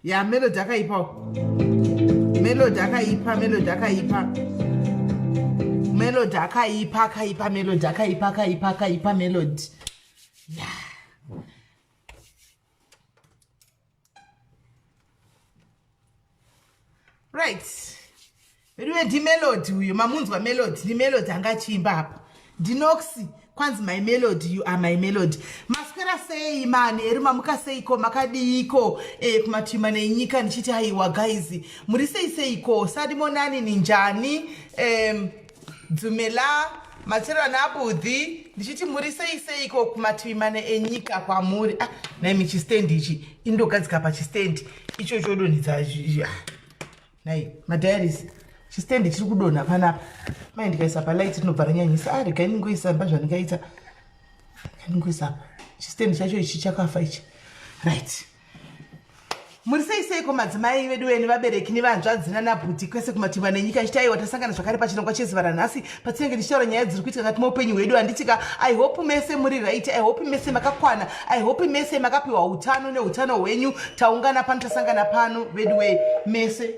Ya melody akaipa. Melody akaipa. Melody akaipa melody. Yeah. Right. Wewe di melody uyu mamunzwa melody di melody angachimba hapa. Dinoxi kwanzi my melody you are my melody. Maskwera sei mani erima muka seiko makadiko kumatima nenyika nichiti haiwa guys. Muri seiko sadi monani ninjani dzumela matera nabudhi ndichiti muri seiko kumatima nenyika kwa muri na mi chistand ichi indogadzika pa chistand icho chodonidza nai madiaries chistand chiri kudonha panapa mai ndikaisa palight tinobva ranyanyisa ari ganingoisa mbazvanikaita ganingoisa chistand chacho ichi chakafa ichi right muri seiko madzimai vedu weni vabereki nevanzvadzi nanabhuti kwese kumatima nenyika chitaiwa tasangana zvakare pachirongwa chezivara nhasi patinenge tichitaura nyaya dziri kuitika kati muupenyu hwedu handitika I hope mese muri right I hope mese makakwana I hope mese makapiwa utano neutano hwenyu taungana pano tasangana pano vedu we mese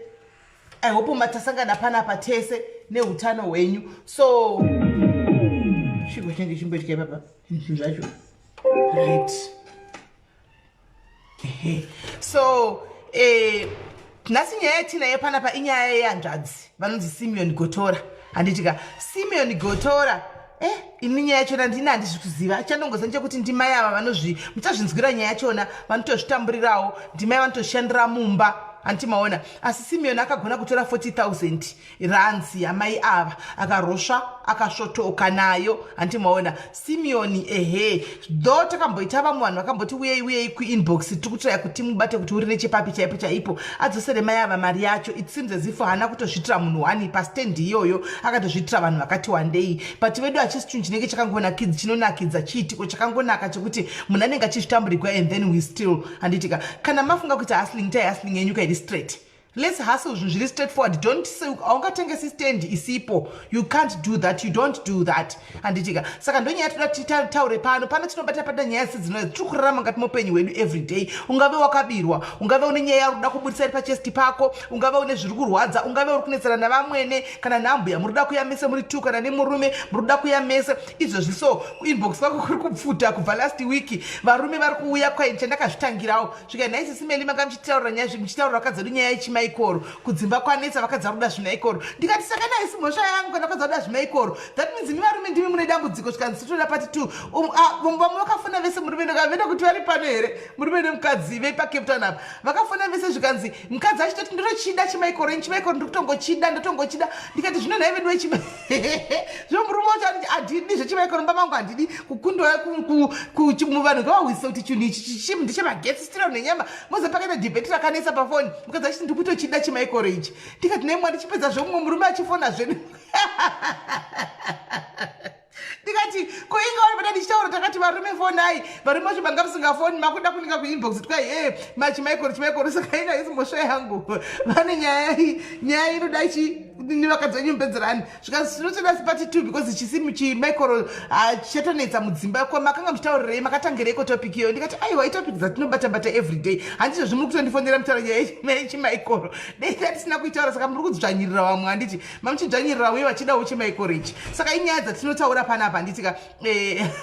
I hope matasangana panapa tese neutano hwenyu so chigwa change chimboitika papa zvacho right so nhasi nyaya yatinayo panapa inyaya yehanzvadzi vanonzi Simeon Gotora handitika Simeon Gotora ini nyaya yachona ndina handizvi kuziva chandongoziva nechekuti ndimai ava muchazvinzwira nyaya yachona vanotozvitamburirawo ndimai vanotoshandira mumba antimaona asi Simeon akagona kutora 40,000 rands yamai ava akarosva akasvotoka nayo antimaona Simeon do takamboita vamwe vanhu vakamboti uyei kuinbox tiri kutiraya kuti mubate kuti uri nechepapi chaipo adzosere mai ava mari yacho it seems as if haana kutozvitira munhu wani pastand iyoyo akatozvitira vanhu vakati wandei but vedu hachisi chinhu chinenge chinonakidza chiitiko chakangonaka chekuti munhu anenge achizvitamburigwa and then we still handitika kana mafunga kuti hustling tai hustling yenyuka iri straight let's hustle zvinhu zviri straightforward don't say aungatengesi stand isipo you can't do that you don't do that handitika saka ndonyaya toda titaure pano tinobata pada nyaya sedzinoidzi tiri kurarama ngati muupenyu hwedu every day ungave wakabirwa ungave une nyaya yauri kuda kubudisa iri pachesti pako ungave une zviri kurwadza ungave uri kunetsana navamwene kana nambuya muri kuda kuya mese muri 2 kana nemurume muri kuda kuya mese izvozvi so kuinbox kwako kuri kupfuta kubva last week varume vari kuuya kwaini chandakazvitangirawo svika nhaisi Simeli manga muchitaurira nyaya muchitaurira vakadzadu nyaya yechimaikoro kudzimba kwanetsa vakadza kuda zvimaikoro ndikati saka naisi mhosva yangu kana vakadza kuda zvimaikoro that means ni varume ndimi mune dambudziko svikanzitotoda pati 2 vamwe vakafona vese murume ndokavenda kuti vari pano here murume nemukadzi veipacape town apa vakafona vese zvikanzi mukadzi achitoti ndinochida chimaikoro chimaikoro ndikutongochida ndotongochida ndikati zvino nhai vedu zvino murume wacho aniti handidi zvechimaikoro mba mangu handidi kukundwa muvanhu ngavahwisisa kuti chinhu ichi ndechemagetsi still nenyama moze pakaita debate rakanetsa pafoni mukadzi achiti ndikutochida chimaikoro ichi ndikati nei mwari chipedza zvomumwe murume achifona zvenu ndikati kuinga uri ndichitaura takati varume fonai varume vacho banga musingafoni makuda kuninga kuinbox tikai chimaikoro saka ina isi mhosva yangu vane nyaya inoda nevakadzi venyumbedzerani zvikazvinotoda sipati 2 because chimaikoro chatonetsa mudzimba makanga muchitaurirei makatangireiko topic iyo ndikati aiwa itopic dzatinobata everyday handizvo zvimuri kutondifonera mutaura nyaya yechimaikoro dei atisina kuitaura saka muri kudzvanyirira vamwe handiti mamuchidzvanyirira uye vachidawo chimaikoro ichi saka inyaya dzatinotaura panapa handitika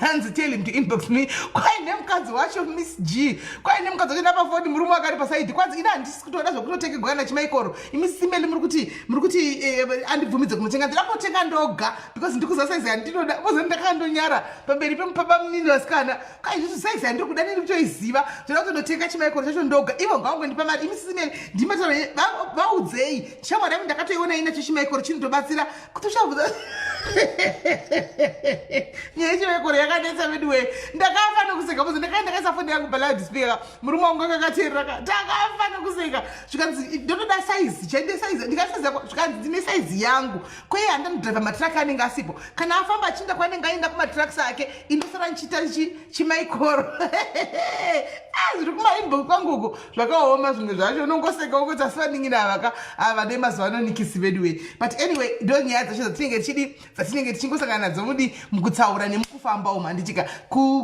hanzi tell him to inbox me kwaine mukadzi wacho Miss G kwaine mukadzi wacho napafoni murume wakari pasaidi kwanzi ina handisi kutoda zvokunotengerwa nachimaikoro imi Simeli muri kuti andibvumidze kunotenga ndirakotenga ndoga because ndikuziva saizi yandinoda moze ndakandonyara pamberi pemupapa munini wasikana kaizvizvi saizi yandiri kuda nini kutoiziva ndoda kutondotenga chimaikoro chacho ndoga ivo ngavangondipa mari imi Simeli ndimataura vaudzei shamwari yangu ndakatoiona inacho chimaikoro chinotobatsira kuti uchabvudza nyaya chimaikoro yakanetsa veduwe ndakafa nokuseka moze ndakaisa foni yangu paloudspeaker murume wangu akakateerera ndakafa nokuseka zvikanzi ndotoda saizi chainde saizi ndikasaizi zvikanzi ndine saizi yangu kweye handanodhiraivha matraki anenge asipo kana afamba achinda kwanenge aenda kumatraks ake indosara nchiita chimaikoro zviri kumainbox kwanguko zvakaoma zvimwe zvacho unongoseka ukuthi asivaningina vane mazuva anonikisi veduwe but anyway ndo nyaya dzacho dzatinenge tichidi dzatinenge tichingosangana nadzo mudi mukutsaura nemukufamba umu handitika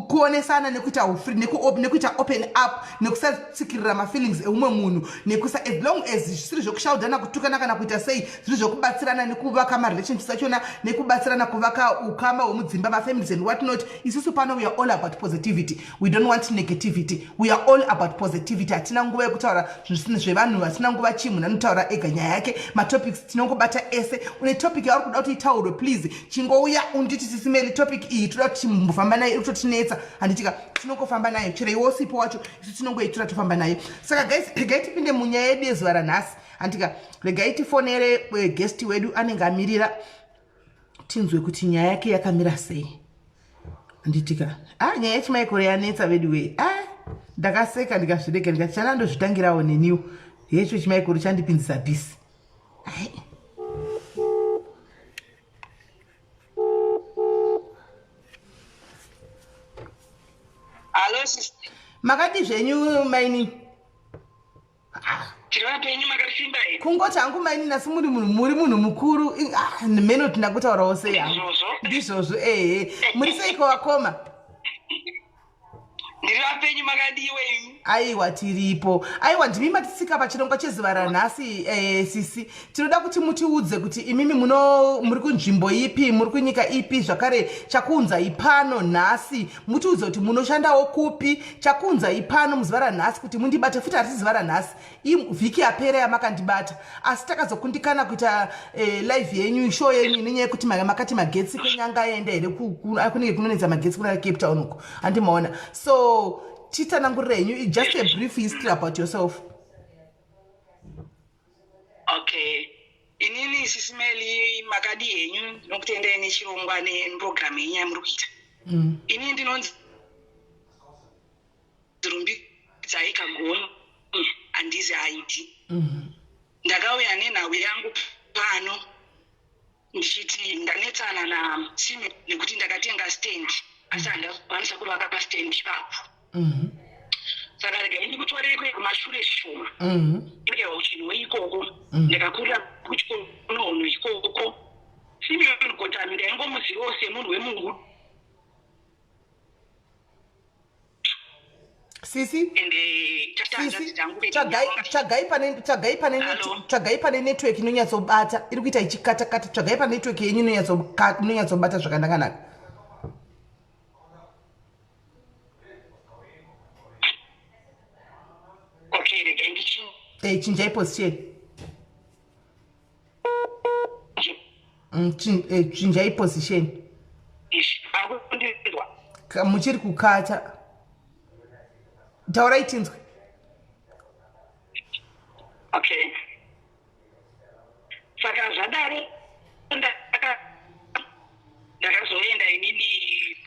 kuonesana nekuita ufree nekuita open up nekusatsikirira mafeelings eumwe munhu nekusa as long as zvisiri zvokushaudhana kutukana kana kuita sei zviri zvokubatsirana nekuvaka marelationships achona nekubatsirana kuvaka ukama hwemudzimba mafamilies and what not. Isusu pano we are all about positivity, we don't want negativity, we are all about positivity. Hatina nguva yekutaura zvisina zvevanhu, hatina nguva chimunhu anotaura ega nyaya yake. Matopics tinongobata ese. Une topic yauri kuda kuti itaurwe please chingouya unditi Sisi Melly topic iyi toda kuti mufamba nayo ikutotinetsa handitika tinongofamba nayo chero iwe usipo wacho isu tinongoitora tofamba nayo. Saka guys regai tipinde munyaya yedu yezuva ranhasi handitika regai tifonere guest wedu anenge amirira tinzwe kuti nyaya yake yakamira sei handitika nyaya yechimaikoro yanetsa vedu we ndakaseka ndikazvirega ndikati chanandozvitangirawo neniwo yecho chimaikoro chandipinzisa bhisi. Hello, sister. Makati zvenyu maini? Tiriwa penyu makasimba here. Kungoti hangu maini nasi muri munhu mukuru. Meno tinakutaurawo sei hangu. Ndizvozvo muri seiko wakoma? Ndiriwa penyu makadiwe. Aiwa tiripo. Aiwa ndimi matisika pachirongwa chezuva ranhasi Sisi. Tinoda kuti mutiudze kuti imimi muri kunzvimbo ipi, muri kunyika ipi zvakare chakunza ipano nhasi. Mutiudze kuti munoshandawo kupi, chakunza ipano muzuva ranhasi kuti mundibate futi hatisi zuva ranhasi. Vhiki yapera yamakandibata. Asi takazokundikana kuita live yenyu, show yenyu nenyaya yekuti makati magetsi kwenyanga yaenda here kunenge kunonetsa magetsi kuna Cape Town uko. Handimaona. So titanangurirei just a brief history about yourself. Okay. Inini Sisi Melly makadi yenyu nokutenda nechirongwa neprogram yenyu yamuri kuita. Inini ndinonzi Rumbidza ikagoni handizi ID. Ndakauya nenhau yangu pano ndichiti ndanetsana na Simeon nekuti ndakatenga stand asi handakwanisa kuvaka pastand ipapo. Saka regai ndikutorere kumashure shoma ndikewa uchinwe ikoko ndikakurira kuchikonono ikoko. Simeon Gotora ndaingomuzivawo semunhu wemungu. Sisi? Chagai pane network inonyatsobata iri kuita ichikata-kata. Chagai pane network yenyu inonyatsobata zvakanaka. Okay, regai ndichi. Chinjai position. Chinjai position. Muchiri kukata. Taurai tinzwe. Okay. Saka zvadaro ndakazoenda inini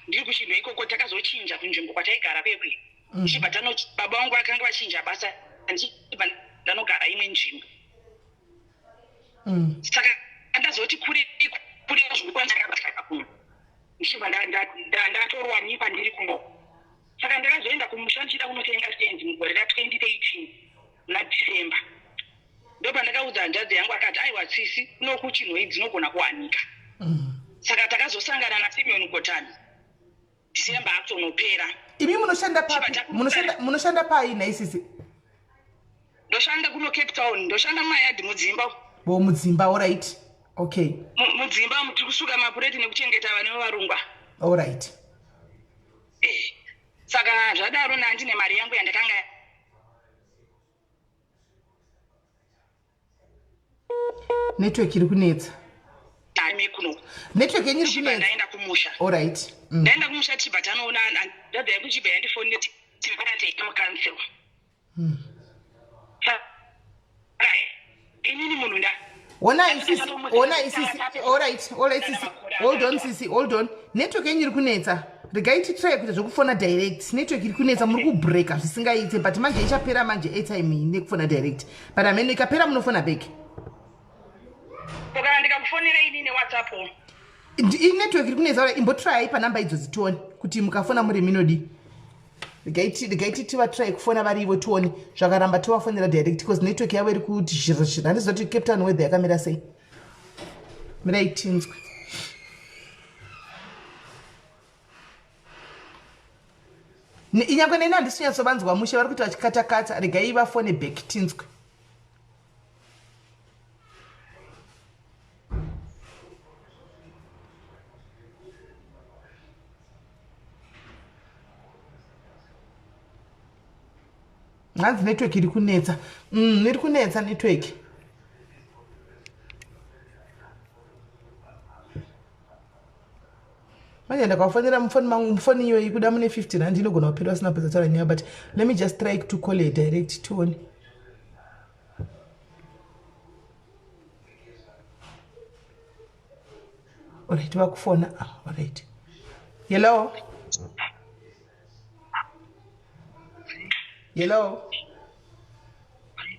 ndiri kuchinhu ikoko takazochinja kunzvimbo kwataigara kwekwe. Chibva baba vangu vakanga vachinja basa ndichibva ndanogara imwe nzvimbo. Saka ndazoti kuri zviri kwandakabataka kuno ndichibva ndatorwa nyika ndiri kuno. Saka ndakazoenda kumusha ndichida kunotenga stand mugore ra2018 muna December. Ndopandakaudza hanzvadzi yangu akati aiwa Sisi kunoku chinhu idzi dzinogona kuwanika. Saka takazosangana naSimeon Gotora December akutonopera. Imi munoshanda papi? Munoshanda pai nhai Sisi? Ndoshanda kuno Cape Town, ndoshanda mumayadhi mudzimba. Mudzimba, all right. Okay. Mudzimba tiri kusuka mapureti nekuchengeta vane varungwa. All right. Saka zvadaro handine mari yangu yandakanga network iri kunetsa. Network yenyu iri kunetsa. Ndaenda kumusha. All right. Ndaenda kumusha chibva tanoona ndabva kuchibva yandifonera tikataita mucancel. Inini munhu nda. Ona isisi. All right Sisi. Hold on Sisi, hold on. Network yenyu iri kunetsa. Regai titry kuita zvokufona direct. Network iri kunetsa muri kubreaka zvisingaite but manje ichapera manje airtime nekufona direct. But amene ikapera munofona back. Kana ndikakufonera inini WhatsApp. Network iri kunetsa imbotry panamba idzozi tione kuti mukafona muri minodi. Regai tivatry kufona vari ivo tione zvakaramba tivafonera direct because network yavo iri kuti zhira. Handizoti Cape Town weather yakamira sei. Mirai tinzwe. inyangwe neni handisinyatsovanzwa mushe vari kuti vachikata-kata regai vafone back tinzwe. Hanzi network iri kunetsa. Iri kunetsa network. Manje ndakafonera mufoni iyoyi kuda mune 50 rand inogona kupera usina pesa taura nyaya, but let me just try to call a direct tone. Alright, vakufona. Alright. Hello. Hello.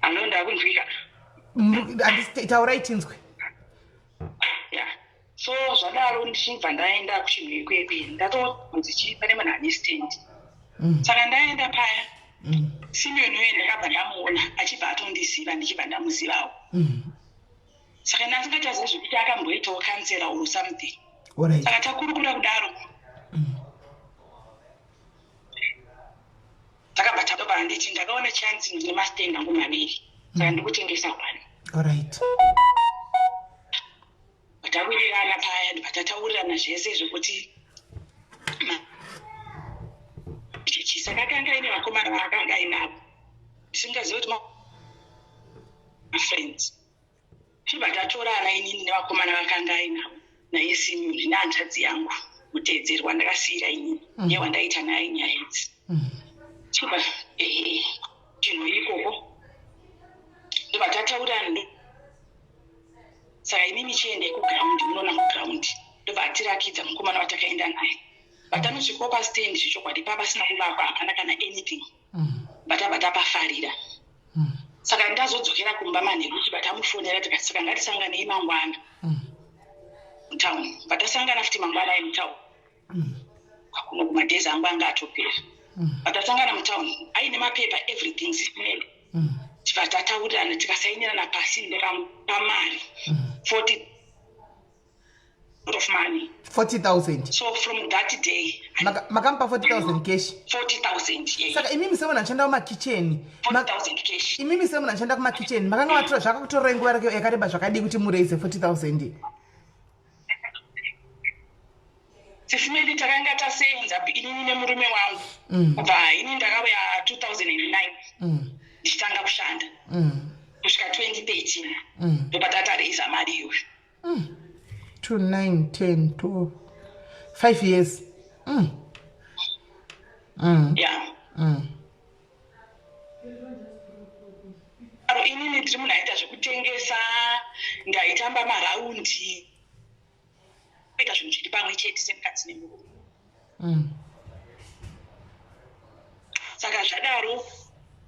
Hello, ndakunzwika. Taurai tinzwe. Yeah. So zvadaro ndichibva ndaenda kuchinhu ikwepi ndatonzi chii pane munhu ane stand. Saka ndaenda paya. Simeon uye ndakabva ndamuona achibva atondiziva ndichibva ndamuzivawo. Saka ndasingachazii zvekuti akamboitawo kansela or something. Alright. Saka takurukura kudaro. Takabva tabva nditi ndakaona chance ndine mastand angu maviri. Saka ndikutengesa one. Alright. Tawirirana paya ndataurirana zvese zvekuti saka kanga ine vakomana vakanga inavo ndisingazivi kuti friends chibva tatorana inini nevakomana vakanga ainavo naye Simeon nehanzvadzi yangu muteedzeri wandakasiyira inini newandaita naye nyaya idzi chibva chinhu ikoko ndobva tataurirana. Saka inini chiende kuground munoona kuground ndobva atirakidza mukomana watakaenda naye vatanosvikawo pastand zvichokwadi papasina kuvakwa hapana kana anything batabva tapafarira. Saka ndazodzokera kumba manheru chibva tamufonera tikati saka ngatisanganei mangwana mutauni. Batasangana futi mangwana emutauni kuno kumadhezi angu anga atopera. Batasangana mutauni aine mapepa everything zimene chibva tataurirana tikasainirana pasi ndakamupa mari 40 of money. 40,000. So from that day makampa 40,000 cash. 40,000 yeah. Saka imimi semuna nchanda kumakicheni 40,000 cash. Imimi semuna nchanda kumakicheni makanga watora zvakakutorera nguva yakareba zvakadi kuti mureise 40,000. Sifumeli takanga tasenza inini nemurume wangu kubva ini ndakauya 2009 ndichitanga kushanda kusvika 2013 ndobva tatareisa mari iyoyo 2 9 10 12 5 years. Yeah. Inini ndiri munhu aita zvekutengesa ndaitamba maraundi ita zvinhu zviri pamwe chete semukadzi nemurume. Saka zvadaro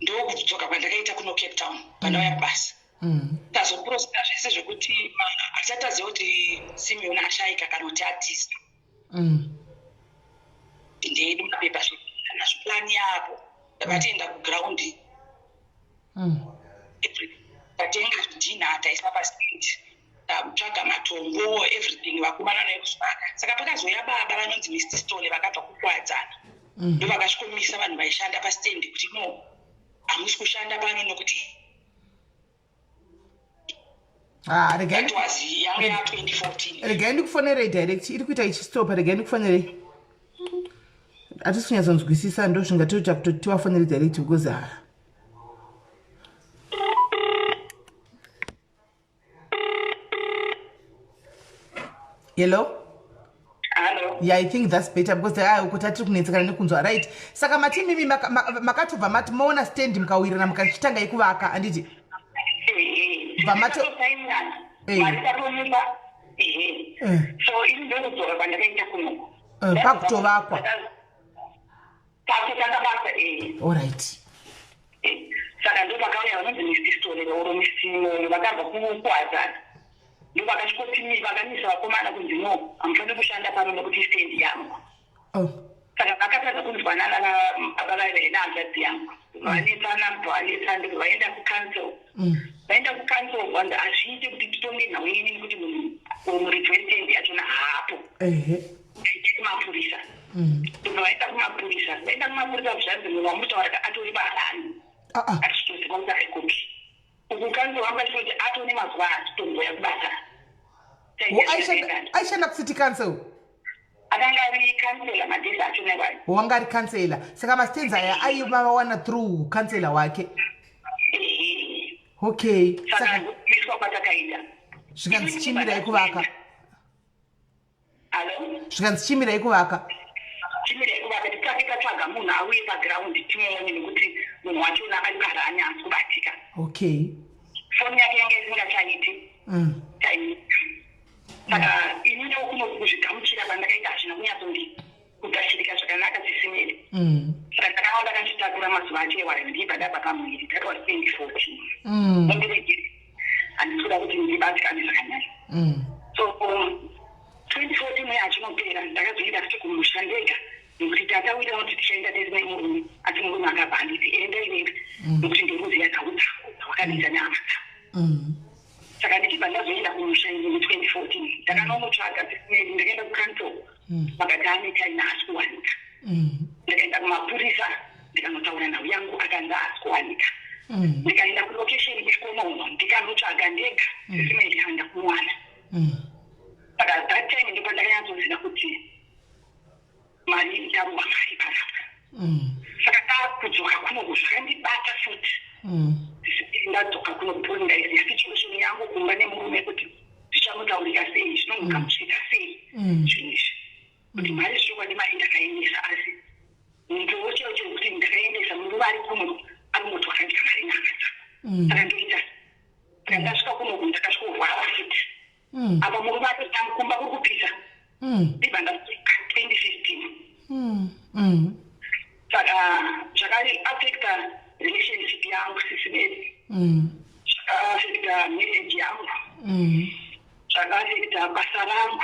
ndokudzoka kwandakaita kuno Cape Town pandauya kubasa. Tazoprosesa zvese zvekuti hatisati taziva kuti Simeon ashaika kana kuti atiza. Ndeyedi mapepa nazvo plani yapo ndakatienda kugraundi tatenga zvidhina taisa pasiti tatsvaga matombo everything vakomana nekusvaka. Saka pakazoya baba vanonzi Mr. Stole vakabva kukwadzana ndovakasvikomisa vanhu vaishanda pasitendi kuti no hamusi kushanda pano nokuti yanga ya 2014. Regai ndikufonere direct iri kuita ichistopa. Regai ndikufonere hatisi kunyatsonzwisisa ndo zvingatoita kuti tivafonere direct because hello. Hello. Yeah, I think that's better because kuti atiri kunetsekana nekunzwa right. Saka matimimi makatobva mati maona stand mukawirana mukachitanga ikuvaka anditi so ini ndinodzoka kwandakaita kuno pakutovakwa pakutanga basa alright. Saka ndo pakauya vanonzi Mr. Stole oromisimo vakabva kukwadzana ndo vakasvikotimi vakanisa vakomana kunzi no hamufaniri kushanda pano nokuti stendi yangu. Saka vakatadza kunzwanana nababa nehanzvadzi yangu vanetsana mubva vanetsana vaenda kucancel. Vaenda kucancel and hazviiti kuti titonge nhau inini kuti munhu representant yachona haapo mapurisa. Vaenda kumapurisa ndaenda kumapurisa mshanzi munhu wamutaura atori barani atitoziva ikopi ukukanzi wamba choti atone mazuva atitomboya kubasa aishanda kucity council akanga ari kansela madhesi achona vari wanga ari kansela saka masitenzi aya aivawana through kansela wake okay saka miswa kwatakaita zvikanzi chimirai kuvaka zvikanzi chimirai kuvaka chimirai kuvaka tikati tatsvaga munhu auye pagiraundi timuone nekuti munhu wachona ari parani asi kubatika okay foni yake yange isingachaiti saka inini kunokuzvigamuchira pandakaita hazvina kunyatsongi kugashirika zvakanaka sesimeri saka ndakaona kanditakura mazuva achewa ndibva ndabva pamuviri that was 2014 ondiregere handitoda kuti ndibatikane zvakanyanya so 2014 yachinopera ndakazoenda futi kumusha ndega nekuti tatawira kuti tichaenda tezine murume asi murume akabva anditi enda ivenga nekuti ndoruziya dzaudzako wakadisa neama dzako saka ndichibva ndazoenda kumusha ini mu2014 ndakanomutsvaga sesimeri ndakaenda kukansel vakati anetaina asi kuwanika ndikaenda kumapurisa ndikanotaura nhau yangu akanzi asi kuwanika ndikaenda kulocation ikomomo ndikanotsvaga ndega sesimeri handa kumwana saka that time ndipo ndakanyatsozida kuti mari ndaruwa mari panapa saka ndakudzoka kunoku zvakandibata futi ndadzoka kunoku ndaiziya situation yangu kumba nemurume kuti zvichamutaurira sei zvinomugamuchira sei zvinhu izvi kuti mari zvichokwadi mari ndakaendesa asi ndowo chero chekuti ndakaendesa murume ari kuno ari moto wakandika mari nyanga dzako saka ndoita saka ndasvika kunoku ndakasvikorwara futi apa murume atotamkumba kuri kupisa ndibva ndasvika 2015 saka zvakaafecta relationship yangu sisimeri zvakaafecta marriage yangu zvakaafecta basa rangu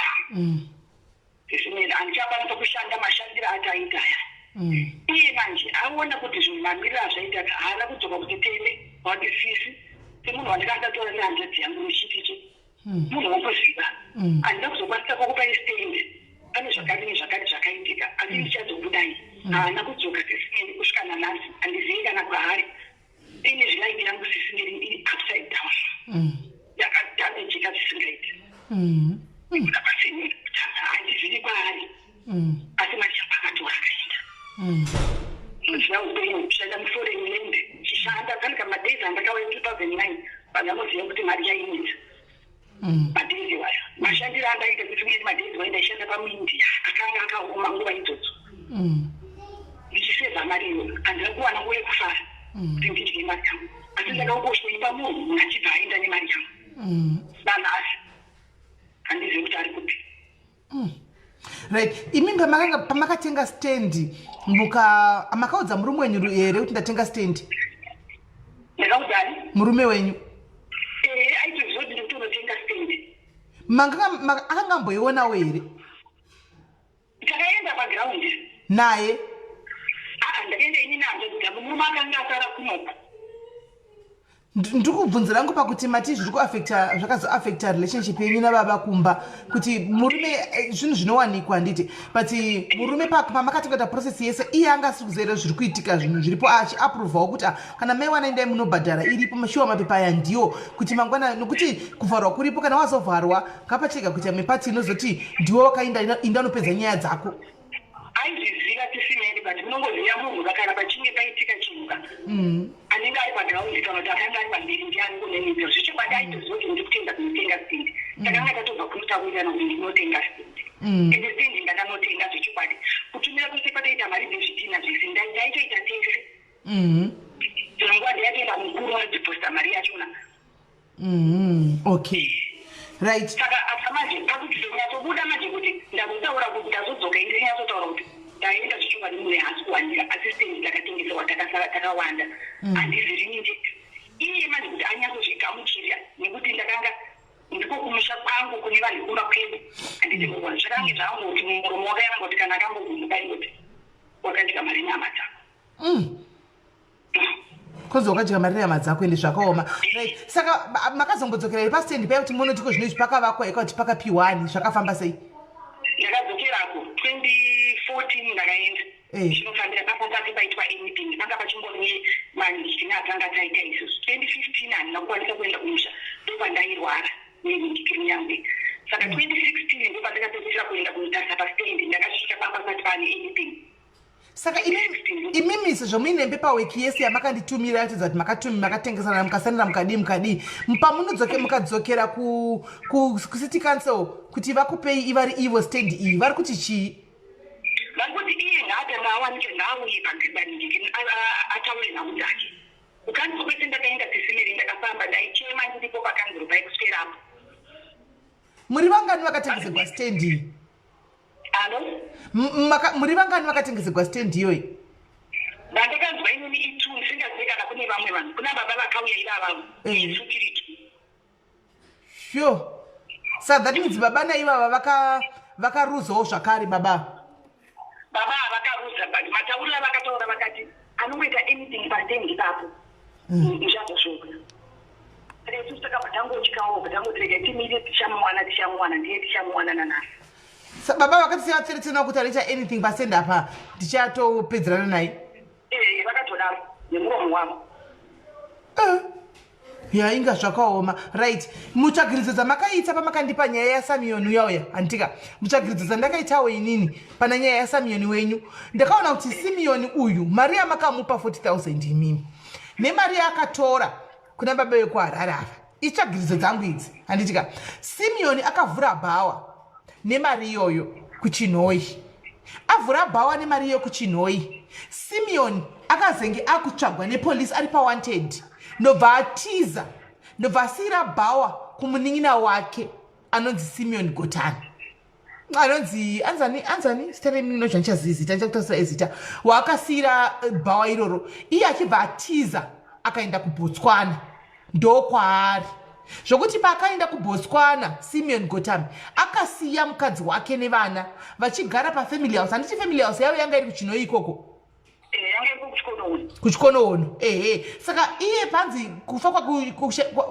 sisimeri handichakwanisa kushanda mashandiro ataitaya iye manje aona kuti zvinhu mamiriro azvaita haana kudzoka kuti teme wati sisi semunhu wandikandataura nehanzvadzi yangu muchitichi munhu wokuziva handina kuzokwanisa kukupa istende pane zvakadini zvakati zvakaitika asi ndichadzobudai haana kudzoka sesimeri kusvika nanhasi handizivi kana kwaari ine zvilaini yangu sesimeri iri upside down yakadamejeka zvisingaiti nekuda kwasemeri kuti handizivi kwaari asi machapa akatora akaenda zvina upenyu kushanda muforeign land chishanda kanika madhezi andakauya 2009 vandamoziva kuti mari yainetsa madhezi wayo mashandiro andaita kuti mweni madhezi wayo ndaishanda pamuindia akanga akaoma nguva idzodzo ndichisevha mari iyo handina kuwana nguva yekufara kuti ndidye mari yangu asi ndakaungoshoipa munhu achibva aenda nemari yangu nanhasi handizivi kuti ari kupi right imi pamakatenga stendi makaudza murume wenyu here kuti ndatenga stendi ndakaudzani murume wenyu aiti zvoti ndotonotenga stendi akangamboionawo here takaenda pagiraundi naye ndakaenda ini nadzo murume akanga asara kunoku ndikubvunzira rangu pakuti mati zviri kuafecta zvakazoafecta relationship yenyu nababa kumba kuti murume zvinhu zvinowanikwa nditi but murume pamakatengata process yese iye anga asiri kuziva zviri kuitika zvinhu zviripo achiaprovawo kuti kana maiwana endai munobhadhara iripo mashuwa mapepa aya ndiyo kuti mangwana nokuti kuvharwa kuripo kana wazovharwa ngapacheka kuti mepati inozoti ndiwo wakainda indanopedza nyaya dzako aizviziva tisimeri but munongoziva munhu kana pachinge paitika chinhu anenge ari pagiraundi kana kuti akanga ari pamberi ndiani kunemidzo zvichikwadi aitoziva kuti ndikutenda kunotenga stendi takanga tatobva kumutaurira kuti ndinotenga stendi ende stendi ndakanotenga zvichikwadi kutumira kwese kwataita mari dzezvidhina zvese ndaitoita tese zvinonguva ndayatoenda mukuru anodhiposita mari yachona okay right saka asa manje pakuti zvinyatsobuda manje kuti ndakutaura kuti ndazodzoka inde nyatsotaura kuti ndaenda zvichikwadi mune hasi kuwanika asistendi takatengeserwa takawanda handizirini ndega iye manje kuti anyatsozvigamuchirira nekuti ndakanga ndiko kumusha kwangu kune vanhu kumba kwedu handiti kuona zvakange zvangoti muromo wakayangoti kana akambogumuka ingoti wakandika mari nyama dzako kozi wakadya mari nyama dzako ende zvakaoma right saka makazombodzokera pastendi paya kuti muone tiko zvinhu zvipakavakwa ekuti pakapiwani zvakafamba sei ndakadzokerako 2014 ndakaenda zvinofanira pasati paitwa anything panga pachimbonye mandikini atanga taita isusu 2015 handina kukwanisa kuenda kumusha ndopandairwara nemindikiri nyangwe saka 2016 ndopandakapedzisira kuenda kunotasa pastendi ndakasvika papasati pane anything. Saka imimi zvomuinembe paweki yese yamakanditumira ratidza kuti makatengesana mukasanira mukadi mukadzokera kucity council kuti vakupei ivari ivo stand iyi vari kuti chii? Vari kuti iye ngaawanike ngaauye pagribaniki ataure nhau dzake. Ukanzi kwete ndakaenda tisimiri ndakafamba ndaichema ndiripo pakanzuro paikuswera apo. Muri vangani vakatengeserwa stand iyi? Alo? Muri vangani vakatengeserwa stand iyoyi? Vandakanzwa inini itu ndisingazivi kana kune vamwe vanhu. Kuna baba vakauya ivava security. Sure. So that means baba naivava vakaruzawo zvakare baba. Baba vakaruza but mataurira vakataura vakati anongoita anything pastendi papo. Ndichazoshoka. Retu saka patangotyawo patangotireka timire tishamwana ndiye tishamwana nanasi. Baba vakati sivatseretsena kuti anoita anything pastendi apa ndichatopedzerana naye. Vakatodaro nemuromo wavo. Ya inga zvakaoma. Right. Mutsvagiridzo dzamakaita pamakandipa nyaya yaSimeon yauya handika. Mutsvagiridzo dzandakaitawo inini pana nyaya yaSimeon wenyu. Ndakaona kuti Simeon uyu mari yamakamupa 40,000 imimi. Nemari akatora kuna baba vekuHarare ava. Itsvagiridzo dzangu idzi. Handitika. Simeon akavhura bhawa nemari iyoyo kuchinhoi. Avhura bhawa nemari iyoyo kuchinhoi. Simeon akazenge akutsvagwa nepolisi ari pawanted. Ndobva atiza ndobva asiyira bhawa kumunin'ina wake anonzi Simeon Gotora anonzi anzani zita remino zvandichazivi zita ndichakutasira ezita waakasiyira bhawa iroro iye achibva atiza akaenda kuBotswana ndokwaari zvokuti paakaenda kuBotswana Simeon Gotora akasiya mukadzi wake nevana vachigara pafamily house. Handiti family house yavo yanga iri kuchinhoi ikoko kuchikonowono. Saka iye panzi kufa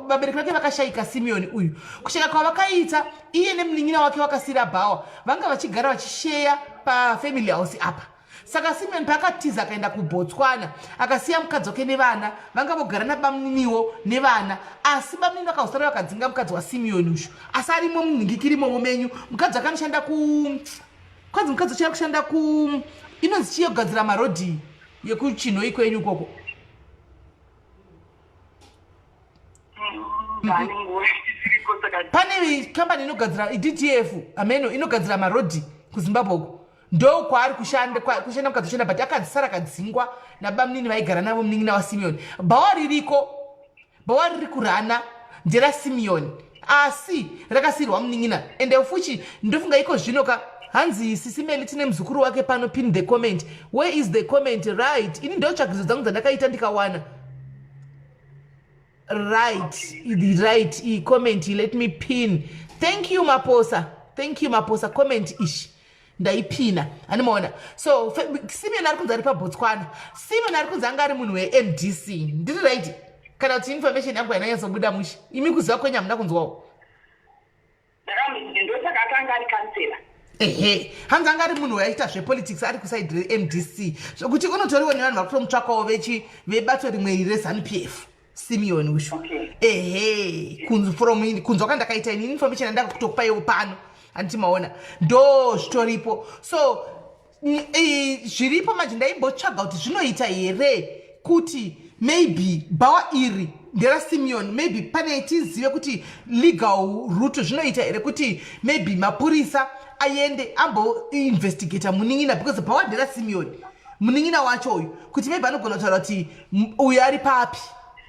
vabereki vake vakashayika Simeon uyu kushayika kwavakaita iye nemunin'ina wake wakasiyira bhawa vanga vachigara vachisheya pafamily house apa. Saka Simeon paakatiza akaenda kuBotswana akasiya mukadzi wake nevana vanga vogara nabamuniniwo nevana asi bamunini vakazosara vakadzinga mukadzi waSimeon ushu asi arimo munhingikirimomo menyu mukadzi akanoshanda kwanzi mukadzi uchaya kushanda inonzi chiye kugadzira marodhi yekuchinhoi kwenyu ikoko. Pane kambani inogadzira DTF ameno inogadzira marodhi kuZimbabwe uko ndo kwaari kushanda mukadzi ushanda but akadzisara akadzingwa nabamunini vaigara navo munin'ina waSimeon. Bhawa ririko bhawa riri kurana nderaSimeon asi rakasiyirwa munin'ina ende fuchi ndofunga iko zvino hanzi SIS MELLY tine muzukuru wake pano pin the comment. Where is the comment? Right. Ini ndo tsvagiridzo dzangu dzandakaita ndikawana. Right. I comment let me pin. Thank you Maposa. Comment ish. Ndaipina. Animaona. So Simeon ari kunzi ari paBotswana. Simeon ari kunzi anga ari munhu weMDC. Ndiri right. Kana kuti information yangu yananyatsobuda mushi. Imi kuziva kwenyu hamuna kunzwawo. Ndosaka akanga ari kansela. Hanzi anga ari munhu waiita zvepolitics ari kusaidi reMDC zvokuti unotoriwo nevanhu vari kutomutsvakawo vebato rimwe reZANU-PF Simeon ushu. Kunzwa kwandakaita ini information yandaka kutokupaiwo pano handiti maona ndo zvitoripo. So zviripo manje ndaimbotsvaga kuti zvinoita here kuti maybe bhawa iri nderaSimeon maybe pane tizive kuti legal route zvinoita here kuti maybe mapurisa aende amboinvestigata munin'ina because bhawa nderaSimeon munin'ina wacho uyu kuti maybe anogona kutaura kuti uyu ari papi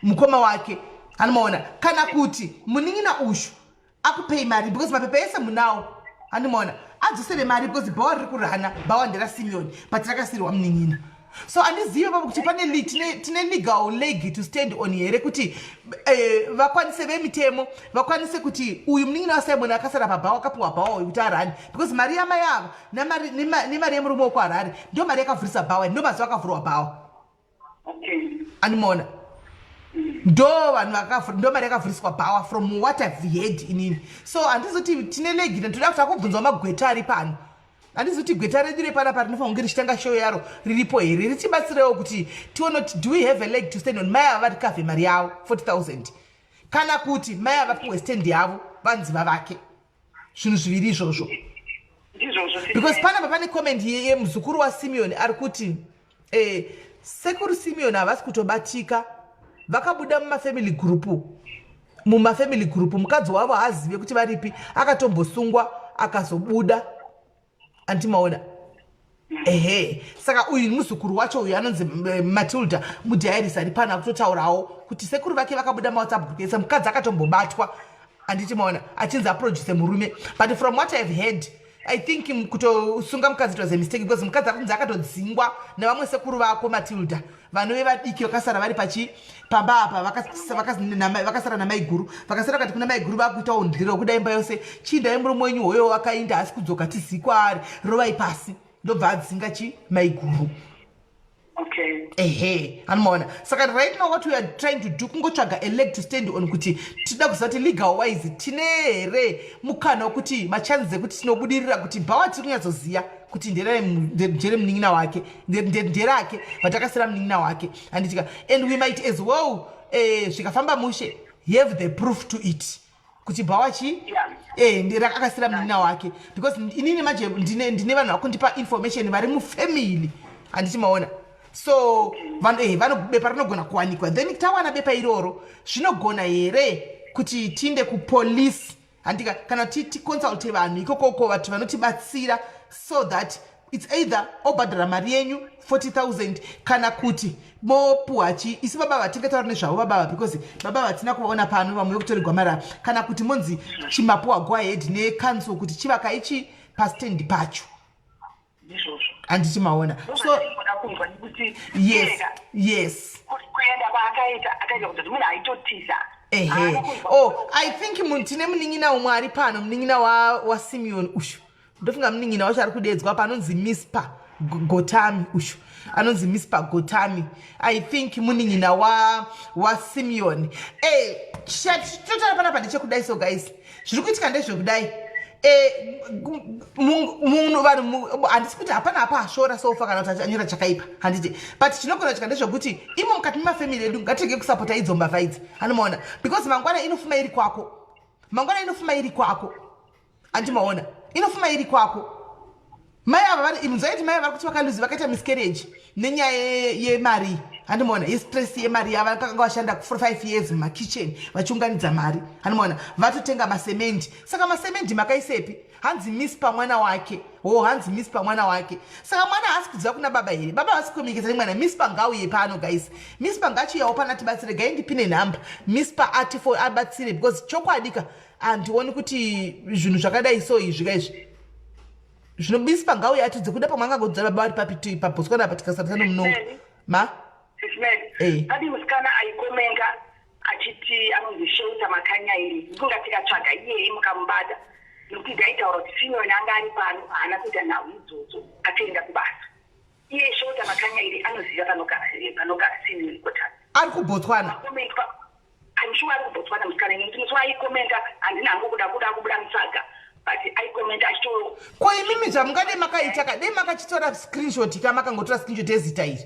mukoma wake hanimaona kana kuti munin'ina ushu akupei mari because mapepa ese munawo hanimaona adzosere mari because bhawa riri kurana bhawa nderaSimeon but rakasiyirwa munin'ina. So andizive baba kuti pane tine legal leg to stand on here kuti vakwanise vemitemo vakwanise kuti uyu munin'ina waSimeon akasara pabhawa akapiwa bhawa uyu kuti arani because mari yamai ava nemari yemurume wekuHarare ndo mari yakavhurisa bhawa ndo mazuva akavhurwa bhawa. Animaona ndo vanhu ndo mari yakavhuriswa bhawa from what I've heard inini. So handizoti tine leg ndoda kuti akubvunzwa magweta ari pano handizoti gweta redu repana parinofanira kunge richitanga show yaro riripo here richibatsirewo kuti tione kuti do we have a leg to stand on. mai ava vatikavhe mari yavo 40,000 kana kuti mai ava piwe stand yavo vanziva vake. Zvinhu zviviri izvozvo because panapa pane comment yemuzukuru waSimeon ari kuti sekuru Simeon havasi kutobatika, vakabuda mumafamily group mukadzi wavo haazive kuti varipi, akatombosungwa akazobuda. Antimaona saka uyu muzukuru wacho uyu anonzi Matilda mudhairis ari pana kutotaurawo kuti sekuru vake vakabuda mawhatsapp group mukadzi akatombobatwa. Anditimaona achinzi aproduce murume, but from what I've heard I think kutosunga mukadzi it was a mistake because mukadzi akunzi akatodzingwa nevamwe sekuru vako Matilda, vanove vadiki vakasara vari pamba apa vakasara namai guru, vakasara kati kuna mai guru vakuitawo ndiro kuda imba yose chinda murume wenyu hoyo wakainda asi kudzoka tizivi kwaari rovai pasi ndobva adzinga mai guru. Anomaona. Saka right now what we are trying to do kungotsvaga a leg to stand on kuti tida kuzati legal wise tine here mukana wekuti machances ekuti tinobudirira kuti bhawa tiri kunyatsoziva kuti ndere munin'ina wake nderake vatakasira munin'ina wake handitika, and we might as well zvikafamba mushe have the proof to it kuti bhawa akasira munin'ina wake because inini manje ndine vanhu vakundipa information vari mufamily handitimaona. So bepa rinogona kuwanikwa, then tawana bepa iroro zvinogona here kuti tinde kupolice handika kana ticonsulte vanhu ikokoko vatu vanotibatsira so that it's either obhadhara mari yenyu 40,000 kana kuti mopuhachi isi baba vatingataura nezvavo babava because baba vatina kuvaona pano vamwe vekutorigwa mara kana kuti monzi chimapuwa go ahead necouncil kuti chivaka ichi pastendi pacho handitimaona. So yes I think tine munin'ina umwe ari pano, munin'ina waSimeon ushu ndofunga munin'ina wacho ari kudedzwa pa anonzi Mispa Gotami ushu anonzi Mispa Gotami, I think munin'ina waSimeon. Totara panapa ndechekudai. So guys zviri kuitika ndezvekudai munhu vanhu handisi kuti hapana apa ashora sofa kana kuti anyora chakaipa handiti, but chinogona kuitika ndezvekuti imo mukati memafamily edu ngatitenge kusapota idzo mbavha idzi anomaona because mangwana inofuma iri kwako handimaona inofuma iri kwako. Mai ava muzaiti mai vari kuti vakaluzi vakaita miscarriage nenyaya yemari handimaona yestress yemari yavakanga vashanda for 5 years mumakitchen vachiunganidza mari handimaona vatotenga masemendi. Saka masemendi makaisepi hanzi Mispa mwana wake hanzi Mispa mwana wake. Saka mwana haasi kudziva kuna baba here, baba hasi kukomikidza nemwana. Mispa ngauye pano guys, Mispa ngachiuyawo pana tibatsire gaindipine nhamba Mispa atifo abatsire because chokwadika handioni kuti zvinhu zvakadai so izvi gaizvi zvinobispa ngauye atidze kuda pamangagodza baba vari papiti pabhoswana apa tikasarisana munongo adi musikana aikomenta achiti anonzi Shelter Makanyairi ndikunga tikatsvaga iyeye mukamubata nokuti ndaitaura kuti Simeon anga ari pano haana kuita nhau idzodzo atoenda kubasa. Iye Shelter Makanyairi anoziva panogara Simeon Gotora ari kuBotswana. I'm sure ari kuBotswana musikana ini ndinoziva aikomenta handina hangu kuda kubuda musaga but aikomenta achitoro ko imimi zvamungade makaita dei makachitora screenshot kamakangotora screenshot ezita iri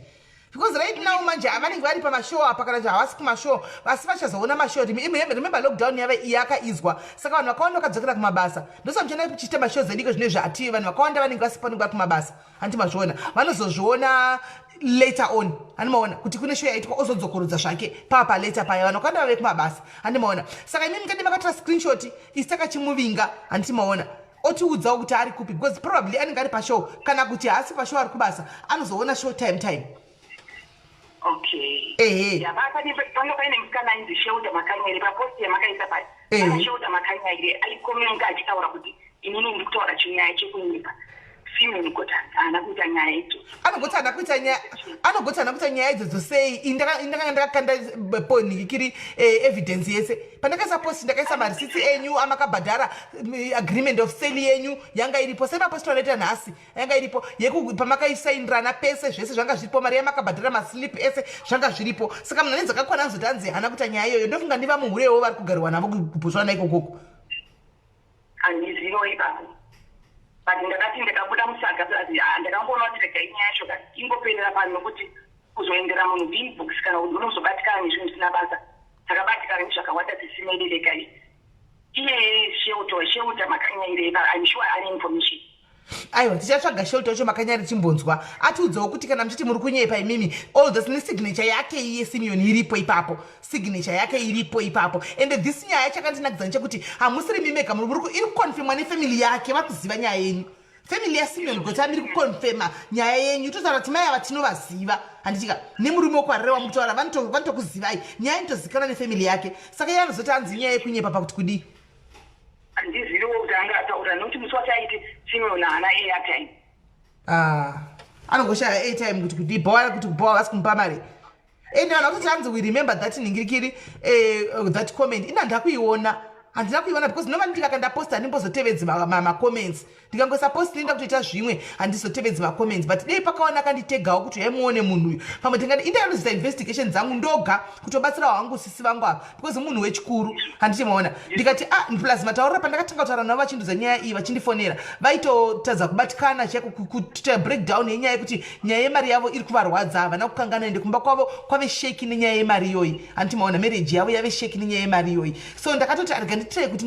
because right now manje vanenge vari pamashow apa kana kuti havasi kumashow asi vachazoona mashow. Remember lockdown yave yakaizwa saka vanhu vakawanda vakadzokera kumabasa ndosamuchana kuchiita mashow zediko zvine zvati vanhu vakawanda vanenge vasipaningwa kumabasa handimazviona vanozozviona later on handimaona kuti kune show yaitika ozodzokorodza zvake papa later paya vanhu vakawanda vave kumabasa handimaona. Saka imimi kadi makatora screenshot isi takachimuvinga handimaona otiudzawo kuti ari kupi because probably anenge ari pashow kana kuti haasi pashow ari kubasa anozoona show time. Panga paine musikana ainzi Shelter Makanyairi paposti yamakaisa paya Shelter Makanyairi aikomenta achitaura kuti inini ndiri kutaura chinyaya chekunyika Simeon Gotora haana kuita nyaya idzodzo. Anogotana kuita nyaya idzodzo sei? Indakanga ndakakanda ponikiri evidence yese pandakaisa posti ndakaisa marisiti enyu amakabhadhara agreement of sale yenyu yanga iripo semaposti anoita nhasi yanga iripo pamakaisainirana pese zvese zvanga zviripo mari yamakabhadhara maslip ese zvanga zviripo. Saka munhu anenzi akakwana anzoti hanzi haana kuita nyaya iyoyo ndofunga ndiva muhurewo vari kugariwa navo kuBotswana ikokoko handizivo ipapo but ndakati ndikabuda akazi ndakamboona kuti rega inyaya yacho kuti ingoperera pano nokuti kuzoendera munhu inbox kana kuti unozobatikana nezvinhu zvisina basa takabatikana nezvakawanda zvisimeli rega iye sheuta makanyaire I'm sure ane information. Aiwa tichatsvaga shelter wacho makanyari chimbonzwa atiudzawo kuti kana muchiti muri kunyepa imimi all this nesignature yake iye Simeon iripo ipapo signature yake iripo ipapo and this nyaya chakandinakidza nechekuti hamusiri mimega iri kukonfirmwa nefamily yake vakuziva nyaya yenyu family yaSimeon Gotora iri kukonfirma nyaya yenyu totaura kuti mai ava tinovaziva handitika nemurume wokwareva mukutaura vanotokuzivai nyaya inotozikanwa nefamily yake saka iye anozoti anzi nyaya yekunyepa pakuti kudi handiziviwo kuti anga ataura nokuti musi wacho aiti Simeon haana airtime anongoshaya airtime kuti kudi bhawa kuti kubhawa vasi kumupa mari ende vanhu vakutoti hanzi we remember that ningirikiri that comment ina ndakuiona handina kuiona because nova ndikakandaposta handimbozotevedzi macomments ndikangosaposti ndinda kutoita zvimwe handizotevedzi macomments but dei pakaona kanditegawo kuti haimuone munhu uyu pamwe tingati indaanoziita investigation dzangu ndoga kutobatsira wangu sisi vangu ava because munhu wechikuru handichimaona ndikati plus mataurira pandakatanga kutaura navo vachindudza nyaya iyi vachindifonera vaitotadza kubatikana kuita breakdown yenyaya yekuti nyaya yemari yavo iri kuvarwadza havana kukangana ende kumba kwavo kwave sheki nenyaya yemari iyoyi handichimaona marriage yavo yave sheki nenyaya yemari iyoyi so ndakatoti arega nditire kuti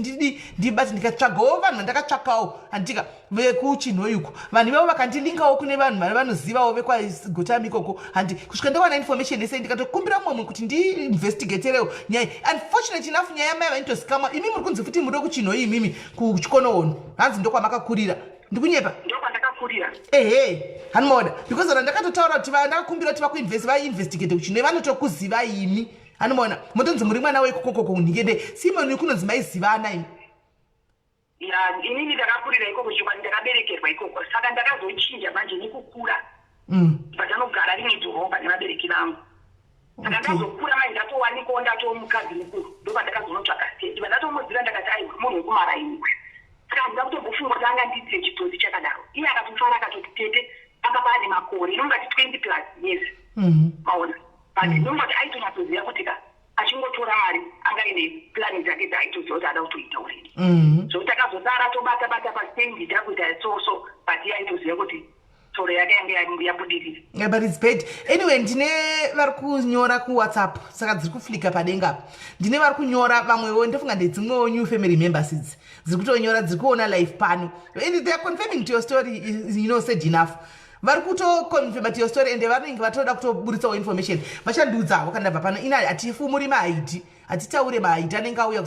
ndibati ndikatsvagawo vanhu vandakatsvakawo handitika vekuchinho iko vanhu ivavo vakandilingawo kune vanhu vari vanozivawo vekwaGotora ikoko handi kusvika ndawana information yese ndikatokumbira mumwe kuti ndiinvestigaterewo nyaya unfortunately enough nyaya yamai vaintozikamwa imi muri kunzi futi muri kuchinho imimi kuchikonohono hanzi ndokwamakakurira ndikunyepa ndokwandakakurira hanimaona because ana ndakatotaura kuti ndakakumbira kuti vainvestigate kuchinho vanotokuziva imi hanimaona motonzi muri mwana wekokoko kunhingende Simeon uyu kunonzi maizivana imi inini ndakakurira ikoko chikwa ndakaberekerwa ikoko saka ndakazochinja manje nekukura patanogara rimwe dhorobha nevabereki vangu saka ndazokura manje ndatowanikawo ndatomukadzi mukuru ndopandakazonotsvaka stage pandatomuziva ndakati ai munhu wekumaraini saka handina kutobvofungwa kuti anga ndiitire chitodzi chakadaro iye akatofara akatoti tete anga paane makore inongati 20 plus years maona but inongati aitonyatsoziva kuti ka achingotora mari anga ine plani dzake dzaitoziva kuti ada kutoita uredi so takazodara tobata pastendi takuita soso but iye aitoziva kuti toro yake yange yabudirira but it's bad anyway ndine vari kunyora kuwhatsapp saka dziri kuflika padenga ndine vari kunyora vamwewo ndofunga ndedzimwewo new family members idzi dziri kutonyora dziri kuona life pano and they are confirming to your story said enough vari kutoconfirma to your story and vanenge vatoda kutoburitsawo information vachandiudzawo kana ndabva pano ina hatifumuri maid hatitaure maid anenge auya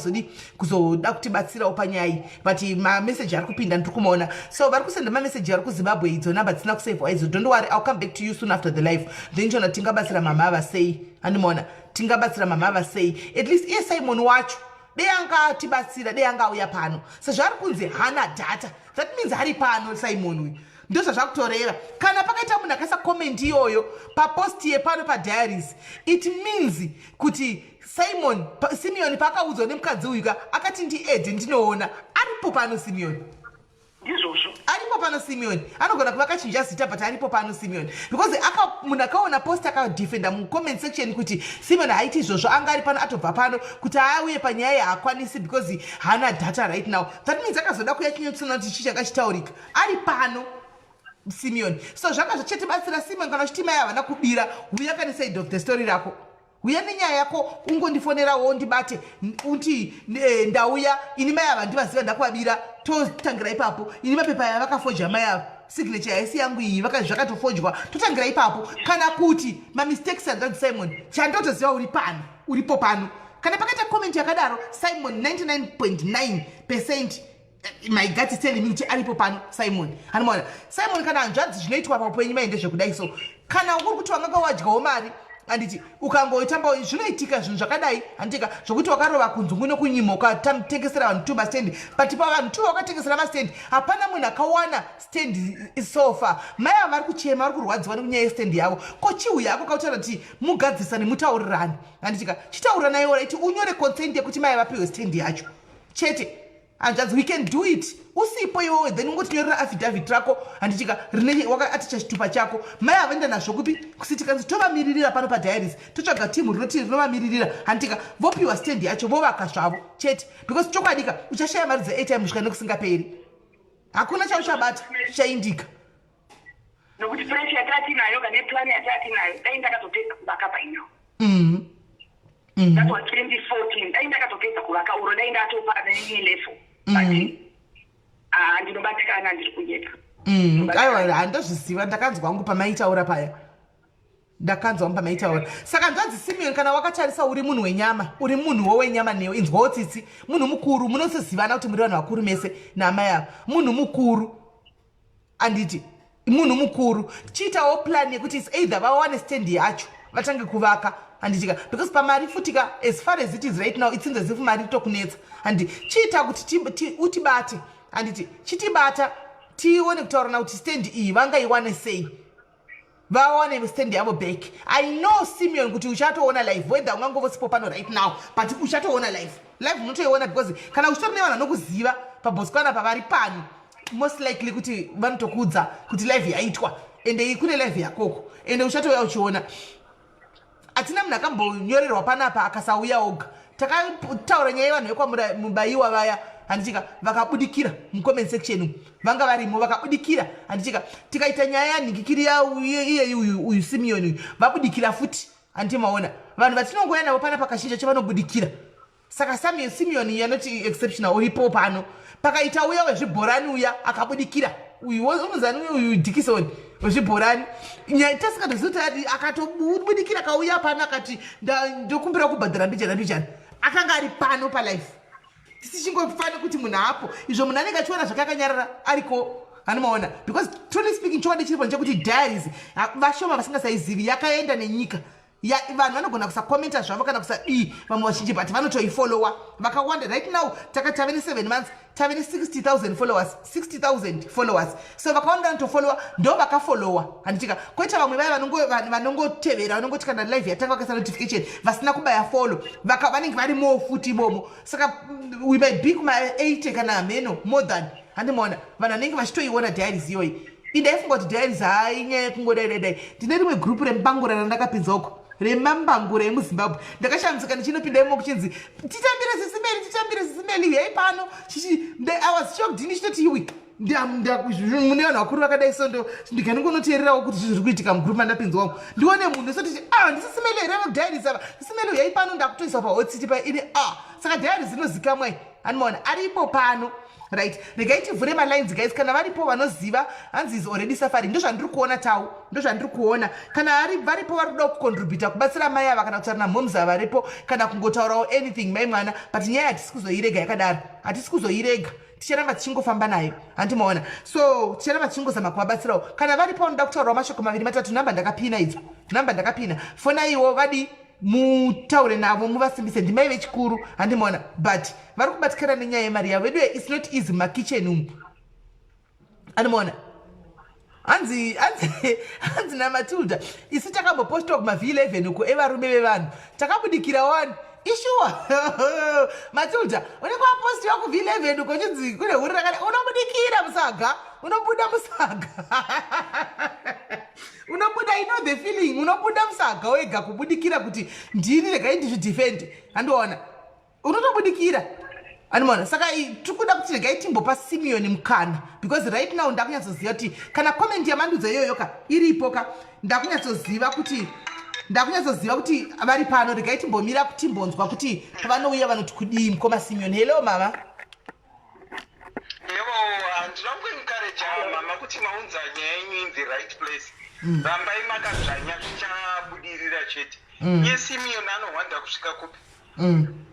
kuzoda kutibatsirawo panyaya iyi but mameseji ari kupinda ndiri kumaona so vari kusenda mameseji ari kuzimbabwe idzo namba dzisina kusavwa idzo don't worry I'll come back to you soon after the life then chona tingabatsira mama ava sei handimaona tingabatsira mama ava sei at least iye Simon wacho dei anga tibatsira dei anga auya pano sezvari kunzi hana data that means hari pano Simon uyu ndozvazvakutoreva kana pakaita munhu akaisa comment iyoyo paposti yepano padiaries it means kuti Simeon paakaudzwa nemukadzi uyuka akati ndiedhe ndinoona aripo pano Simeon ndizvozvo aripo pano Simeon anogona kuva akachinja zita but aripo pano Simeon because munhu akaona post akadefenda mucomment section kuti Simeon haiti izvozvo anga ari pano atobva pano kuti auye panyaya yaakwanisi because haana data right now that means akazoda kuya chinyotsona kuti chii changa chitaurika ari pano Simeon so zvanga zvichitibatsira Simeon kana chitima yavana kubira uya kane side of the story rako uya nenyaya yako ungondifonerawo ndibate uti ndauya ini mai ava ndivaziva ndakuvabira totangira ipapo ini mapepa aya vakafoja mai ava signature yaisi yangu iyi zvakatofojwa totangira ipapo kana kuti mamistakes anzanzi Simon chandotoziva uri pano uripo pano kana pakaita comment yakadaro Simon 99.9% my gut is telling me kuti aripo pano Simon hanimaona Simon kana hanzvadzi zvinoitwa papenyu maende zvekudai so kana uri kuti wanga wadyawo mari handiti ukangoitamba zvinoitika zvinhu zvakadai handitika zvokuti wakarova kunzungu nokunyima ukatengesera vanhu 2 mastendi but pavanhu 2 wakatengesera mastendi hapana munhu akawana stendi sofa mai ava vari kuchema vari kurwadziwa nekunyaya yestendi yavo ko chihu yako kautaura kuti mugadzisane mutaurirani handitika chitaurirana iora iti unyore consent yekuti mai vapiwe stendi yacho chete hanzvadzi we can do it usipo iwowe then ungotinyorera affidavit rako handitika rine wakaaticha chitupa chako mai avaenda nazvo kupi kusiti kanzi tovamiririra pano padiaries totsvaga timu rinoti rinovamiririra handitika vopiwa stand yacho vovaka zvavo chete because chokwadika uchashaya mari dza8 kusvika nekusingaperi hakuna chauchabata chichaindika nokuti fresh yatati nayo kana plan yatati nayo dai ndakatopedza kuvaka paino that was 2014 dai ndakatopedza kuvaka uro dai ndatopa neni level but ndinobatikana ndiri kuyeka aiwa handozviziva ndakanzwa wangu pamaitaura paya ndakanzwa wangu pamaitaura saka nzvanzi Simeon kana wakatarisa uri munhu wenyama uri munhuwo wenyama newe inzwawo tsitsi munhu mukuru munosizivana kuti muri vanhu vakuru mese naamai avo munhu mukuru anditi munhu mukuru chiitawo plan yekuti is either vawane stand yacho vatange kuvaka handitika because pamari futika as far as it is right now it seems as if mari tokunetsa handi chiita kuti utibate handiti chitibata tione kutaurana kuti stand iyi vangaiwane sei vawane stand yavo back. I know Simeon kuti uchatoona live whether ungangovosipo pano right now but uchatoona live unotoiona because kana uchitori nevanhu vanokuziva pabhosikwana pavari pano most likely kuti vanotokudza kuti live yaitwa ende kune live yakoko ende uchatouya uchiona. Hatina munhu akambonyorerwa panapa akasauya oga. Takataura nyaya yevanhu vekwamubayiwa vaya handitika vakabudikira mucomment section vanga varimo vakabudikira handitika tikaita nyaya yanhingikiri iye uyu Simeon uyu vabudikira futi handimaona vanhu vatinongoya navo panapa kazhinji chavanobudikira. Saka Simeon yanoti exceptional uripo pano pakaita uya wezvibhorani uya akabudikira uyu unozani uyu Dickson wezvibhorani nyaya tasikatozivi akatobudikira kauya pano akati ndokumbira kubhadhara mbijana akanga ari pano palife tisichingofanira kuti munhu apo izvo munhu anenge achiona zvakakanyarara ariko anomaona because truly speaking chokwadi chiripo nchekuti diaries vashoma vasingasaizivi yakaenda nenyika vanhu vanogona kusakomenta zvavo kana kusadii vamwe vazhinji but vanotoifollowa vakawanda right now tave ne7 months tave ne60,000 followers 60,000 followers so vakawanda vanotofollowa ndo vakafollowa handitika koita vamwe vaya vanongotevera vanongoti kana live yatanga vakaisa notification vasina kubaya follow vanenge varimo futi imomo saka we might be kuma80 kana ameno more than handimaona vanhu vanenge vachitoiona diaries iyoyi indaifunga kuti diaries hainyaya yekungodaidai ndine rimwe group remubangura randakapinzako remambangura emuzimbabwe ndakashambudzika ndichinopinda imo kuchinzi titambire zisimeli yai pano I was shocked ndichitoti iwi mune vanhu vakuru vakadai so ndikanongonoteererawo kuti zviri kuitika mugrupu mandapinzwamo ndione munhu soti ndisisimeli here diaries ava sisimeli yai pano ndakutoisa pahotsiti paine saka diaries dzinozikamwai anomaona aripo pano right regai tivhure malines guys kana varipo vanoziva hanzi is already safari ndozvandiri kuona tau ndozvandiri kuona kana varipo vari kuda kucontributa kubatsira mai ava kana kutaura namhomza varipo kana kungotaurawo anything mai mwana but nyaya hatisi kuzoirega yakadaro hatisi kuzoirega ticharamba tichingofamba nayo handimaona so ticharamba tichingozama kuvabatsirawo kana varipo vanoda kutaurawo mashoko maviri matatu namba ndakapina idzo namba ndakapina fonaiwo vadi mutaure navo muvasimbise ndimai vechikuru handimaona but vari kubatikana nenyaya yemari yavo vedu its not easy makitchen umu handimaona hanzi namatilda isi takambopostawo kuma-v11 uko evarume vevanhu takabudikira wani ishuwa matilda unenge wapostiwa ku-v11 uko chinzi kune huri rakati unobudikira musaga unobuda musaga unobuda ino the feeling unobuda musaga wega kubudikira kuti ndini regai ndizvidefende handiona unotobudikira handimaona saka tikuda kuti regai timbopa Simeon mukana because right now ndakunyatsoziva kuti kana comment yamandudza iyoyoka iripoka ndakunyatsoziva kuti vari pano regai timbomira timbonzwa kuti pavanouya vanoti kudii mukoma Simeon. Hello mama. Yebo, ndinoda kuencourage mama kuti maunza nyaya yenyu in the right place. Rambai makadzvanya zvichabudirira chete. Simeon anohwanda kusvika kupi?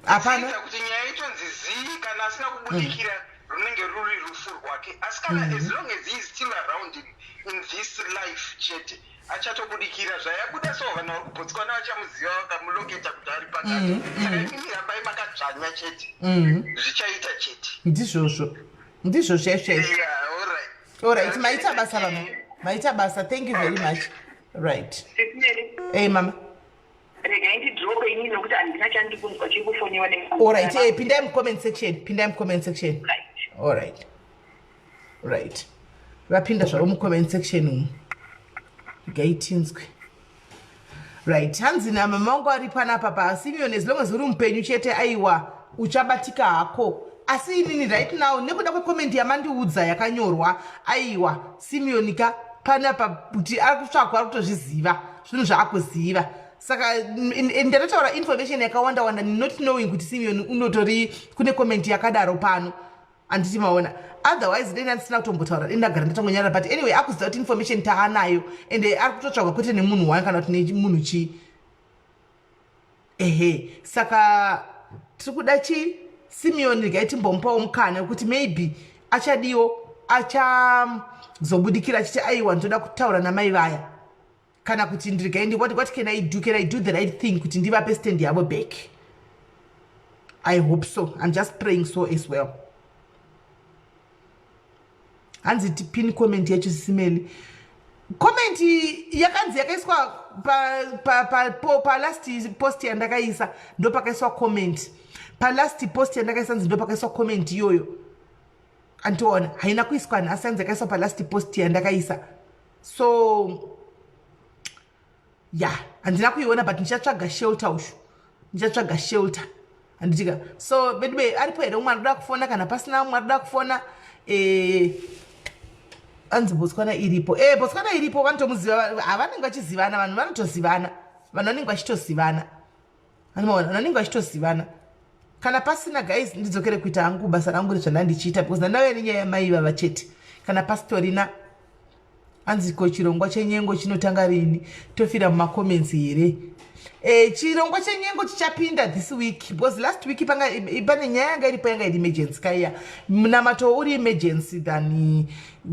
Hapana. Kuti nyaya itonzi zii kana asina kubudikira runenge ruri rufu rwake. Asi kana as long as he is still around in this life chete. Achatobudikira zvayabuda so vanhu vari kubotswana vachamuziva vakamuloketa kuti ari pakati. Saka imimi rambai makadzvanya chete. Zvichaita chete. Ndizvo sheshe. Yeah, all right. Maita basa mama. Maita basa. Thank you very much. Right. Hey mama. Regai ndidrope inini nokuti handina chandikunzwa chikufoniwa all right. Pindai mucomment section. Right. All right. Vapinda zvaro mucomment section umu. Gaitinzwe. Right. Hanzi na mama wangu ari panapa pa Simeon as long as uri mupenyu chete aiwa uchabatika hako. Asi inini right now nekuda kwecomment yamandiudza yakanyorwa aiwa Simeon ka panapa kuti akutsvakwa kutozviziva zvinhu zvaakuziva saka ndatotaura information yakawanda wanda not knowing kuti Simeon unotori kune comment yakadaro pano anditi maona otherwise denda ndisina kutombotaura ndagara ndatongonyara but anyway akuziva kuti information taanayo ende ari kutotsvagwa kwete nemunhu wani kana kuti nemunhu chi saka tiri kuda chi Simeon regai timbomupawo mukana wekuti maybe achadiwo achazobudikira achiti aiwa ndoda kutaura namai vaya kana kuti ndirigai what can I do the right thing kuti ndivape stand yavo back. I hope so. I'm just praying so as well. Hanzi tipin comment yacho Simeli. Comment yakanzi yakaiswa pa last post yandakaisa ndo pakaiswa comment. Pa last post yandakaisa ndo pakaiswa comment yoyo. Antoona haina kuiswa na asanze yakaiswa pa last post yandakaisa. So yeah, andina kuiona but nichatsvaga shelter ushu. Nichatsvaga shelter. Anditika. So bedwe aripo ere umwe anoda kufona kana pasina umwe anoda kufona anzi Botswana iripo. Botswana iripo vanotomuziva havanenge vachizivana vanhu vanotozivana. Vanhu vanenge vachitozivana. Anoona vanenge vachitozivana. Kana pasina guys ndidzokere kuita hangu basa rangu rezvandandichiita because ndandauya nenyaya yamai vava chete. Kana pastorina anzi ko chirongwa chenyengo chinotanga rini tofira muma comments here. Chirongwa chenyengo chichapinda this week because last week pane nyaya yanga iripo yanga iri emergency kaya munamato uri emergency than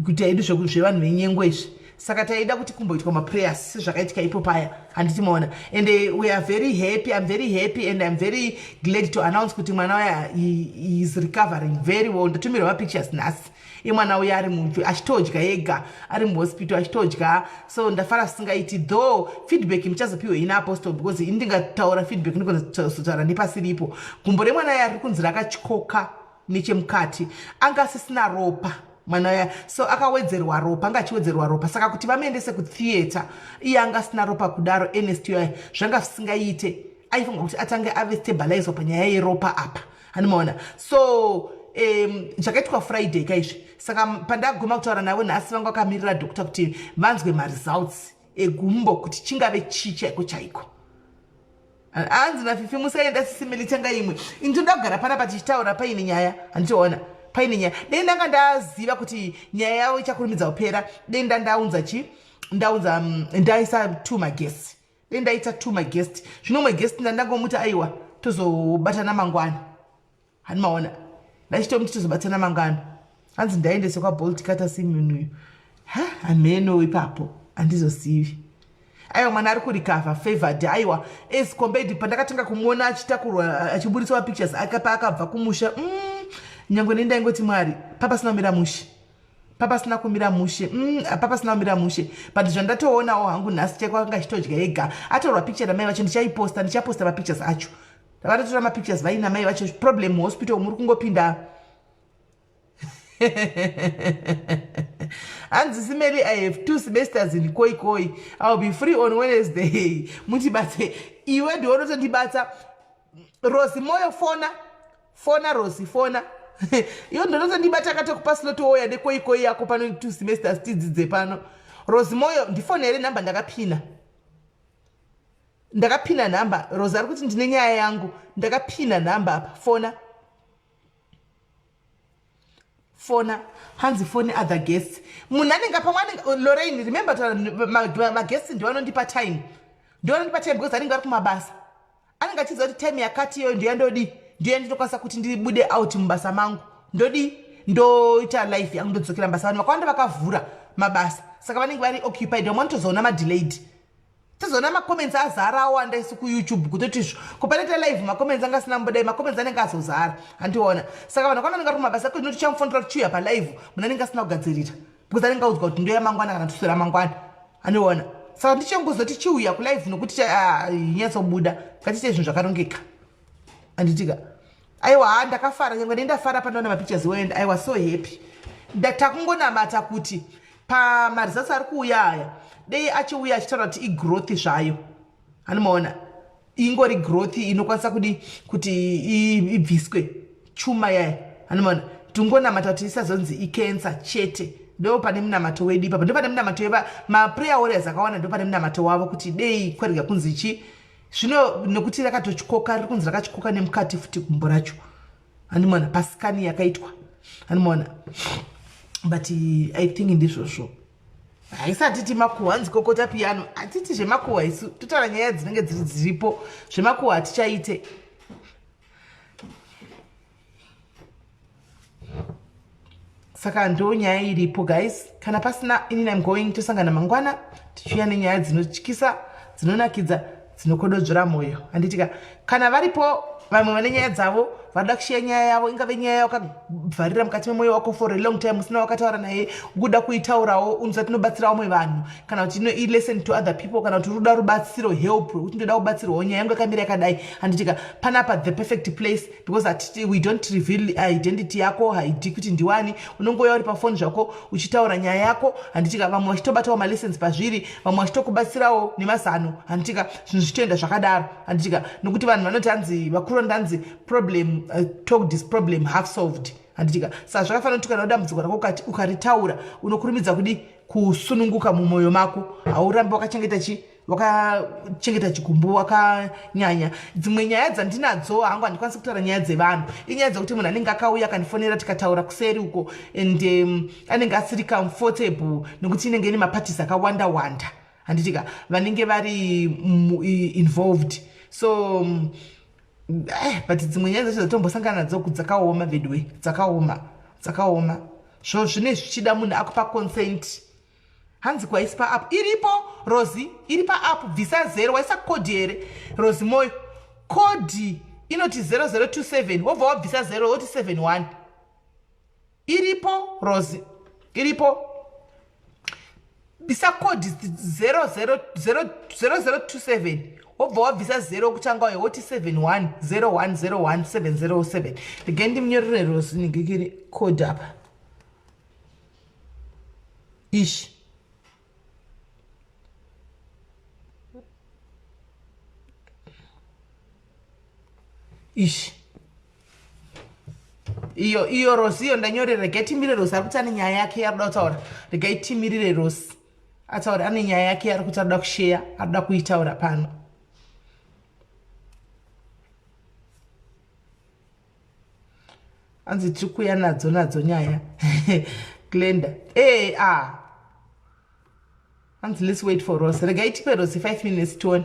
kuti aidu zvevanhu venyengo izvi saka taida kuti kumboitwa maprayers zvakaitika ipo paya handiti maona and we are very happy. I'm very happy and I'm very glad to announce kuti mwana waya he is recovering very well. Ndatumira pictures nhasi imwana uya ari munhu achitodya yega ari muhospital achitodya so ndafara singaiti though feedback muchazopiwa ina apostle because ndingataura feedback ndikozotaura nepasiripo gumbo remwana uya ari kunzi rakatyoka nechemukati anga asisina ropa mwana uya so akawedzerwa ropa anga achiwedzerwa ropa saka kuti vamuendese kutheatre iye anga asina ropa kudaro anesthesia zvanga zvisingaite aifunga kuti atange ave stabilized panyaya yeropa apa anomaona so zvakaitwa Friday kaizvi saka pandaguma kutaura navo nhasi vanga vakamirira doctor kuti vanzwe results egumbo kuti chingave chaiko chaiko anzi nafifi musaenda sisimeli tanga imwe intoda kugara panapa tichitaura paine nyaya handitoona paine nyaya dei ndanga ndaziva kuti nyaya yavo ichakurumidza kupera dei ndaunza ndaisa two magesti dei ndaita two magesti zvino mwe guest ndandangomuti aiwa tozobatana mangwana hanimaona ndachitomuti tozobatana mangwana hanzi ndaendese kwaBolt kata Simeon uyu ameno ipapo handizozivi aiwa mwana ari kurikavha favored aiwa as compared pandakatanga kumuona achitakurwa achibudiswa pictures akabva kumusha nyange nendaingoti Mwari papa sina kumira mushe papa sina kumira mushe papa sina kumira mushe but zvandatoonawo hangu nhasi chakwanga achitodya ega atorwa picture namai vacho ndichaposta mapictures acho ndakatotora mapictures vaina mai vacho problem hospital muri kungopinda hanzi Simeli I have 2 semesters in Koi. I'll be free on Wednesday. Mutibate iwe ndionotondibata Rosi moyo fona Rosi fona iyo ndonotondibata katokupa slot oya nekoi yako pano 2 semesters tidzidze pano Rosi moyo ndifonere namba ndakapina namba Rosi ari kuti ndine nyaya yangu ndakapina namba apa fona hanzi phone other guests munhu anenge pamwana Lorraine remember my guests ndiwanondipa time because anenge ari kumabasa anenge achiziva kuti time yakati iyo ndiyandodi ndiye ndinokwanisa kuti ndibude out mubasa mangu ndoita life yangu ndodzokera mabasa vanhu vakawanda vakavhura mabasa saka vanenge vari occupied vamwe tozoona madelayed tozoona macomments azara awanda isu kuYouTube kutoti kupaneta live macomments angasina mbodai macomments anenge azozara handiona saka vanhu vakawanda vanenge vari kumabasa kuti ndochamfonera kuchiuya palive munhu anenge asina kugadzirira because anenge audzwa kuti ndoya mangwana kana tusora mangwana handiona saka ndichongozoti chiuya kulive nokuti nyatsobuda ngatiite zvinhu zvakarongeka handitika aiwa ndakafara nyange ndendafara pandaona mapictures wenda I was so happy takungonamata kuti pamarizasi ari kuuya aya dei achiuya achitaura kuti igrowth zvayo hanimaona ingori growth inokwanisa kuti ibviswe chuma yaya hanimaona tingonamata kuti isazonzi icancer chete ndo pane munamato wedu ipapo, ndo pane munamato maprayer warriors akawanda, ndo pane munamato wavo kuti dei kwerega kunzi chi zvino nekuti rakatochikoka riri kunzi rakachikoka nemukati futi gumbo racho, handimona pasikani yakaitwa, handimona. But I think ndizvozvo haisatiti makuhwa, hanzi kokota piano, hatiti zvemakuhwa isu, totaura nyaya dzinenge dziripo, zvemakuhwa hatichaite. Saka ndo nyaya iripo guys. Kana pasina inini I'm going tosangana mangwana tichiuya nenyaya dzinotyisa, dzinonakidza, dzinokododzora mwoyo. Handitika kana varipo vamwe vane nyaya dzavo vada kushiya nyaya yavo, ingave nyaya yakabvarira mukati memwoyo wako for a long time, usina wakataura naye, ukuda kuitaurawo, unzati nobatsira vamwe vanhu, kana kuti listen to other people, kana kuti unoda rubatsiro, help, kuti ndoda kubatsirwawo nyaya yangu yakamira yakadai. Handitika panapa the perfect place, because we don't reveal identity yako, haidi kuti ndiwani, unongoya uri pafoni zvako uchitaura nyaya yako. Handitika vamwe vachitobatawo malessons pazviri, vamwe vachitokubatsirawo nemazano. Handitika zvinhu zvichitoenda zvakadaro. Handitika nokuti vanhu vanoti hanzi vakuru ndanzi problem talk this problem half solved. Handitika saka zvakafanira kuti kana dambudziko rako ukaritaura unokurumidza kudi kusununguka mumwoyo mako, haurambi wakachengeta chigumbu wakanyanya. Dzimwe nyaya dzandinadzo hangu handikwanisi kutaura nyaya dzevanhu, inyaya dzekuti munhu anenge akauya akandifonera tikataura kuseri uko and anenge asiri comfortable nekuti inenge ine maparties akawanda wanda, handitika vanenge vari involved. So but dzimwe nyaya dzacho dzatombosangana nadzo dzakaoma vedwe, dzakaoma zvo zvine zvichida munhu akupa consent. Hanzi kwaisi paapp iripo Rozi, iri paapp visa 0, waisa kodi here Rozi moyo, kodi inoti 0027 wobva wabvisa 0 woti 71. Iripo Rozi, iripo bisa kodi 0027 wobva wabvisa 0 kutanga uye woti 71 0101 707. Ndege ndimnyorere Rozi ningekiri kodi apa ishi iyo Rozi iyo ndanyorera. Rega itimirire Rozi ari kuti ane nyaya yake yaroda kutaura. Rega itimirire Rozi ataura ane nyaya yake yari kuti aroda kusheya, aroda kuitaura pano. Hanzi tiri kuuya nadzo nyaya Glenda hanzi let's wait for Rozi. Rega itipe Rozi 5 minutes tione.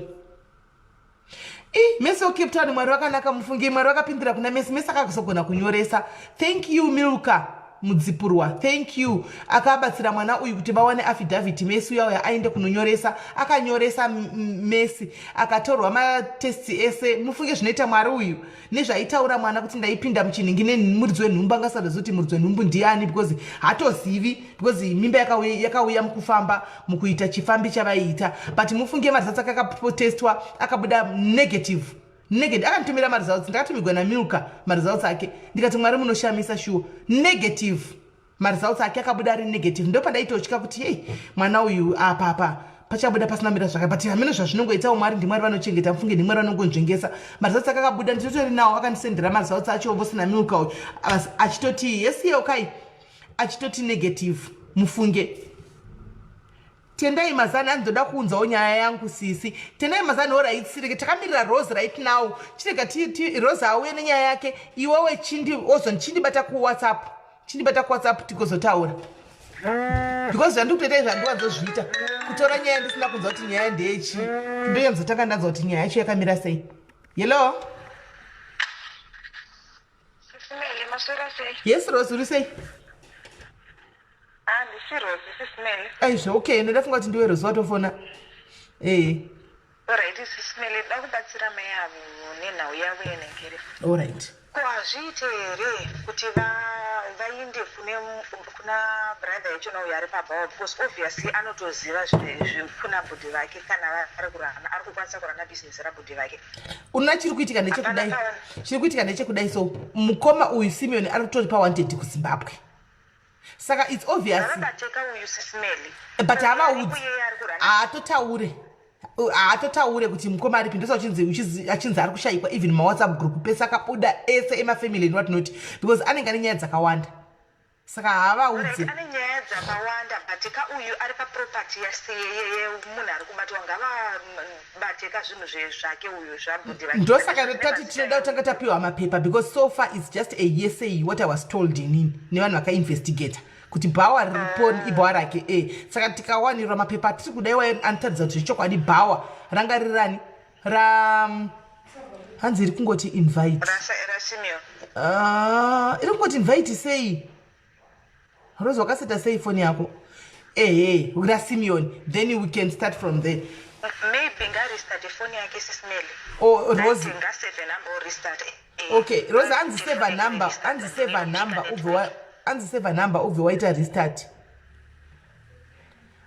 Mesi Cape Town mwari wakanaka mufungi, mwari wakapindira kuna Mesi akazogona kunyoresa. Thank you Milka mudzipurwa, thank you. Akabatsira mwana uyu kuti vawane affidavit. Mesi uya aende kunonyoresa, akanyoresa Mesi, akatorwa matesti ese. Mufunge zvinoita mwari uyu nezvaitaura mwana kuti ndaipinda muchinhingi nemuridzi wenhumbu, angasazokuti muridzi wenhumbu ndiani because hatozivi, because mimba yakauya mukufamba mukuita chifambi chavaiita. But mufunge marizatsi ake akaprotestwa akabuda negative. Akanditumira marizatsi, ndakatumigwa naMilka marizatsi ake, ndikati mwari munoshamisa shuwa. Negative marizatsi ake akabuda ari negative. Ndo pandaitotya kuti hey mwana uyu apa pachabuda pasina mira zvaka, but hameno zvazvinongoitawo mwari ndimwari vanochengeta, mufunge ndimwari vanongonzvengesa. Marizatsi ake akabuda, nditotori nawo akandisendera marizatsi acho vosina Milka uyu achitoti yes okay, achitoti negative. Mufunge tendai mazana anzoda kuunzawo nyaya yangu sisi. Tendai mazana alright sireke takamirira Rose right now. Chireka ti Rose auye nenyaya yake, iwewe chindibata ku WhatsApp. Chindibata ku WhatsApp tikozotaura. Because zvandikutoita zvandiwadzozviita. Kutora nyaya ndisina kunzwa kuti nyaya ndeyechi. Ndoyanzotanga ndanzwa kuti nyaya yacho yakamira sei. Hello? Smeli masura sei? Yes Rose, uri sei? Ndisi Rozi, Smeli. Aizvo okay, ndodafunga kuti ndiwe Rose watofona. Alright, Smeli, ndakubatsira mai avo nenhau yavo yenhengere. Alright. Ko hazviite here kuti vainde kuna brother yacho nauyo ari pabhawa, because obviously anotoziva zvekuna bhodhi vake kana ari kukwanisa kurana bhizinesi rabhodhi vake. Una chiri kuitika nechekudai. Chiri kuitika nechekudai, so mukoma uyu Simeon ari kutori pawanted kuZimbabwe. Saka it's obvious. But havaudzi haatotaure kuti mukoma ari pindosa achinzi ari kushayikwa even mawhatsapp group pese akabuda ese emafamily and what not, because anenge ane nyaya dzakawanda. Saka havaudzi ane nyaya vakadzi akawanda batika uyu ari paproperty yemunhu ari kubatwa ngavabateka zvinhu zvake uyu zvabhudhi ndosaka tati tinoda kutanga tapiwa mapepa because so far it's just a hearsay what I was told inini nevanhu vakainvestigata kuti bhawa riripo ibhawa rake saka tikawanirwa mapepa tiri kudaiwa anotaridza kuti zvechokwadi bhawa ranga rirani hanzi iri kungoti invite iri kungoti invite sei Rose wakaseta sei phone yako YaSIMEONE then we can start from there maybe ngarestart phone yake SIS MELLY Rose ngasave number or restart okay Rose anzisave a number ubve waita restart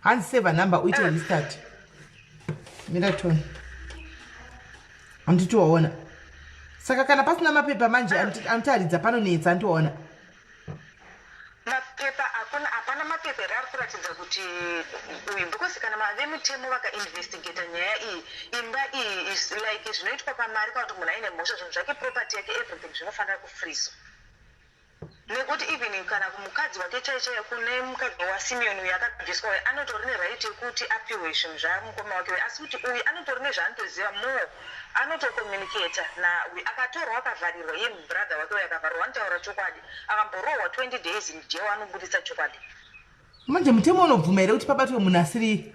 anzisave a number uite restart miratoni handiti waona saka kana pasina mapepa manje anotaridza panonetsa andiwaona mapepa hapana mapepa ari kuratidza kuti uyu because kana vemutemo vakainvestigata nyaya iyi imba iyi is like zvinoitwa pamari kana kuti munhu aine mhosva zvinhu zvake property yake everything zvinofanira kufrizwa nekuti even kana mukadzi wake chaichaiye kune mukadzi waSIMEONE uyu akabviswa uyu anotori neright yekuti apiwe zvinhu zvamukoma wake uyu asi kuti uyu anotori nezvaanotoziva more anotokomunicata nauyu akatorwa akavharirwa iye mubrother wake uyu akavharirwa anotaura chokwadi akamborohwa 20 days in jail anobudisa chokwadi manje mutemo unobvuma here kuti pabatwe munhu asiri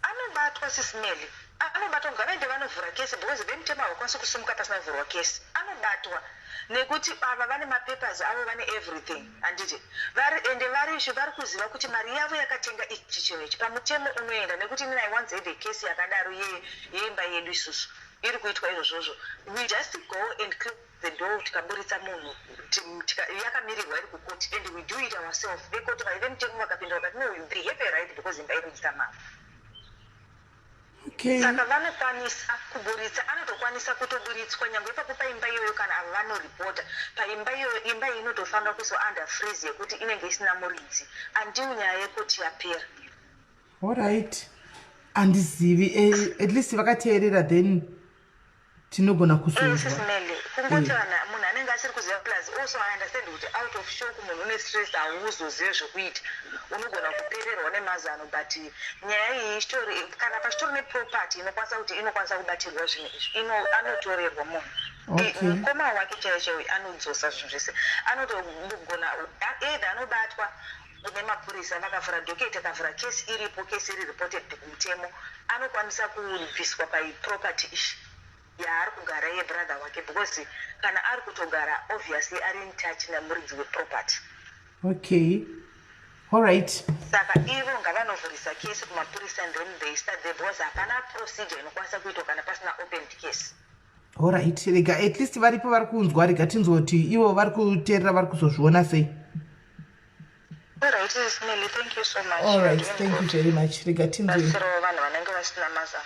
anobatwa SIS MELLY anobatwa ngavaende vanovhura kesi because vemutemo havakwanisi kusumuka pasina kuvhurwa kesi anobatwa nekuti ava vane mapapers avo vane everything handiti ende varisho vari kuziva kuti mari yavo yakatenga ichi chinhu ichi pamutemo unoenda nekuti inini I once had a case yakadaro yeimba yedu isusu iri kuitwa izvozvozvo we just go and close the door tikaburitsa munhu yakamirirwa iri kukoti and we do it ourselves vekoti vaive mutemo vakapinda vakati no they have a right because imba inoita mari saka vanokwanisa kuburitsa anotokwanisa kutoburitswa nyange ipapo paimba iyoyo kana ava vanoripota paimba iyoyo imba iyi inotofanira kuiswa under freeze yekuti inenge isina muridzi andiwo nyaya yekuti yapera alright handizivi at least vakateerera then tinogona kuzozwa SIS MELLY kungoti munhu anenge asiri kuziva plus also I understand kuti out of shock munhu une stress hauzozive zvekuita unogona kupererwa nemazano but nyaya iyi chitori kana pachitori neproperty inokwanisa kuti inokwanisa kubatirwa zvinhu izvi anotorerwa munhu mukoma wake chaichaiwe anodzosa zvinhu zvese anotogona either anobatwa nemapurisa vakavhura dhoketi akavhura kesi iripo kesi iri reported kumutemo anokwanisa kubviswa paiproperty ishi yaari kugara iye brother wake because kana ari kutogara obviously ari in touch nemuridzi weproperty alright saka ivo ngavanovhurisa kesi kumapurisa and then they start there because hapana procedure inokwanisa kuitwa kana pasina opened case alright rega at least varipo vari kunzwa rega tinzoti ivo vari kuteerera vari kuzozviona sei alright SIS MELLY thank you so much alright thank you very much rega tinzwe vanhu vanenge vasina mazano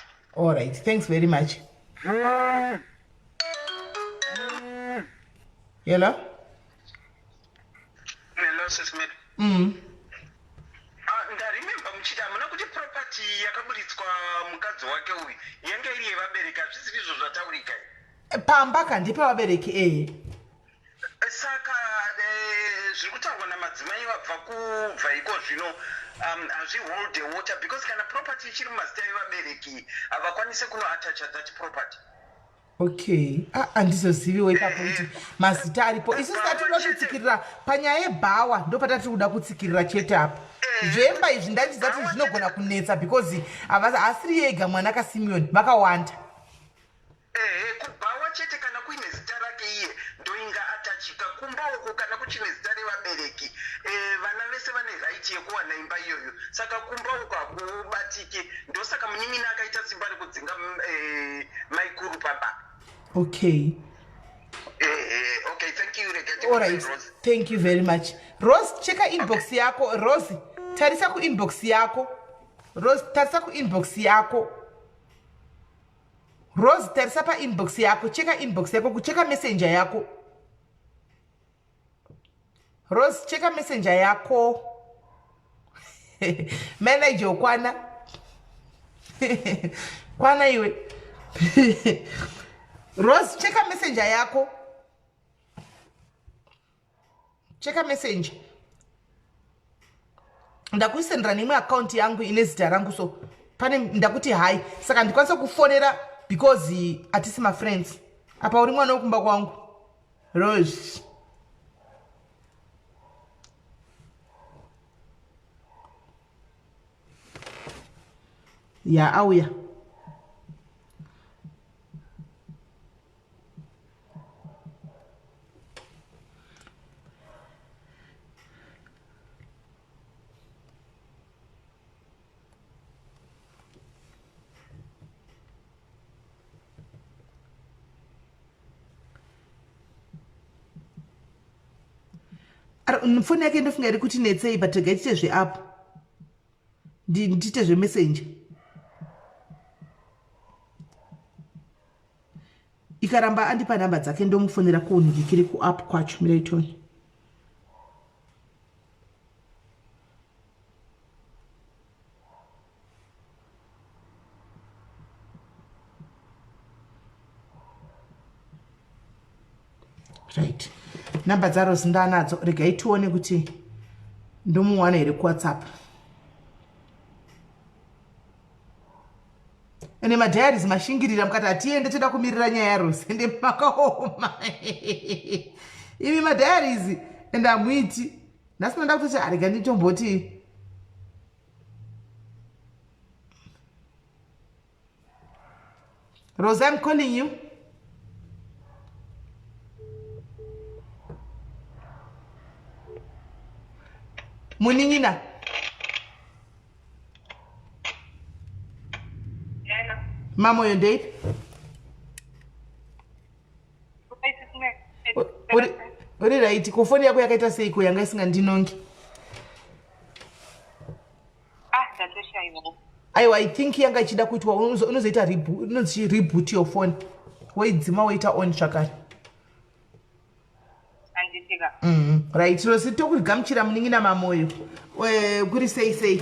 alright thanks very much hello SIS MELLY ndarememba muchiti hamuna kuti property yakaburitswa mukadzi wake uyu yanga iri yevabereki hazvisiri izvo zvataurika pamba kandepevabereki saka zviri kutaurwa namadzimai vabva kubva iko zvino hazvihold water because kana property ichiri mumazita evabereki havakwanise kunoatacha that property handizoziviwo ipapo kuti mazita aripo isusu tatinoda kutsikirira panyaya yebhawa ndo patatiri kuda kutsikirira chete apo zvemba izvi ndandiziva kuti zvinogona kunetsa because haasiri yega mwana kaSIMEONE vakawanda kubhawa chete kana kuine zita rake iye ndoinga atachika kumba uko kana kuchine zita revabereki vana vese vane right yekuwana imba iyoyo saka kumba uko hakubatike ndosaka munin'ini akaita simba rekudzinga maikuru pamba okay thank you alright thank you very much Rose cheka inbox yako Rose tarisa kuinbox yako Rose tarisa kuinbox yako Rose tarisa pa inbox yako cheka inbox yako kucheka messenger yako Rose cheka messenger yako manager kwana kwana iwe Rose cheka messenger yako cheka messenger ndakuisendera neimwe akaunti yangu ine zita rangu, so pane ndakuti hai, saka ndikwanisa kufonera because hatisi mafriends. Apa uri mwana wokumba kwangu Rose. Ya auya. Foni yake ndofunga iri kuti netsei, but gaitite zveapp ndite zvemessenger. Ikaramba andipa namba dzake ndomufonera kuoneke kiri kuapp kwacho. Miraitoni right, namba dzaro zindanadzo. Regai tione kuti ndomuwana here kuWhatsApp. Ene madhiaries mashingirira mukati atiende toda kumirira nyaya yaRose ende makaoma. Imi madhiaries ende amuiti. Nhasi ndoda kutoti arega nditomboti Rose, I'm calling you. Muninina. Mamo yo date. Uri right, kufoni yako yakaita seiko yanga isingandinongi. Aiwa, I think yanga ichida kuitwa unozoita reboot your phone. Waidzima waita on chakari. Right, so sitokuri gamuchira muningira mamoyo. Kuri sei.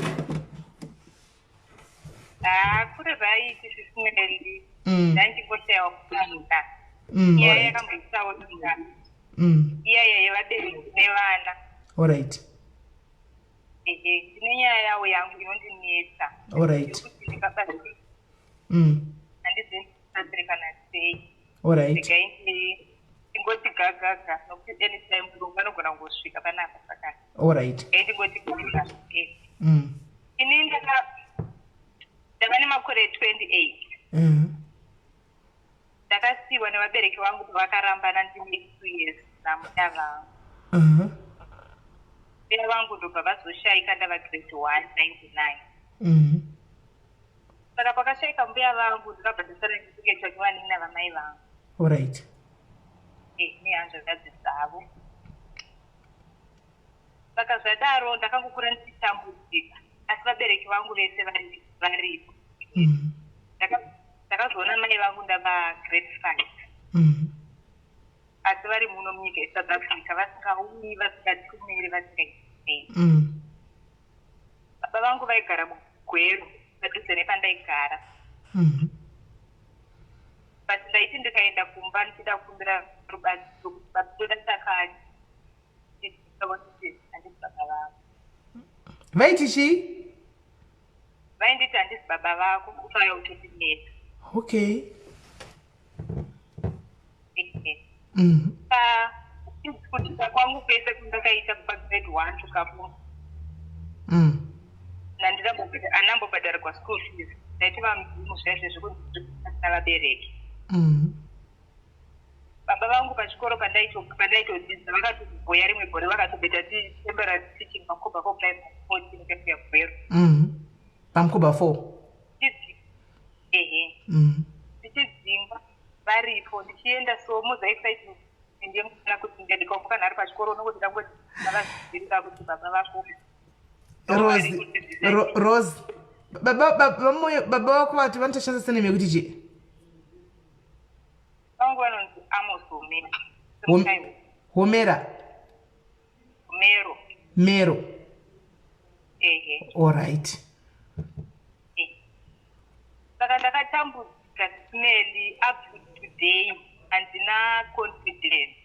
Kuri right, SIS MELLY. Ndandikotewa kufunga. Nyaya yakamboitawo tunga. Iyaya yevabereki nevana. All right. Tine nyaya yawo yangu inondinetsa. All right. Yekuti ndikabatsira. Handizivi kubatsirikana sei. All right. Ingoti gaga nokuti anytime mulungu anogona kungosvika panapa saka. All right. Ndingoti gaga. Ini ndava nemakore 28. Ndakasiyiwa nevabereki vangu kuti vakarambana ndine 2 years namuda vangu. Mbuya vangu ndobva vazoshayika ndava grade 199. Saka pakashayika mbuya vangu ndikabva ndasara ndisingatsvakiwa nina vamai vangu. All right. Nehanzvadzi dzavo. Saka zvadaro ndakangokura ndichitambudzika, asi vabereki vangu vese varipo. Ndakazoona mai vangu ndava grade 5. Asi vari muno munyika yeSouth Africa, vasingauyi, vasingatumiri, vasingaitei. Baba vangu vaigara muGweru, padhuze nepandaigara. But ndaiti ndikaenda kumba ndichida kukumbira rubatsiro saka ndikaboti handisi baba vako. Vaiti chii? Vainditi handisi baba vako, kufaya utotineta. Okay. Kudzidza kwangu kwese kundakaita kubva grade 1 kusvika andambobhadharwa school fees. Ndaiti vamudzimu zveshe zvekuti navabereki. Baba vangu pachikoro pandaitodzidza vakatobhoya rimwe gore vakatobeta temporary teaching paMukoba 4 primary school tinokafika Gweru. PaMukoba 4. Ndichidzingwa varipo ndichienda so muzaexcite ndiyemukana kuti ndikamuka nhari pachikoro unongoti ndangoti ndavazvidzirika kuti baba vako Rose. Baba wako vati vanotoshandisa neme kuti chii? vangu vanonzi Amos Homera. Homera. Mero. All right. Saka ndakatambudzika SIS up to today, handina confidence,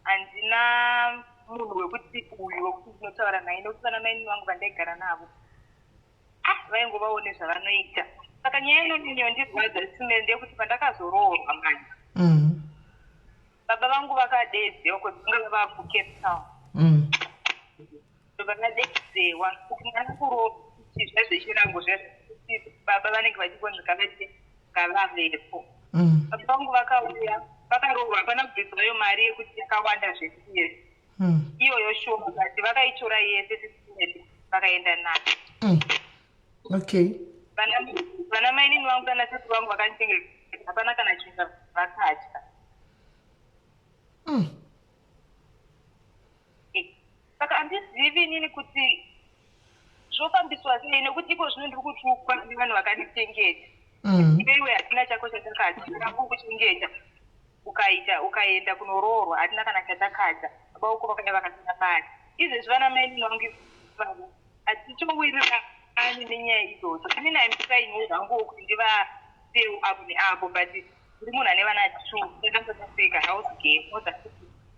handina munhu wekuti uyu wekuti ndinotaura naye nokuti vana maini vangu vandaigara navo vaingovaone zvavanoita saka nyaya inonyanya ndirwadza simene ndeyekuti pandakazoroorwa manje baba vangu vakadedzewa kwedzingava vakucape town vakadedzewa kuti mwana kuroorwa kuti zvezvechirango zvekuti baba vanenge vachikonzeka vati ngavavepo baba vangu vakauya vakaroorwa hapana kubviswayo mari yekuti yakawanda zvekuye iyoyo shoma kati vakaitora yese tisimene vakaenda nayo okay vana mainini vangu kana sisi vangu vakanichengeta hapana kana chinga vakatya saka handizivi nini kuti zvofambiswa sei nekuti iko zvino ndiri kutukwa nevanhu vakanichengeta iwewe hatina chako chatakadya takukuchengeta ukaenda kunoroorwa hatina kana chatakadya baba uko vakanga vakasina mari izvezvi vana mainini vangu hatichowirani nenyaya idzodzo inini aimsainiwo zvangu wokuti ndivaseu apo neapo but ndiri munhu ane vana 2 ndakazotapfeka house game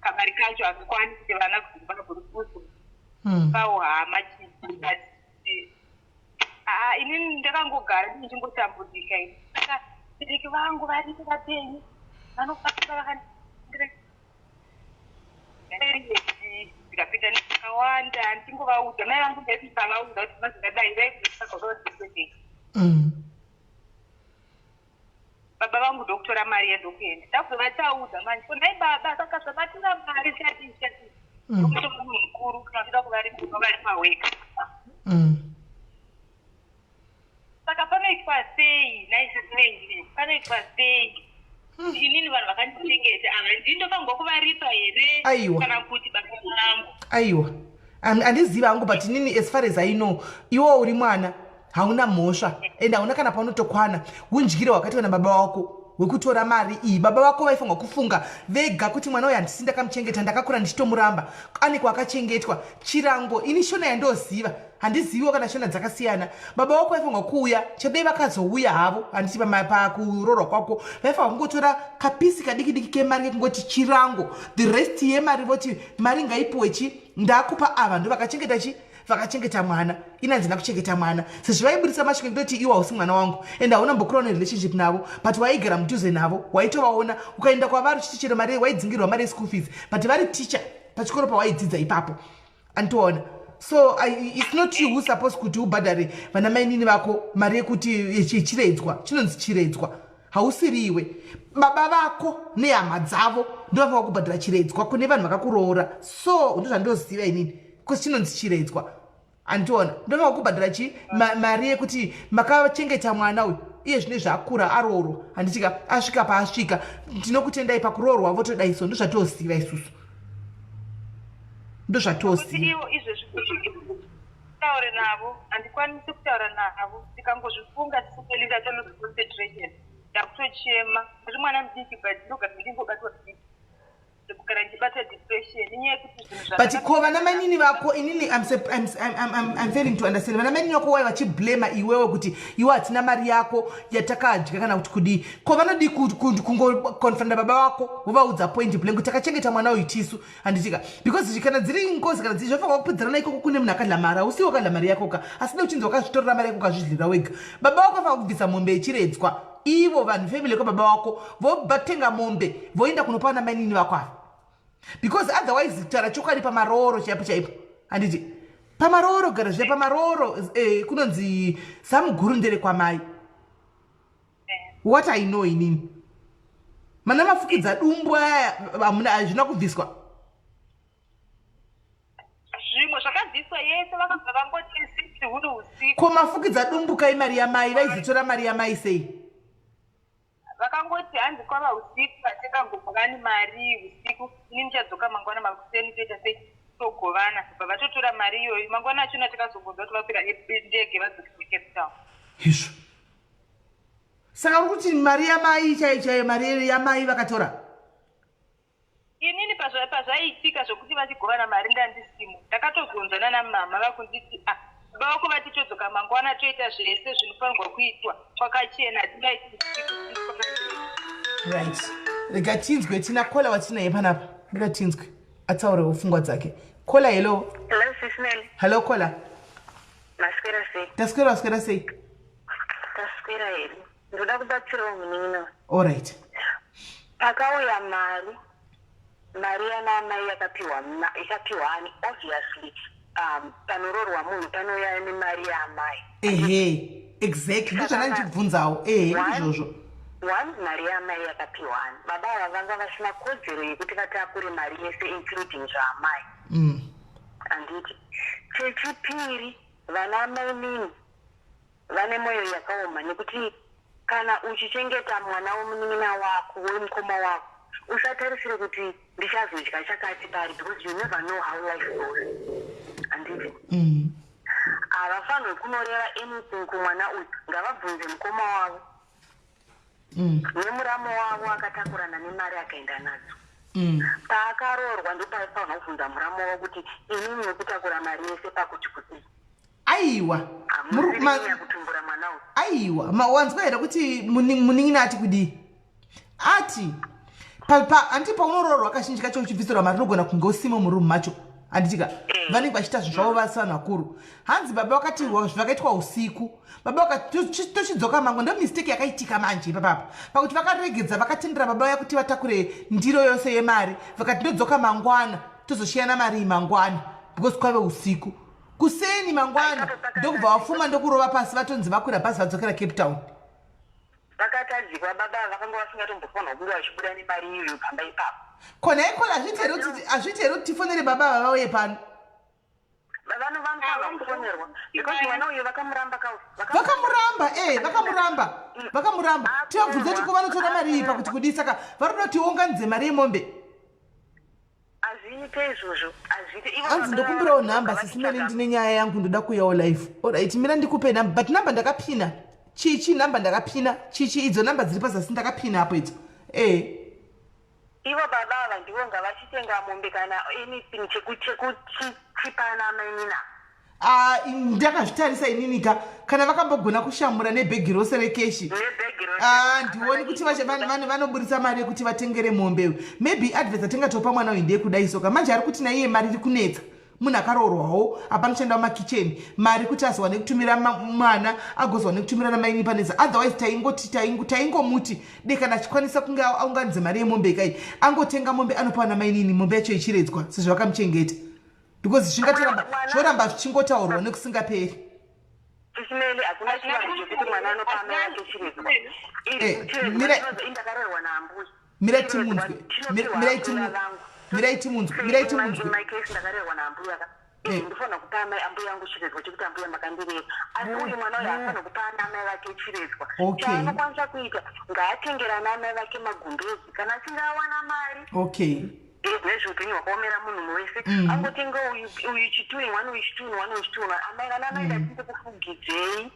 kamari kacho hakikwani kuti vana kuzimbabhurukusu kauhama inini ndakangogara ndichingotambudzika saka chidiki vangu variti vapenyu vanofamba ndikapinda nekawanda ndichingovaudza mai vangu ndaisavaudza kuti mazvikadai vaizvisakaudzaodesepeki baba vangu ndokutora mari yendokuenda ndakuzovataudza manje nai baba saka zvabatira mari chati ndokuti munhu mukuru kunavida kuvari maweka saka panoitwa sei naisisei panoitwa sei inini vanhu vakandichengeta ava ndindofanirwa kuvaripa here kana kuti baba vangu aiwa handiziva hangu but inini as far as I know iwo uri mwana hauna mhosva ende hauna kana paunotokwana undyire hwakaitwa nababa wako wekutora mari iyi baba vako vaifanirwa kufunga vega kuti mwana uyu handisi ndakamuchengeta ndakakura ndichitomuramba ane kwakachengetwa chirango ini shona yandoziva handiziviwo kana shona dzakasiyana baba vako vaifanirwa kuuya chadai vakazouya havo handiti pakuroorwa kwako vaifanirwa kungotora kapisi kadiki diki kemari kekungoti chirango the rest yemari voti mari ngaipuwechi ndakupa ava ndo vakachengeta chi vakachengeta mwana ina handina kuchengeta mwana sezvo vaibudisa mashuka ndoti iwe hausi mwana wangu ende hauna mbokurawo nerelationship navo but waigara mudhuze navo waitovaona ukaenda kwavari uchitichera mari waidzingirwa mari yeschool fees but vari ticha pachikoro pawaidzidza ipapo anditoona so it's not you who's supposed kuti ubhadhare vana mainini vako mari yekuti chiredzwa chinonzi chiredzwa hausiri iwe baba vako nehama dzavo ndovafanirwa kubhadhara chiredzwa kune vanhu vakakuroora so ndozvandoziva inini because chinonzi chiredzwa anditoona ndofanirwa kubhadhara chi mari yekuti makachengeta mwana uyu iye zvine zvaakura aroorwa handitika asvika paasvika ndinokutendai pakuroorwa votodaiso ndozvatoziva isusu ndozvatoziva taure navo handikwanisi kutaura navo ndikangozvifunga tisipelisa tonoconcentration ndakutochema uri mwana mudiki but ndogara ndingobatwa kugara ndichibata depression inyaya yekuti zvinhu but ko vana mainini vako inini I'm failing to understand vana mainini vako wai vachiblema iwewe kuti iwe hatina mari yako yatakadya kana kuti kudii ko vanodi kungokonfranda baba vako vovaudza point blank kuti takachengeta mwana uyu tisu handitika because kana dziri ngozi kana dziri zvafanirwa kupedzerana ikoko kune munhu akadla mari hausiwo wakadla mari yakoka asina uchinzi wakazvitorera mari yako ukazvidlira wega baba vako afanira kubvisa mombe yechiredzwa ivo vanhu family kwababa wako vobatenga mombe voenda kunopana mainini vako ava because otherwise kutaura chokwadi pamarooro chaipo chaipo handiti pamarooro gara zve pamarooro kunonzi samuguru ndere kwamai what I know inini mana mafukidza dumbu aya hazvina kubviswa zvimwe zvakabviswa yese vakabva vangoti 6 huri usiku ko mafukidza dumbu kai mari yamai vaizotora mari yamai sei vakangoti hanzi kwava usiku vatekangobvakani mari usiku ini ndichadzoka mangwana makuseni toita sei togovana bva vatotora mari iyoyo mangwana achona takazombonza kuti vakwira ndege vadzoke kucape town izvo saka uri kuti mari yamai chaiyo mari yamai vakatora inini pazvaiitika zvokuti vachigovana mari ndandisimo ndakatogonzana namama vakunditi baba vako vati todzoka mangwana toita zvese zvinofanirwa kuitwa kwakachena tingaiti right rega tinzwe tina kola watinaye panapa rega tinzwe atsaure pfungwa dzake. Kola, hello. Hello, SIS MELLY. Hello, Kola. Maswera sei? Taswera sei? Taswera here. Ndoda kubatsirawo munini. All right. Pakauya mari yanamai yakapiwa ani obviously panororwa munhu panouya nemari yamai. Exactly. Ndozvana ndichibvunzawo. Izvozvo. One, mari yamai yakapiwa ani. Baba ava vanga vasina kodzero yekuti vatakure mari yese including zvaamai. Anditi. Chechipiri, vanamai nini vane mwoyo yakaoma nekuti kana uchichengeta mwana womunin'ina wako wemukoma wako usatarisire kuti ndichazodya chakati pari because you never know how life goes. Anditi. Havafanirwi kunoreva anything kumwana uyu, ngavabvunze mukoma wavo nemuramo wavo akatakurana nemari akaenda nadzo. Paakaroorwa ndopaifanwa kubvunza muramo wavo kuti inini nekutakura mari yese pakuti kuti aiwa kutumbura mwana uyu. Aiwa wanzwa here kuti munin'ina ati kudii? Ati andi paunoroorwa kazhinji kacho uchibvisirwa mari unogona kunge usimo murumu macho. Anditika vanenge vachiita zvinhu zvavo vasi vanhu vakuru. Hanzi baba vakati zvakaitwa usiku, baba vakati tochidzoka mangu. Ndo mistake yakaitika manje ipapapa pakuti vakaregedza vakatendera baba vaya kuti vatakure ndiro yose yemari, vakati ndodzoka mangwana tozoshiyana mari mangwana because kwave usiku. Kuseni mangwana ndokubva vafuma ndokurova pasi vatonzi vakwira bhazi vadzokera Cape Town. Vakatadzikwa baba vakanga vasingatombofanwa kunge vachibuda nemari iyoyo pamba ipapo. Kona ikola hazviti here kuti tifonere baba vauye pano. Vanofanirwa kufonerwa because mwana uyu vakamuramba vakamuramba tivabvunze kuti kovanotora mari iyi pakuti kudii, saka varikuda kuti unganidze mari yemombe. Azviite izvozvo, azviite. Hanzi ndokumbirawo nhamba SIS MELLY, ndine nyaya yangu ndoda kuuyawo live. Alright, mira ndikupe nhamba, but nhamba ndakapina. Chichi nhamba ndakapina, chichi idzo nhamba dziri pazasi ndakapina apo idzo. Ivo baba ava ndivo ngavachitenga mombe kana anything chekuchipana mainina. Ndakazvitarisa ininika kana vakambogona kushamura nebhegi rose rekeshi. Ndioni kuti vanoburitsa mari yekuti vatengere mombe. Maybe advert atingatopa mwana uyu ndeyekudai soka manje ari kuti naiye mari iri kunetsa. Munhu akaroorwawo hapana kuchaenda mumakicheni, mari kuti azowane kutumira mwana agozowane kutumira namaini paneza. Otherwise taingomuti de kana achikwanisa kunge aunganidze mari yemombe ikai angotenga mombe anopa namainini mombe yacho ichiredzwa sezvo vakamuchengeta, because zvoramba zvichingotaurwa nekusingaperi. SIS MELLY hakuna chivanhu chekuti mwana anopa amai yake ichiredzwa. Indakarerwa naambuya. Miraiti munzwe. Ndakarerwa naambuya ndofana kupa amai ambuya yangu chiredzwa chekuti ambuya makandirera. Asi uyu mwana uyu hafanira kupa amai vake chiredzwa. Chaanokwanisa kuita ngaatengera amai vake magumbezi kana achinge awana mari. Nezveupenyu hwakaomera munhu wese angotenga uyu chituni mwana uyu chituni amai kana amai dachiti kufugidzei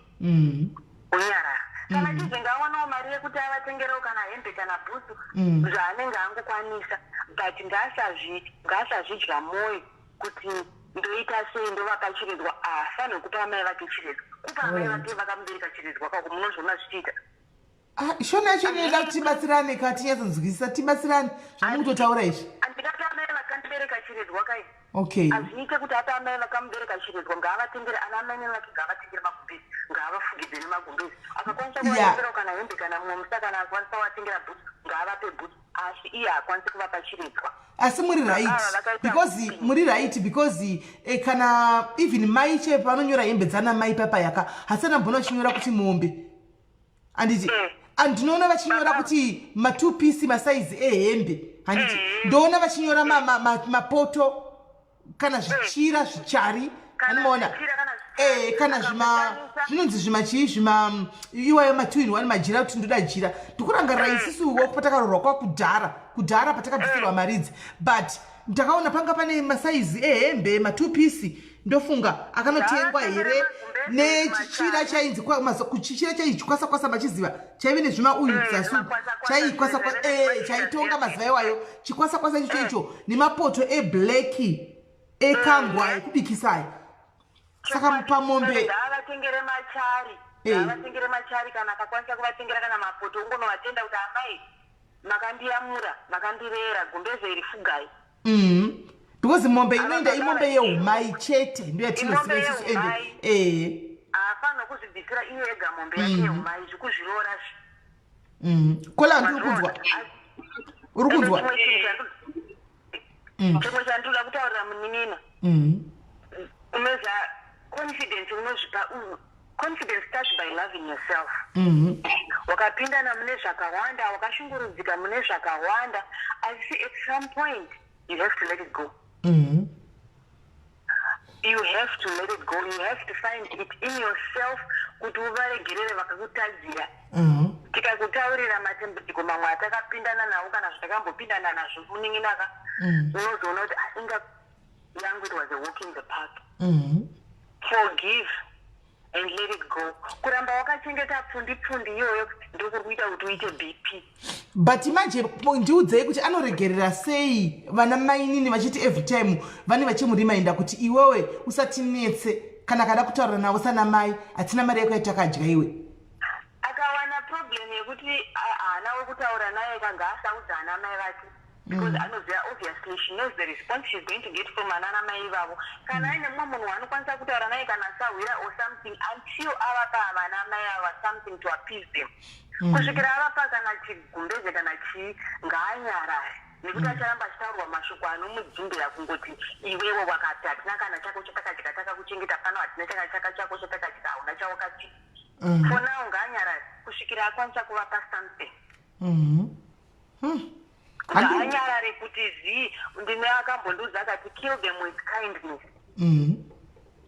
unyarara. Kana chizenga awanawo mari yekuti avatengerawo kana hembe kana bhutsu zvaanenge angokwanisa, but ngaasazvidya mwoyo kuti ndoita sei ndovapa chiredzwa. Haafaniri kupa amai vake chiredzwa. Kupa amai vake vakamubereka chiredzwa kako munozviona zvichiita. Shona yacho inoda kuti tibatsirane kati tinyatsonzwisisa tibatsirane zvamukutotaura izvi. Andikati amai vakandibereka chiredzwa kai. Azviite kuti hata amai vakamubereka chiredzwa ngaavatengere ana amai vake ngaavatengere magumbezi ngaavafugidze nemagumbezi. Akakwanisa kuvatengera kana hembe kana mumwe musa kana akwanisa kuvatengera bhutsu ngaavape bhutsu, asi iye haakwanisi kuvapa chiredzwa. Asi muri right because kana even mai che panonyora hembe dzana mai papa yaka hasana mbona chinyora kuti mombe. Anditi andinoona vachinyora kuti ma2 piece masaizi ehembe. Handiti ndoona vachinyora mapoto kana zvichira zvichari anoona kana zvinonzi zvimachii iwayo ma2-in-1 majira kuti ndoda jira ndikurangarira isisuwo patakaroorwa kudhara patakabvisirwa maridzi, but ndakaona panga pane masaizi ehembe ma2 piece ndofunga akanotengwa here nechichira chainzi kuchichira chaichikwasa machiziva chaive nezvimauyu dzasuku chaitonga maziva iwayo chikwasa icho nemapoto eblaki ekangwa ekubikisai. Saka pamombe avatengere machari kana akakwanisa kuvatengera kana mapoto ungonovatenda kuti amai makandiyamura makandirera gumbeze iri fugai. because mombe inoenda imombe yeumai chete ndiyo yatinoziva isusu ende hapana kuzibvisira iyo yega mombe yake yeumai zvekuzvirora kola ndiri kunzwa uri kunzwa chimwe chandinoda kutaurira munin'ina unonzi confidence unozvipa confidence starts by loving yourself. Wakapindana mune zvakawanda, wakashungurudzika mune zvakawanda, asi at some point you have to let it go. You have to let it go. You have to find it in yourself kuti uvaregerere vakakutadzira. Tikakutaurira matambudziko mamwe atakapindana nawo kana zvatakambopindana nazvo kunin'inaka, unozoona kuti asinga yangu it was a walk in the park. Forgive and let it go. Kuramba wakachengeta pfundi iyoyo ndokuri kuita kuti uite BP. But manje ndiudzei kuti anoregerera sei vana mainini vachiti every time vane vachimurimainda kuti iwewe usatinetse kana kada kutaura navo sana mai hatina mari yako yatakadya iwe. Akawana problem yekuti haana wekutaura naye kanga asaudza ana mai vake. Because anoziva obviously she knows the response she's going to get from anana mai vavo. Kana aine mumwe munhu anokwanisa kutaura naye kana asahwira or something until avapa vana mai ava something to appease them. Kusvikira avapa kana chigumbeze kana chii ngaanyarare. Nekuti acharamba achitaurwa mashoko anomudzimbira kungoti iwewe wakati hatina kana chako chatakadya takakuchengeta pano hatina chaka chako chatakadya hauna chawakati. For now ngaanyarare kusvikira akwanisa kuvapa something. Ngaanyarare kuti zi ndine akambondiudza akati kill them with kindness.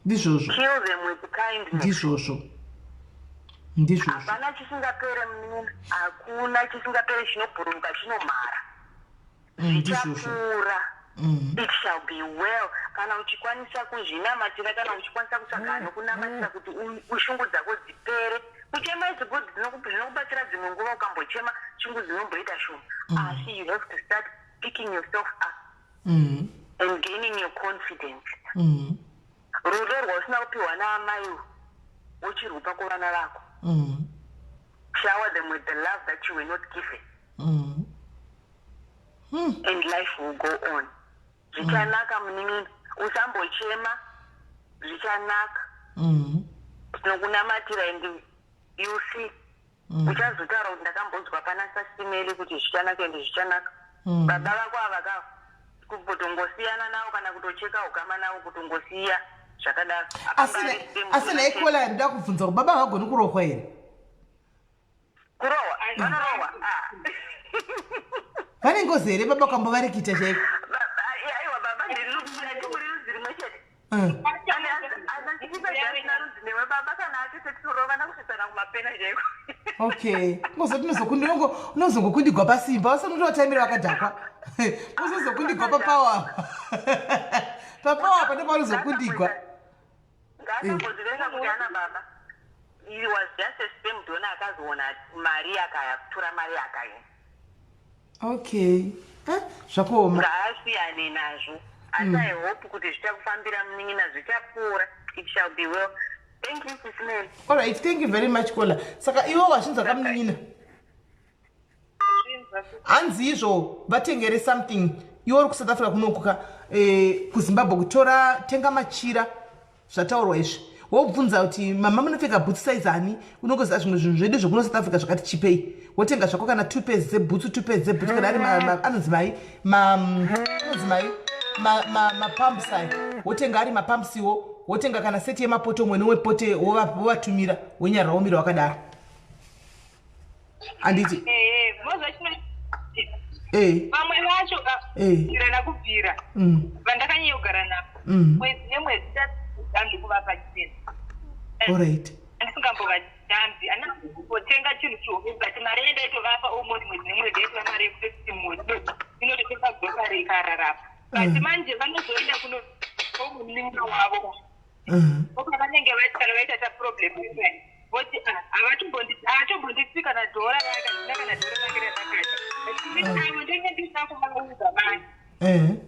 Ndizvozvo. Kill them with kindness. Ndizvozvo. Hapana chisingapere munhu, hakuna chisingapere chinobhururuka chinomhara. Zvichapfuura. It shall be well. Kana uchikwanisa kuzvinamatira kana uchikwanisa kutsvaga nokunamatira kuti ushungu dzako dzipere. Kuchema is good, zvinokubatsira dzimwe nguva ukambochema shungu dzinomboita shoma. Asi you have to start picking yourself up and gaining your confidence. Rudo rwausina kupiwa naamai uchirupa kuvana vako. Shower them with the love that you were not given. And life will go on. Zvichanaka munin'ina, usambochema, zvichanaka. Tinokunamatira and you see. Uchazotaura kuti ndakambonzwa pana sasimeli kuti zvichanaka ende zvichanaka. Baba vako avaka kutongosiyana nawo kana kutocheka ugama nawo kutongosiya zvakadaro. Asi naikola ndoda kubvunza kuti baba vagoni kurohwa here? Kurohwa? Vanorohwa? Vane ngozi here baba ukambovarekita chaiko? Aiwa baba ndiri rumuri rudzi rimwe chete. Baba kana atete tinorova nakusvitsana kumapena chaiko. Okay. Unozongokundigwa pasimba usanotovatamira vakadhakwa. Uzozokundigwa papawa. Papawa pane paunozokundigwa. Ngakambozivenga kuti ana baba. He was just a sperm donor akazoona mari akatora mari akaenda. Okay. Zvakaoma. Ngaasiyane nazvo. Asi I hope kuti zvichakufambira munin'ina zvichapfuura. It shall be well. Thank you, SIS. All right, thank you very much, Kola. Saka iwo washinza kamunin'ina. Hanzi izvo vatengere something. Iwo uri kuSouth Africa kunokuka kuZimbabwe kutora tenga machira zvataurwa izvi. Wobvunza kuti mama munopfeka boots size ani? Unogoziva zvimwe zvinhu zvedu zvokuno South Africa zvakati chipei. Wotenga zvako kana 2 pairs dzeboots, 2 pairs dzeboots kana ari anonzi mai mapumps aya. Wotenga ari mapumps iwo. Wotenga kana seti yemapoto mwe nomwe pote wovatumira wenyarira womira wakadaro. Anditi vamwe vacho irana kubvira vandakanyogara navo mwedzi nemwedzi tandi kuvapa chitenda. Alright. Andisingambovadhambi anambotenga chinhu chihombe but mari yenda itovapa almost mwedzi nemwedzi yaitova mari yekutoti mhuri inototenga gokare ikararapa. But manje vanozoenda kuno munin'ina wavo oka vanenge vaita problem ipai voti havatombondisi kana dhora rakadina kana dhora rake ratakata aivo ndenge ndisina kumaudza mani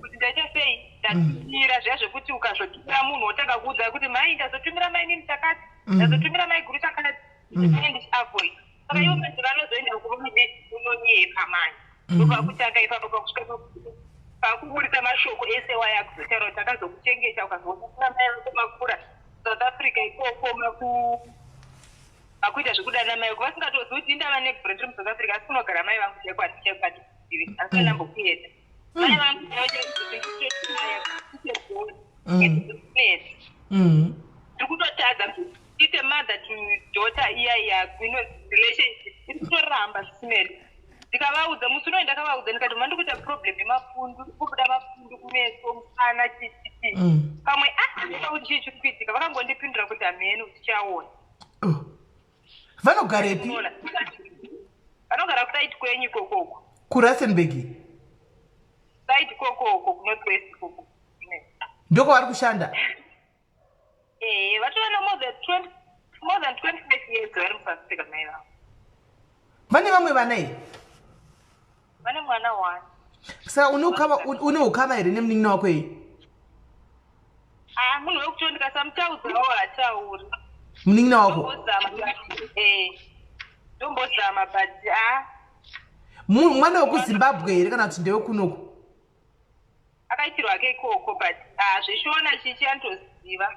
kuti ndaita sei ndatumira zviya zvekuti ukazotumira munhu wotanga kuudza kuti mai ndazotumira mai nini takati ndazotumira mai guru takati ndichiavoid saka ivo manzi vanozoenda kuvaide unonyepa mani ndopakutanga ipapa pakusvika pakuburitsa mashoko ese waya kuzotaura kuti akazokuchengeta ukazoona mai vako makura South Africa ikoko makuita zvekudana mai vako vasingatozivi kuti indava nebrand muSouth Africa asi kunogara mai vangu chekwandichekwandizivi asi kanambokuenda mai vangu ndiri kutotadza ite mother to daughter iya relationship iri kutoramba Smelly ndikavaudza musi unoyi ndakavaudza ndikati mandikuita problem yemapundu kubuda mapundu kumeso musana chichiti kamwe ndikauti chii chiri kuitika vakangondipindura kuti hamene uchichaona vanogarepi vanogara kusaiti kwenyu ikokoko kuRustenburg saiti kokoko kunorthwest koko ndoko vari kushanda vatovana more than 25 years vari muSouth Africa mai vavo vane vamwe vanai vane mwana 1 saka une ukama here nemunin'ina wako iyi munhu wekuti ndikasamutaudzawo hatauri munin'ina wako ndombozama but mwana wekuZimbabwe here kana kuti ndewekunoku akaitirwa ke ikoko but zveshona chichi anotoziva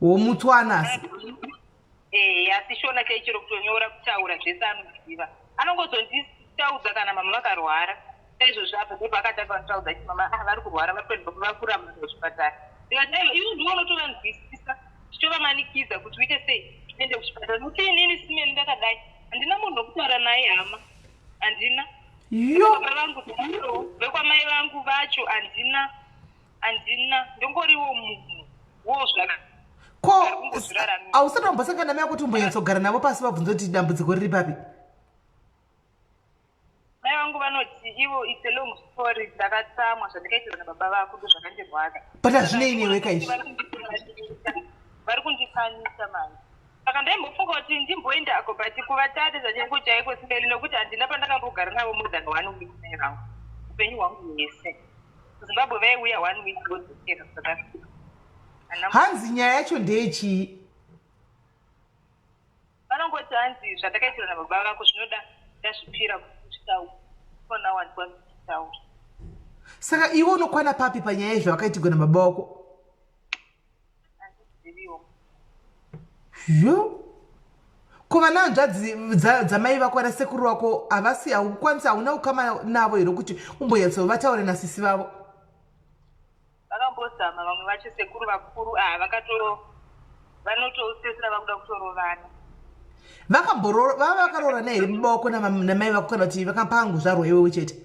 womutswana asi asi shona chaichiro kutonyora kutaura zvese anoziva anongozonditaudza kana mama vakarwara saizvozvo apa ndipo akatanga kutaudza kuti mama vari kurwara vakuramba kuzvipatara ndikati ivo ndiwo unotovanzwisisa zvitovamanikidza kuti uite sei tiende kuchipatara nokuti inini Smelly ndakadai handina munhu wokutaura naye hama handina baba vangu vekwamai vangu vacho handina ndongoriwo munhu wozvaka ko hausati wambosangana mai kuti umbonyatsogara navo pasi vabvunza kuti dambudziko riri papi mai vangu vanoti ivo it's a long story ndakatsamwa zvandikaitirwa nababa vako ndozvakandirwadza but hazvinei neweka izvi vari kundikanyisa manje saka ndaimbofunga kuti ndimboendako but kuvatatidza chaiko chaiko Smelly nokuti handina pandakambogara navo more than 1 week mai vangu upenyu hwangu hwese kuZimbabwe vaiuya 1 week vodzokera South Africa hanzi nyaya yacho ndeyechii vanongoti hanzi zvandakaitirwa nababa vako zvinoda ndazvipira kuchitaura kona wandikwanzitaura saka iwe unokwana papi panyaya yezvavakaitirwa nababa vako handiziviwo yo ko vana hanzvadzi dzamai vako nasekuru vako havasi haukwanisi hauna ukama navo here kuti umbonyatso vataure nasisi vavo vakambozama vamwe vacho sekuru vakuru vanotosesera vakuda kutorovana vava vakaroorana here baba vako namai vako kana kuti vakapanguzvarwa iwewe chete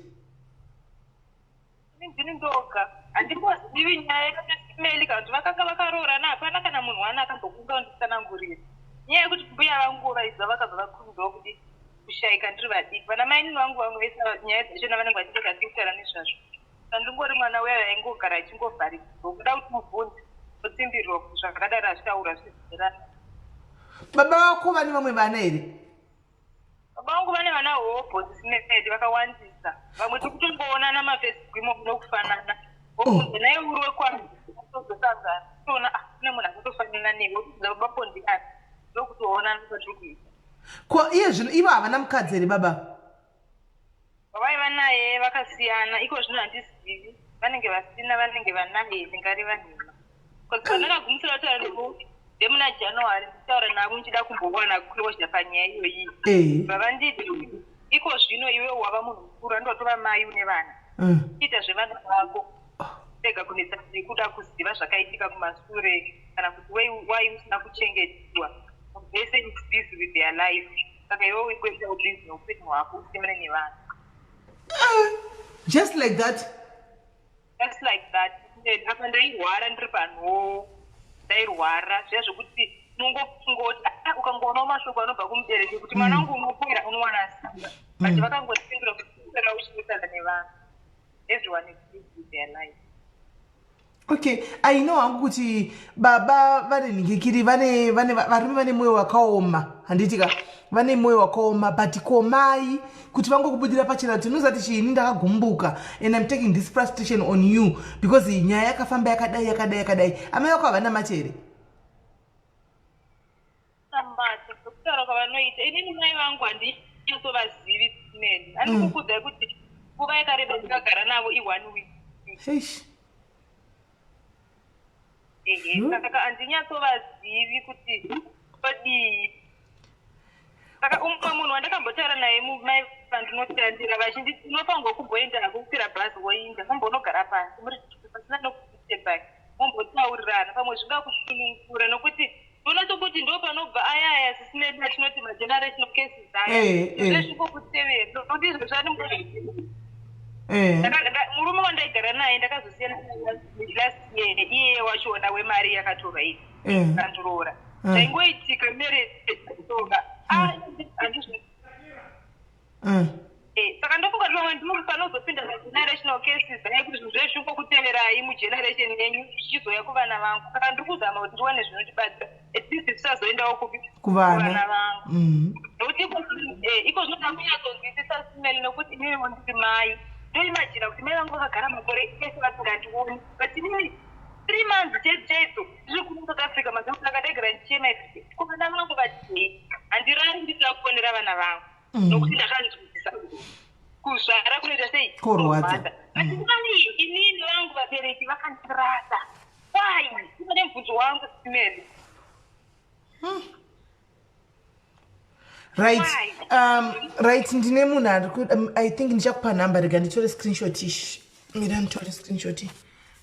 ndini ndoga handimbozivi nyaya yakati Smelly kana kuti vakanga vakaroorana hapana kana munhu wana akambokunga undisanangurira nyaya yekuti mbuya vangu vaibva vakabva vakurudzwawo kuti kushayika ndiri vadiki vana mainini vangu vamwe vese nyaya dzachona vanenge vachirega kutaura nezvazvo ndingori mwana uya aingogara achingovharidzwa kuda kuti mubvunzi otsimbirirwa zvakadaro achitaura zvizivirana baba vako vane vamwe vana here baba vangu vane vana hobhosi Smelly vakawandisa vamwe tiri kutomboona namafacebook imomo nokufanana obvunza naye uri wekwangu tozosangana toona kune munhu akatofanana newe otidza babapo ndiani ndokutoona nepatiri kuita ko iye zvino ivo havana mukadzi here baba vavaiva naye vakasiyana iko zvino handizivi vanenge vasina vanenge vanaye ndingariva nhema pandakagumisira kutaura nevo ndemuna January nditaura navo ndichida kumbowana closure panyaya iyoyi vavanditi iko zvino iwe wava munhu mukuru andotova mai une vana ita zvevana vako tega kunetsa nekuda kuziva zvakaitika kumasure kana kuti wai usina kuchengetwa vese is busy with their life saka iwe uikwenda ubhizi neupenyu hwako usiyane nevana just like that apa ndairwara ndiri panhoo ndairwara zviya zvokuti nongofungoti ukangoona mashoko anobva kumubereki kuti mwana wangu unopera unowana simba but vakangotipindura kuti usara uchinotaura nevana everyone is busy with their life okay aino hangu kuti baba vane nhingikiri varume vane mwoyo wakaoma handitika vane mwoyo wakaoma but komai kuti vangokubudira pachena kuti unozati chiini ndakagumbuka and I'm taking this frustration on you because nyaya yakafamba yakadai amai vako havana machere sambata kutaura kwavanoita inini mai vangu handinyasovazivi Smelly handikukudzai kuti nguva yakareba ndikagara navo i1 week Eish. Saka handinyasovazivi kuti vadii. Saka umwe munhu wandakambotaura naye mumai vandinotiandira vazhinji tinofanirwa kumboenda kukwira bhazi woinda mumbonogara pasi muri pasina nokutebhaki mombotaurirana pamwe zvingakusunungura nokuti unotokuti ndo panobva ayaya sisimedi atinoti magenerational cases aya zvezvikokutevera nodizvo murume wandaigara naye ndakazosiyana last year iye wachona wemari yakatorwa iyi kandiroora zvaingoitika meretoga saka ndofunga kuti vamwe ndinoti panozopinda magenerational cases aya kuti zvinhu zvezvikokuteverai mugeneration yenyu zvichizoya kuvana vangu saka ndiri kuzama kuti ndione zvinotibatsira at least tisazoendawo kupi kuvana vangu nokuti iko zvinoda kunyatsonzwisisa simeli nokuti inini monditi mai ndoimajina kuti mai vangu vakagara makore ese vasingandioni but inini 3 months chedzo ndiri kuno South Africa mazamuna akadaigara ndichema kuvana vangu vati handirari ndisina kuponera vana vangu nokuti ndakanzwisisa kuzvara kunoita sei korwadza inini vangu vabereki vakandirasa wai ine mubvunzo wangu simeli right ndine munhu I think ndichakupa nhamba rega nditore screenshot ishi mira nditore screenshot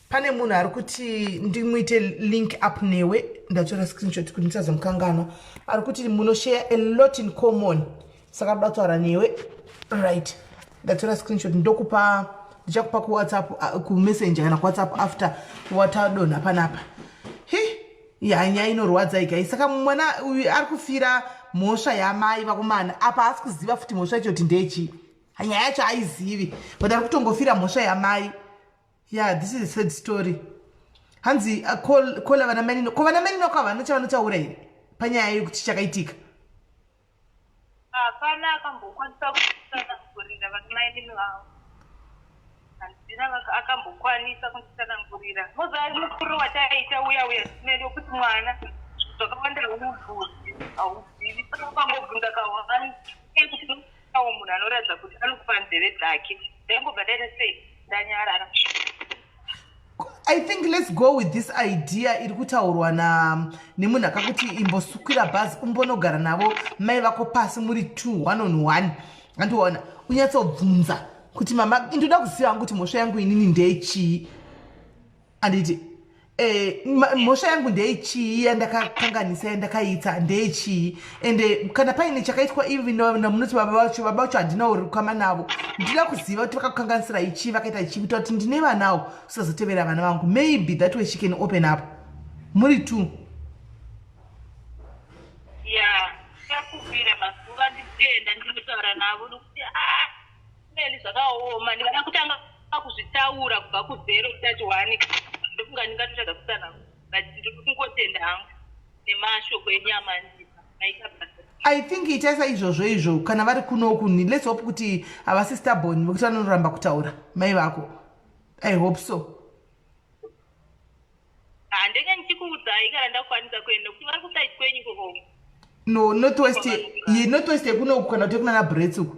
pane munhu ari kuti ndimuite link up newe ndatora screenshot kuti ndisazomukangana ari kuti munoshare a lot in common saka ndoda kutaura newe right ndatora screenshot ndichakupa kuwhatsapp kumessenger kana kuwhatsapp after watadonha panapa nyaya inorwadza igai saka mwana uyu ari kufira mhosva yamai vakomana apa asi kuziva futi mhosva icho kuti ndechi nyaya yacho aizivi but ari kutongofira mhosva yamai this is a sad story hanzi kola vana manino ko vana manino kwa vana chavanotaura here panyaya yokuti chakaitika hapana akambokwanisa kutsanangurira vana manino vavo handina akambokwanisa kunditsanangurira mozari mukuru wataita uya simeli wokuti mwana zvakawanda unobvudzi hauzivi akangobvunza kawani kuti awo munhu anoratidza kuti anokupa nzeve dzake ndaingobva daita sei ndanyarara. I think let's go with this idea iri kutaurwa nemunhu akakuti imbosukira bhazi umbonogara navo mai vako pasi muri 2 1 on 1 andiona unyatsobvunza kuti mama ndoda kuziva kuti mhosva yangu inini ndeyechii anditi mhosva yangu ndeyechii yandakakanganisa yandakaita ndeyechii ende kana paine chakaitwa ivi namunoti baba vacho handina urikama navo ndinoda kuziva kuti vakakukanganisira ichii vakaita ichii kuita kuti ndine vanawo usazotevera vana vangu maybe that way she can open up muri 2 yakubvira mazuva nditenda ndinotaura navo nokuti meli zvakaoma ndikada kutanga kuzvitaura kubva kuzero kutati 1 ndofunga ndingatotaga kutana ndiri kungotenda hangu nemashoko enyama ndipa naita basa I think itaisa izvozvo kana vari kunoku let's hope kuti havasister born vekuti vanoramba kutaura mai vako I hope so handenge ndichikuudzai kana ndakwanisa kuenda kuti vari kuside kwenyu kokoko no northwest yekunoku kana kuti kunana bretsuku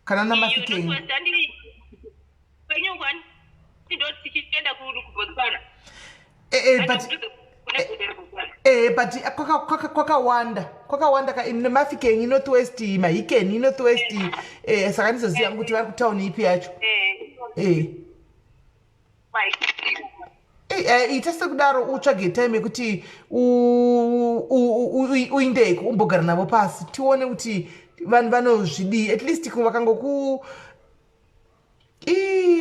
kana namafikeni but kwakawanda nemafikeni northwest mahikeni northwest saka ndizoziva kuti vari kutauni ipi yacho ita sekudaro utsvage time yekuti uindeko umbogara navo pasi tione kuti vanhu vanozvidii at least vakangoku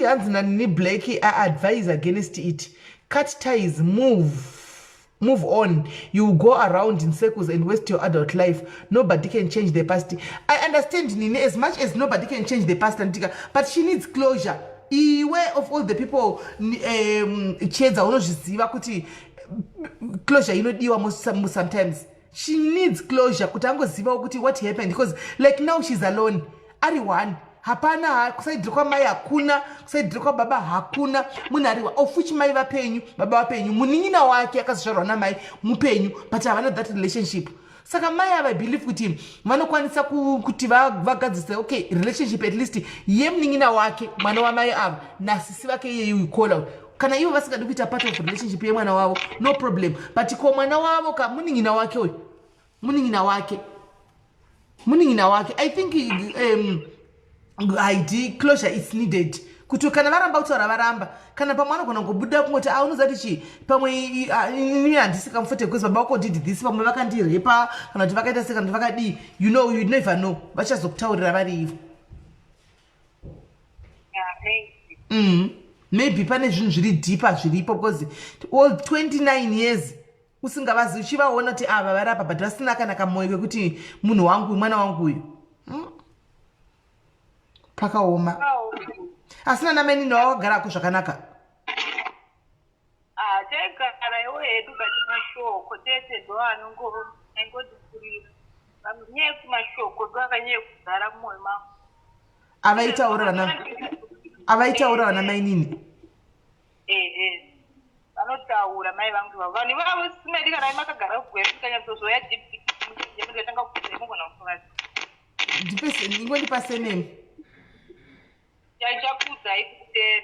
hanzi nani black advise against it cut ties move on you go around in circles and waste your adult life nobody can change the past I understand nini as much as nobody can change the past but she needs closure iwe of all the people chedza unozviziva kuti closure inodiwa sometimes she needs closure kuti angoziva kuti what happened because like now she's alone ari one hapana kusaidira kwamai hakuna kusaidira kwababa hakuna munhu ariwa ofuchi mai vapenyu baba vapenyu munin'ina wake akazozvarwa namai mupenyu but havana that relationship saka mai ava believe kuti vanokwanisa kuti vagadzise okay relationship at least yemunin'ina wake mwana wamai ava nasisi vake iye uikola kana ivo vasingadi kuita part of relationship yemwana wavo no problem but ko mwana wavo ka munin'ina wake uyu munin'ina wake I think ID closure is needed kuti kana varamba kutaura varamba kana pamwe anogona kubuda kungoti unoziva kuti chi pamwe ini handisi comfortable because baba vako did this pamwe vakandirepa kana kuti vakaita sei kana kuti vakadii you never know vachazokutaurira vari ivo maybe pane zvinhu zviri deeper zviripo because all 29 years usingavazi uchivaona kuti ava varapa but vasina kana kamwoyo kekuti munhu wangu mwana wangu uyu pakaoma asina namenini wakagarako zvakanaka taigara iwo hedu bati mashoko tete ndo anongodhikurira nyaya yekuti mashoko ndo akanyanya kugara mumwoyo mangu avaitaura vana mainini vanotaura mai vangu vavo vanhu ivavo simedi kana makagara kugwera tikanyatsozoya diptanga kuemogona kufungati ingwe ndipasenemi chaichakudzai kutera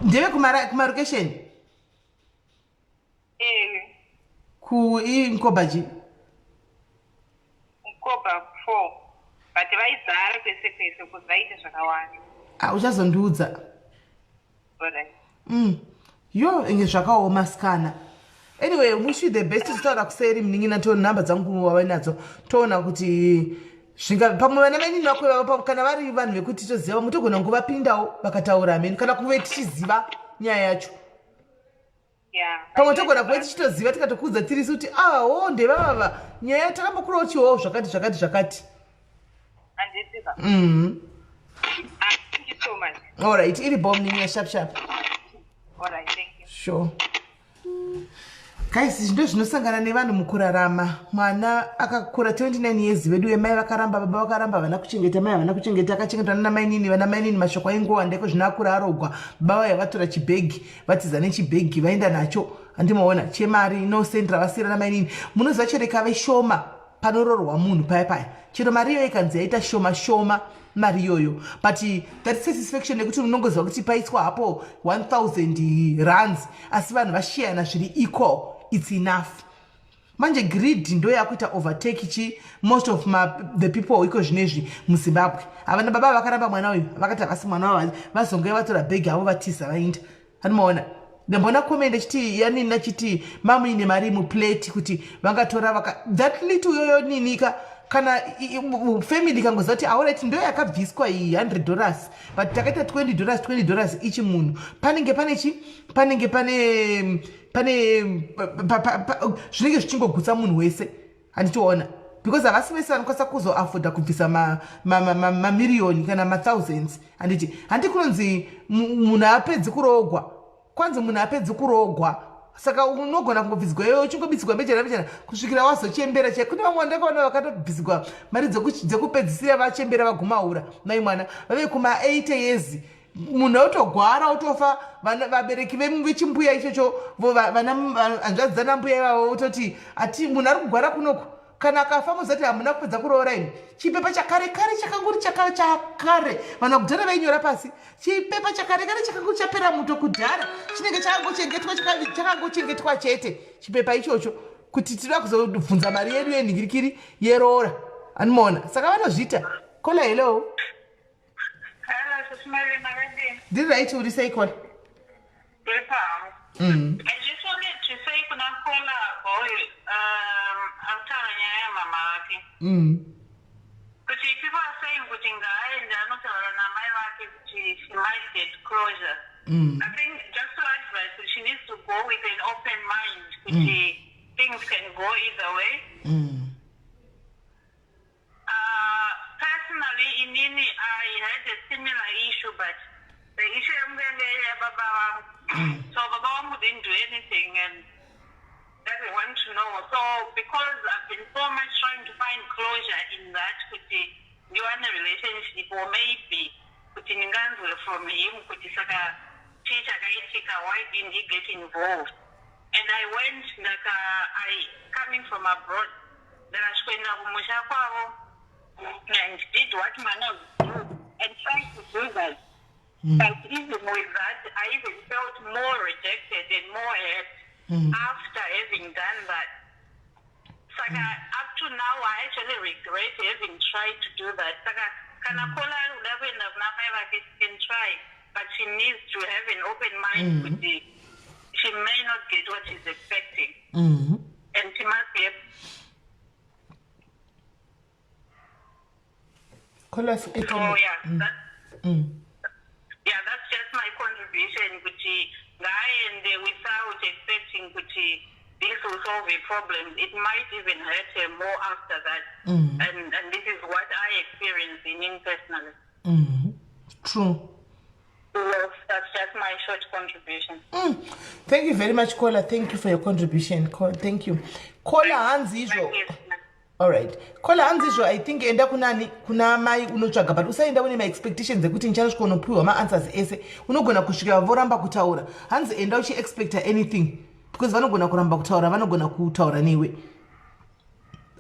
ndeve kumarokesheni kuinkobaji mkoba 4 but vaizara kwese kwese kuti vaite zvakawanda uchazondiudza yo inge zvakaoma sikana anyway wish you the best titaura kuseri munin'ina toona nhamba dzangu wavainadzo toona kuti pamwe vana mainini vako kana vari vanhu vekuti toziva mutogona nguvapindawo vakataura ameni kana kuve tichiziva nyaya yacho pamwe togona kuve tichitoziva tikatokudza tirisi kuti ndevavava nyaya takambokurawo chihowo zvakati alright iri bom nin'ina sharp sure guys ndo zvinosangana nevanhu mukurarama mwana akakura 29 years vedu vemai vakaramba baba vakaramba vana kuchengeta mai havana kuchengeta akachengetwa nana mainini mashoko aingowa ndeko zvinakura arogwa baba yavatora chibhegi vatiza nechibhegi vaenda nacho handimaona chemari inosendera vasira namainini munoziva chereka veshoma panororwa munhu paya chero mari iyoyo ikanzi yaita shoma mari iyoyo but that satisfaction yekuti unongoziva kuti paiswa hapo 1000 rands asi vanhu vashiyana zviri equal it's enough manje greed ndo yakuita overtake most of the people iko zvinezvi muzimbabwe havana baba vakaramba mwana uyu vakati havasi mwana wavo vazonge vatora bhegi havo vatisa vainda hanimaona ndambona komende chiti yanini nachiti mamuine mari muplate kuti vangatora that little yoyo ninika kana family kangoziva kuti aureti ndo yakabviswa iyi $100 but takaita $20 ichi munhu panenge zvinenge zvichingogutsa munhu wese handichiona because havasi vese vanokwanisa kuzoafodha kubvisa mamiriyoni kana mathousands handi kunonzi munhu apedzi kurogwa kwanzi munhu apedzi kurogwa saka unogona kungobvizigwa iwe uchingobvizigwa mbechana kusvikira wazochembera kune vamwe ndakaona vakatobvizigwa mari dzekupedzisira vachembera vagumaura mai mwana vave kuma-8 years munhu otogwara otofa vabereki vechimbuya ichocho hanzvadzi dzanambuya ivavo ototi ati munhu ari kugwara kunoko kana akafa muzati hamuna kupedza kuroora imi chipepa chakare chakanguri chakare vanhu vakudhara vainyora pasi chipepa chakare chakanguri chapera muto kudhara chinenge chakangochengetwa chete chipepa ichocho kuti tinoda kuzobvunza mari yedu yenhingirikiri yeroora hanimaona saka vanozviita kola hello ndiri right uri seikona I just wanted to say kuna kola boy autara nyaya mama wake kuti people are saying kuti ngaende anotaura namai vake kuti she might get closure. I think just to advise that she needs to go with an open mind kuti things can go either way. Personally inini I had a similar issue but the issue ya baba wangu so baba wangu didn't do anything and doesn't want to know. So because I've been so much trying to find closure in that, kuti you want a relationship or maybe kuti ninganzwe from him kuti saka chicha kaitika, why didn't he get involved? And I went coming from abroad. Then I spent and did what man do and tried to do that. But even with that, I even felt more rejected and more hurt after having done that. So up to now, I actually regret having tried to do that. Can try, but she needs to have an open mind with it. She may not get what she's expecting. And she must be that's just my contribution, and without expecting this will solve a problem. It might even hurt her more after that. And this is what I experienced in personally. True. Well, that's just my short contribution. Thank you very much, Kola. Thank you for your contribution. Thank you. Kola Hanzisho. All right. Kola Hanzisho, I think enda kuna mai unotsvaga, but usaenda une my expectations ekuti nicharasvika unopiwa ma answers ese. Unogona kusvika voramba kutaura. Hanzi enda uchi expect anything because vanogona kuramba kutaura, vanogona kutaura newe.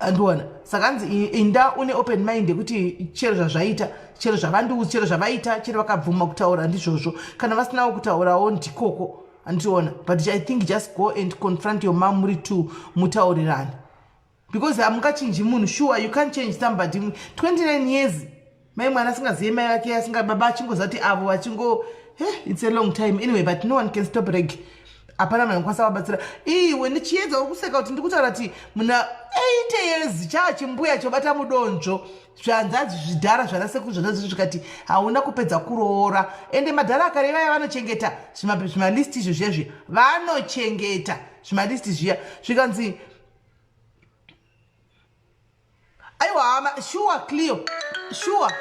Andwana. Saka hanzi enda une open mind ekuti chero zvazvaita, chero zvavanduzi, chero zvavaita, chero vakabvuma kutaura ndizvozvo. Kana vasinawo kutaurawo ndikoko. Andiona. But I think just go and confront your mom muri to mutaurirana. Because hamungachinji munhu, sure you can't change somebody. 29 years. Mai mwana asingazive mai vake, asinga baba achingozati avo vachingo it's a long time anyway, but no one can stop reg. Apana mwana kwasa wabatsira. Iwe ndichiedza kuseka kuti ndikutaura kuti muna 8 years chachimbuya chobata mudonzvo. Zvanzazi zvidhara zvanasekuru zvanazo zvikati hauna kupedza kuroora. Ende madhara akare vaya vanochengeta zvimalisti izvo zvezvi. Vanochengeta zvimalisti zviya. Zvikanzi aiwa sure Cleo sure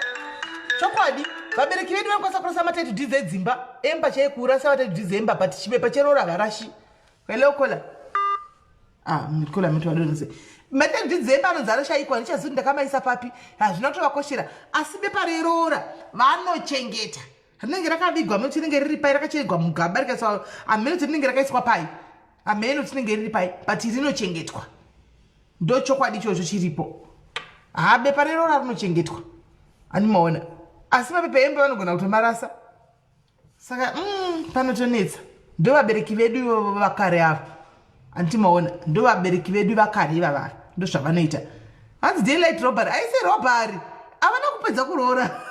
chokwadi vabereki vedu vanokwanisa kurasa matatu dhizi edzimba emba chaikura savatatu dhizi emba but chipepa cheroora harashi kweleokola kola mtu wadonze matatu dhizi emba anonzi arashaikwa ndichazivi ndakamaisa papi hazvina kutovakoshera asi bepa reroora vanochengeta rinenge rakavigwa meno rinenge riri pai rakachengwa mugaba rikaiswa ameno rinenge rakaiswa pai ameno rinenge riri pai but rinochengetwa ndo chokwadi ichocho chiripo. Bepa reroora rinochengetwa. Animaona. Asi mapepa emba vanogona kutomarasa. Saka panotonetsa. Ndo vabereki vedu vakare ava. Antimaona. Ndo vabereki vedu vakare ivava. Ndo zvavanoita. Hanzi daylight robbery. Aisi robbery. Havana kupedza kuroora.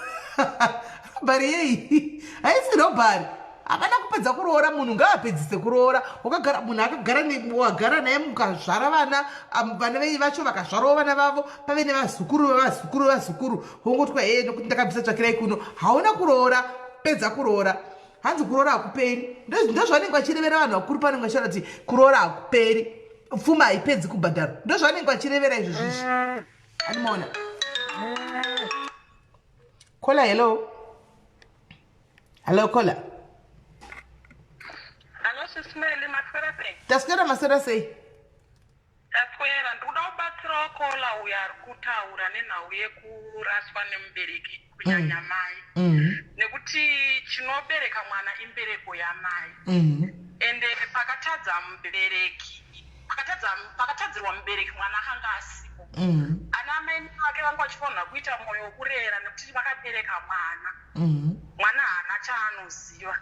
Robbery yei. Aisi robbery. Havana kupedza kuroora, munhu ngaapedzise kuroora. Wakagara munhu wagara naye mukazvara vana vacho vakazvarawo vana vavo pave nevazukuru wongotwa nokuti ndakabvisa tsvakirai kuno hauna kuroora, pedza kuroora. Hanzi kuroora hakuperi. Ndozvavanenge vachirevera vanhu vakuru panenge vachitaura kuti kuroora hakuperi, pfuma haipedzi kubhadhara. Ndozvavanenge vachirevera izvo zvizvi. Animaona. Kola, hello. Hello, Kola. SIS MELLY, taswera masera sei? Taswera ndoda kubatsirawo Kola uyo ari kutaura nenhau yekuraswa nemubereki kunyanya mai. Nekuti chinobereka mwana imbereko yamai. Ende pakatadza mubereki, pakatadzirwa mubereki mwana akanga asipo. Ana mai vake vanga vachifanira kuita mwoyo wokurera nekuti vakabereka mwana. Mwana haana chaanoziva.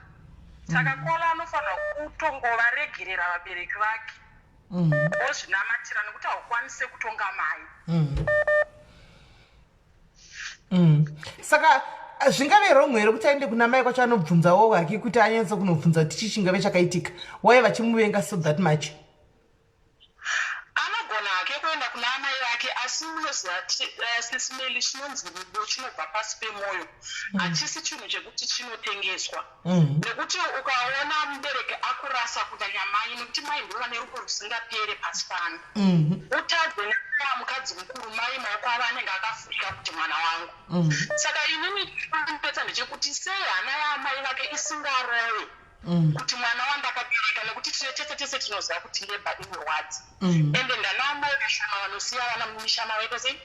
Saka Kola anofanira kutongovaregerera vabereki vake. Ozvinamatira nekuti haukwanise kutonga mai. Saka zvingave wrong here kuti aende kuna mai kwacho anobvunzawo hake kuti anyanyisa kunobvunza kuti chii chingave chakaitika. Why vachimuvenga so that much? Anogona hake kuenda kuna amai vake asi unoziva SIS MELLY chinonzi rudo chinobva pasi pemwoyo. Hachisi chinhu chekuti chinotengeswa. Nekuti ukaona mubereki akurasa kunyanya mai nekuti mai ndivo vane rupo rusingapere pasi pano. Utadze nekuva mukadzi mukuru mai maoko avo anenge akafurika kuti mwana wangu. Saka inini chinondipedza ndechekuti sei hana yaamai vake isingarove kuti mwana wandakabereka nekuti tese tinoziva kuti leba inorwadza. Ende ndana amai vashoma vanosiya vana mumishama vekose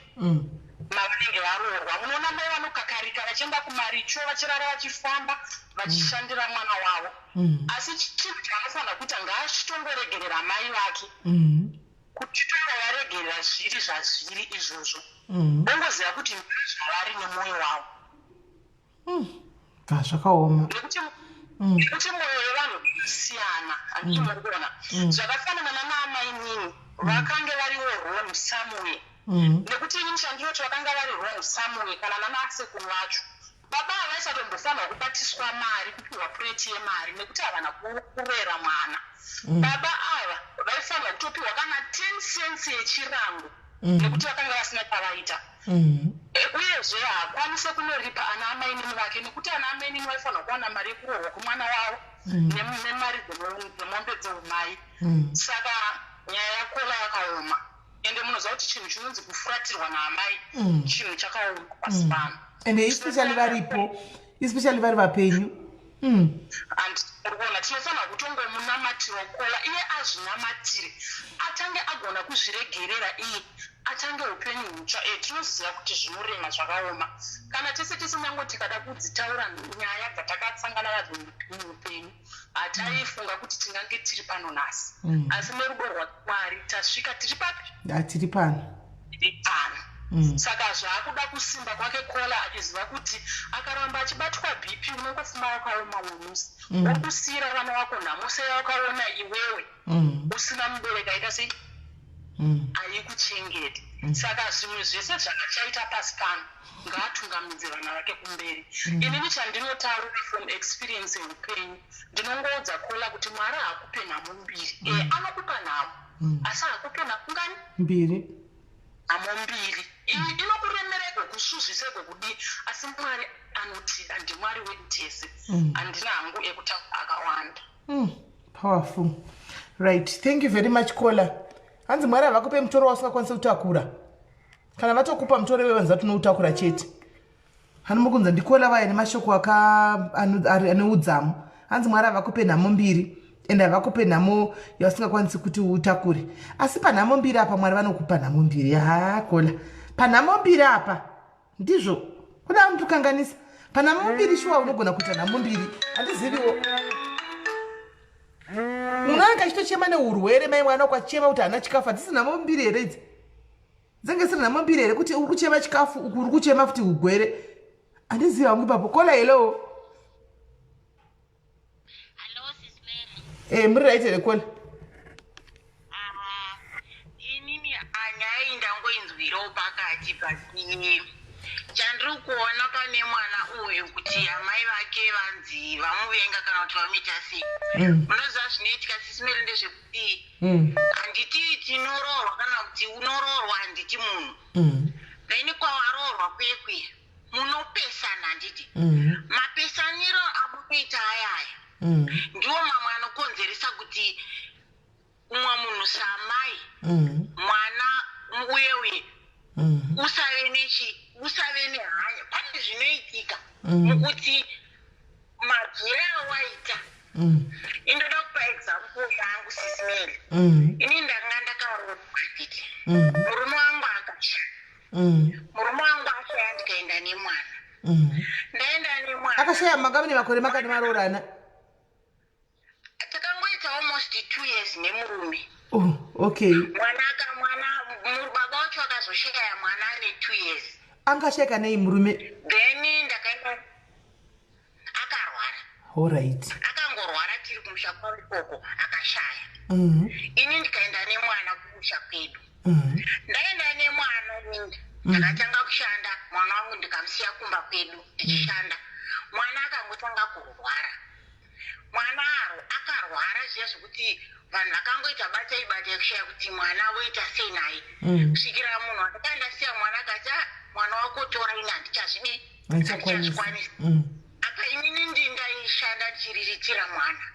vanenge varoorwa munoona mai vanokakarika vachienda kumaricho vachirara vachifamba vachishandira mwana wavo asi chinhu chaanofanira kuita ngaachitongorregerera mai vake kuti tovaregerera zviri zvazviri izvozvo ongoziva kuti zvavari nemwoyo wavo zvakaoma nekuti mwoyo yevanhu siyana handiti muri kuona zvakafanana naamai nini vakange variwo wrong somewhere nekuti ini chandinoti vakanga vari wrong somewhere kana nanasekuru vacho baba havaisatombofanira kubatiswa mari kupiwa pureti yemari nekuti havana kurera mwana baba ava vaifanira kutopiwa kana 10 cents yechirango nekuti vakanga vasina pavaita uyezve haakwanise kunoripa ana amainini vake nekuti ana amainini vaifanira kuwana mari yekurohwa kumwana wavo nemari dzemombe dzeumai saka nyaya yakola yakaoma ende munoziva kuti chinhu chinonzi kufuratirwa naamai chinhu chakaoma pasi pano ende especially varipo especially vari vapenyu andikuona tinofanira kutongomunamatira kola iye azvinamatire atange agona kuzviregerera iye atange upenyu hutsva tinoziva kuti zvinorema zvakaoma kana tese tisinyango tikada kudzitaura nyaya dzatakasangana nadzo muupenyu hataifunga kuti tingange tiri pano nhasi asi nerudo rwaMwari tasvika tiri papi tiri pano saka zvaakuda kusimba kwake kola achiziva kuti akaramba achibatwa bp unongofuma wakaoma mumusi wokusiyira vana vako nhamose yawakaona iwewe usina mubereki aita sei aikuchengete saka zvimwe zvese zvakachaita pasi pano ngaatungamidze vana vake kumberi inini chandinotaura from experience yeupenyu ndinongoudza kola kuti Mwari haakupe nhamo mbiri anokupa nhamo asi haakupe nhamo mbiri nhamo mbiri inokuremereka kusuzviseko kudi asi Mwari anotida ndiMwari wedu tese handina hangu ekutaura akawanda powerful right thank you very much kola hanzi Mwari havakupe mutoro wasingakwanisa kutakura kana vatokupa mutoro iwe vanzi vatonoutakura chete hanomukunza ndikola vaya nemashoko ane udzamu hanzi Mwari havakupe nhamo mbiri ende havakupe nhamo yavasingakwanisi kuti utakure asi panhamo mbiri apa Mwari vanokupa nhamo mbiri kola panhamo mbiri apa ndizvo kuda mutukanganisa panhamo mbiri shuwa unogona kuita nhamo mbiri handiziviwo munhu anga achitochema neurwere mai mwana kwachema kuti hana chikafu hadzisi nhamo mbiri here idzi dzenge siri nhamo mbiri here kuti uri kuchema chikafu uku uri kuchema futi ugwere handizivi hangu ipapo kola hello muri right here kola inini nyaya ndangoinzwirawo pakati pasi chandiri kuona pane mwana uyu kuti amai vake vanzi vamuvenga kana kuti vamuita sei unoziva zvinoitika sisimeri ndezvekuti handiti tinoroorwa kana kuti unoroorwa handiti munhu gaini kwawaroorwa kuye kuye munopesana handiti mapesaniro amunoita ayaya ndiwo mamwe anokonzeresa kuti umwe munhu samai mwana uye usave nehanya pane zvinoitika mukuti madzira awaita indoda kupa example yangu sisimeri ini ndanga ndakaroorwa nditi murume wangu akashaya murume wangu ashaya ndikaenda nemwana ndaenda nemwana akashaya makavine makore makani maroorana takangoita almost 2 years nemurume okay baba wacho akazoshaya mwana ane 2 years angashayika nei murume then ndakaenda akarwara alright akangorwara tiri kumusha kwavo ikoko akashaya ini ndikaenda nemwana kumusha kwedu ndaenda nemwana ninda ndakatanga kushanda mwana wangu ndikamusiya kumba kwedu ndichishanda mwana akangotanga kurwara mwana akarwara zviya zvekuti vanhu vakangoita batai batai kushaya kuti mwana voita sei naye kusvikira munhu andakandasiya mwana akati mwana wako tora ini handichazvikwanisa apa inini ndaishanda ndichiriritira mwana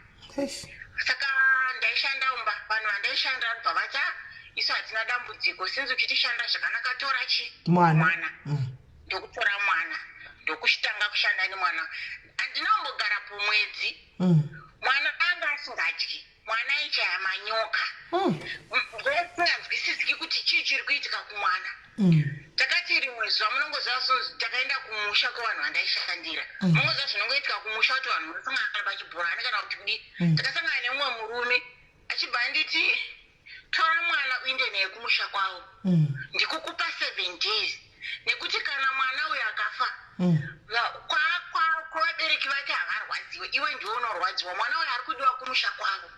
saka ndaishanda umba vanhu vandaishanda bva vati isu hatina dambudziko sinzi uchitishanda zvakanaka tora mwana ndokutora mwana ndokuchitanga kushanda nemwana handinambogara pomwedzi mwana anga asingadyi mwana aichaya manyoka ndosinganzwisisiki kuti chii chiri kuitika kumwana takati rimwe zvamunongoziva takaenda kumusha kwevanhu vandaishandira mungoziva zvinongoitika kumusha kuti vanhu munosangana pachibhorani kana kuti kudi takasangana nemumwe murume achibva anditi tora mwana uinde naye kumusha kwavo ndikukupa 7 days nekuti kana mwana uyu akafa kwavabereki vake havarwadziwe iwe ndiwe unorwadziwa mwana uyu ari kudiwa kumusha kwavo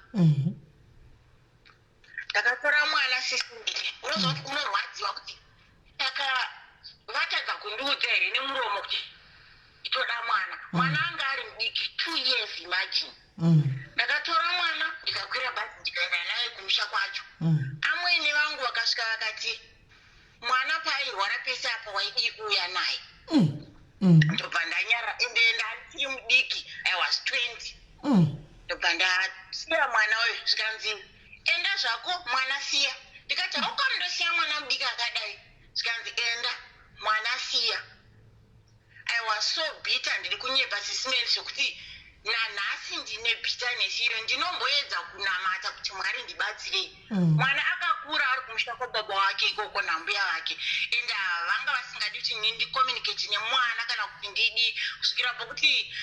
ndakatora mwana sisindiri unozva kuti unorwadziwa kuti vatadza kundiudza here nemuromo kuti itoda mwana anga ari mudiki 2 years imagine ndakatora mwana ndikakwira bhazi ndikaenda naye kumusha kwacho amweni vangu vakasvika vakati mwana paairwara pese apa waidii kuuya naye ndobva ndanyara ende ndachiri mudiki I was 20 ndobva ndasiya mwana uyu zvikanzi enda zvako mwana siya ndikati aukamundosiya mwana mudiki akadai zvikanzi enda mwana siya I was so bitter ndiri kunyepa sisimeli zvokuti nanhasi ndine bitterness iyo ndinomboedza kunamata kuti Mwari ndibatsirei mwana akakura ari kumusha kwababa wake ikoko nambuya vake ende vanga vasingadi kuti ndicommunicate nemwana kana kuti ndidi kusvikira pokuti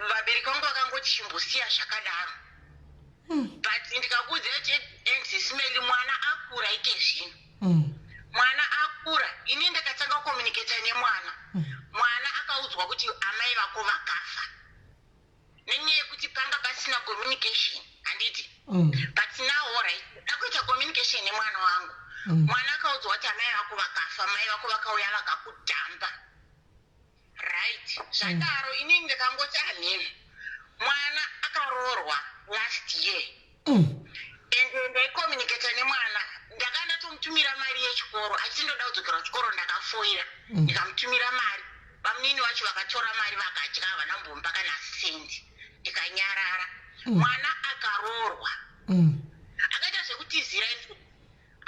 vabereki vangu vakangoti chimbosiya zvakadaro but ndikakuudza kuti sisimeli mwana akura ike zvino mwana akura ini ndakatanga kucommunicata nemwana mwana akaudzwa kuti amai vako vakafa nenyaya yekuti panga pasina communication handiti but now right dakuita communication nemwana wangu mwana akaudzwa kuti amai vako vakafa mai vako vakauya vakakudhamba right zvakaro inini ndakangoti amene mwana akaroorwa last year ende ndaicommunicata nemwana ndakanda tomutumira mari yechikoro achindoda kudzokera kuchikoro ndakafoira ndikamutumira mari vamunini vacho vakatora mari vakadya havanambomba kana sendi ndikanyarara mwana akaroorwa akaita zvekutizira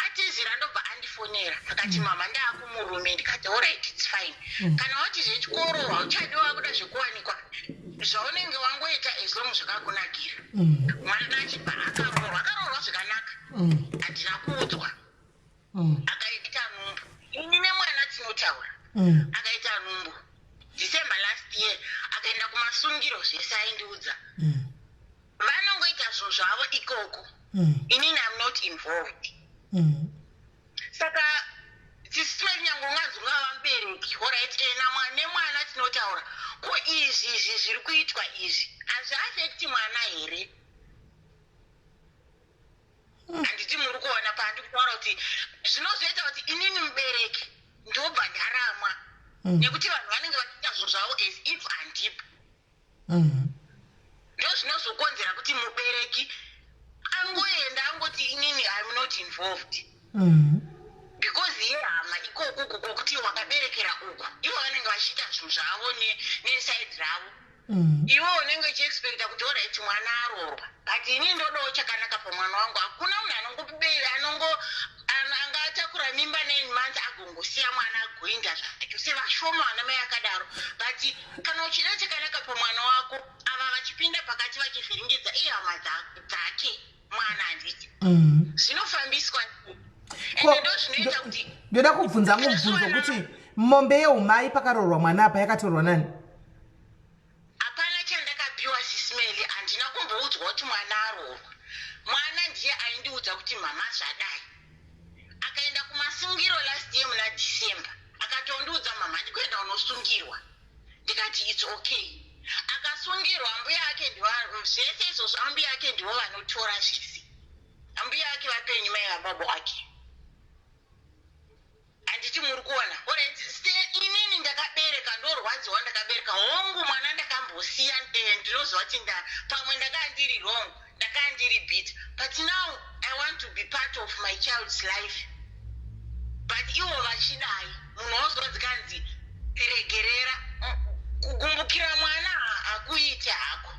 atizira ndobva andifonera akati mama ndaakumurume ndikati alright its fine kana wati zvechikoro hauchadiwa kuda zvekuwanikwa zvaunenge wangoita as long zvakakunakira mwana achibva akaroorwa zvakanaka handina kuudzwa akaita numbu ini nemwana tinotaura akaita numbu December last year akaenda kumasungiro zvese aindiudza vanongoita zvinhu zvavo ikoko inini am not involved saka tisimeli nyange ungazunga vamubereki alright nemwana tinotaura ko izvi zviri kuitwa izvi hazviafekti mwana here handiti muri kuona pandiri kutaura kuti zvinozoita kuti inini mubereki ndobva ndaramwa nekuti vanhu vanenge vachiita zvinhu zvavo as if handipo ndo zvinozokonzera kuti mubereki angoenda angoti inini I'm not involved because iye hama ikoko kokuti wakaberekera uku ivo vanenge vachiita zvinhu zvavo nesaidi ravo iwo unenge uchiexpecta kuti alright mwana aroorwa but ini ndodawo chakanaka pamwana wangu hakuna munhu anongobei angatakura mimba 9 months agongosiya mwana agoinda zvake sevashoma vana mai akadaro but kana uchida chakanaka pamwana wako ava vachipinda pakati vachivhiringidza ihama dzake mwana handiti zvinofambiswa ende ndo zvinoita kuti ndoda kubvunza mubvunzo kuti mombe yeumai pakaroorwa mwana apa yakatorwa nani hapana chandakapiwa sisimeli handina kumboudzwa kuti mwana aroorwa mwana ndiye aindiudza kuti mama zvadai akaenda kumasungiro last year muna December akatondiudza mama ndikuenda unosungirwa ndikati its okay akasungirwa mbuya ake zvese izvozvo ambuya ake ndivo vanotora zvisi ambuya ake vapenyu mai vababa ake handiti muri kuona inini ndakabereka ndorwadziwa ndakabereka hongu mwana ndakambosiya ndinoziva kuti pamwe ndakaa ndiri wrong ndakaa ndiri bit but now I want to be part of my child's life but ivo vachidai munhu wozonzi kanzi regerera kugumbukira mwana hakuiti hako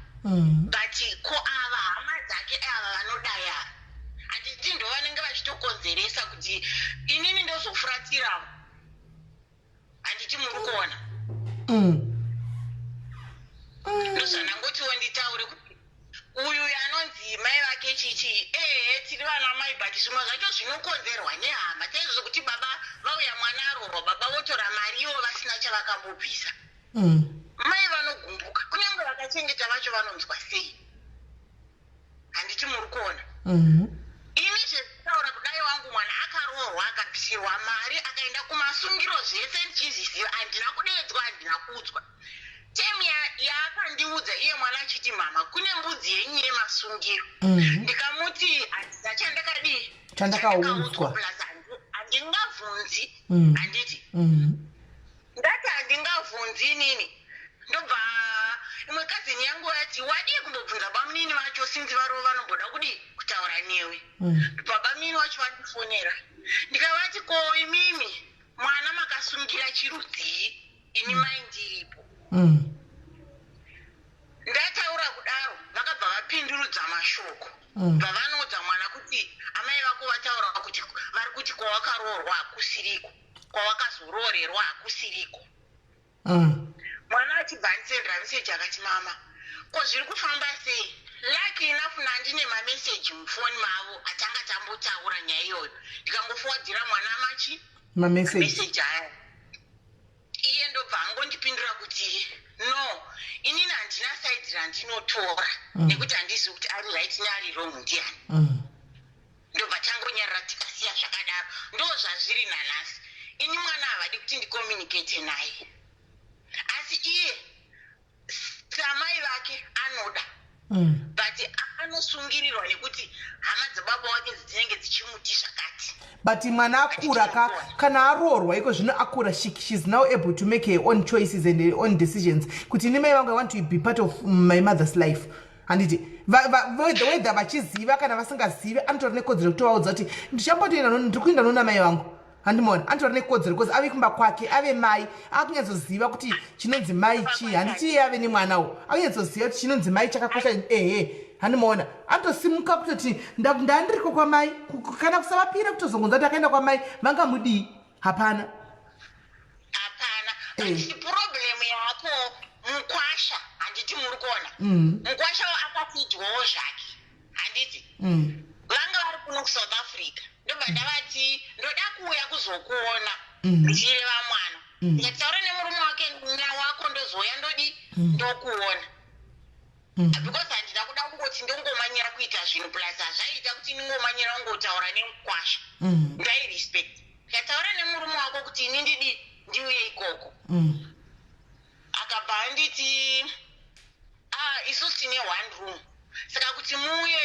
but ko ava hama dzake ava vanodai ava handiti ndo vanenge vachitokonzeresa kuti inini ndozofuratirawo handiti muri kuona ndozvanangotiwo nditaure kuti uyu anonzi mai vake chichi tiri vana mai but zvimwe zvacho zvinokonzerwa nehama chaizvo kuti baba vauya mwana aroorwa baba votora mari mai vanogumbuka kunyange vakachengeta vacho vanonzwa sei handiti muri kuona ini zvetaura kudai wangu mwana akaroorwa akapisirwa mari akaenda kumasungiro zvese ndichiziziva handina kudedzwa handina kuudzwa temu yaakandiudza iye mwana achiti mama kune mbudzi yenyu yemasungiro ndikamuti handina chandakaudzwa plus handingavhunzi handiti ndati handingavhunzi inini ndobva imwe kazini yangu yati wadii kundobvunza bamunini vacho sinzi varova vanomboda kudii kutaura newe ndobva bamunini vacho vandifonera ndikavati ko imimi mwana makasungira chirudzii ini mai ndiripo ndataura kudaro vakabva vapindurudza mashoko bvavanoudza mwana kuti amai vako vataura kuti vari kuti kwawakaroorwa hakusiriko kwawakazoroorerwa hakusiriko mwana achibva andisendera meseji akati mama ko zviri kufamba sei lucky enough nandine mameseji mufoni mavo atanga tambotaura nyaya iyoyo ndikangofuwadhira mwana machi mameseji aya iye ndobva angondipindura kuti no inini handina saidi randinotora nekuti handizi kuti ari right neari wrong ndiani ndobva tangonyarira tikasiya zvakadaro ndo zvazviri nanhasi ini mwana havadi kuti ndikomunicate naye asi iye samai vake anoda but anosungirirwa nekuti hama dzababa wake dzinenge dzichimuti zvakati but mwana akura kana aroorwa iko zvino akura she's now able to make her own choices and her own decisions kuti ini mai vangu I want to be part of my mother's life handiti whether vachiziva kana vasingazivi anotori nekodzero kutovaudza kuti ndiri kuenda nona mai vangu handimona anotori nekodzero because ave kumba kwake ave mai akunyatsoziva kuti chinonzi mai chii handiti iye ave nemwanawo akunyatsoziva kuti chinonzi mai chakakosha handimona anotosimuka kutoti ndandiriko kwamai kana kusavapira kutozongonza kuti akaenda kwamai vangamudii hapana problem yako mukwasha handiti muri kuona mukwasha akafidwawo zvake handiti vanga vari kuno kusouth africa ndobva ndavati ndoda kuuya kuzokuona ndichireva mwana ndikataura nemurume wake mwana wako ndozouya ndodi ndokuona because handina kuda kungoti ndongomanyira kuita zvinhu plus hazvaita kuti ndingomanyira kungotaura nemukwasha ndairespect ndikataura nemurume wako kuti ini ndidi ndiuye ikoko akabva anditi isusu tine one room saka kuti muuye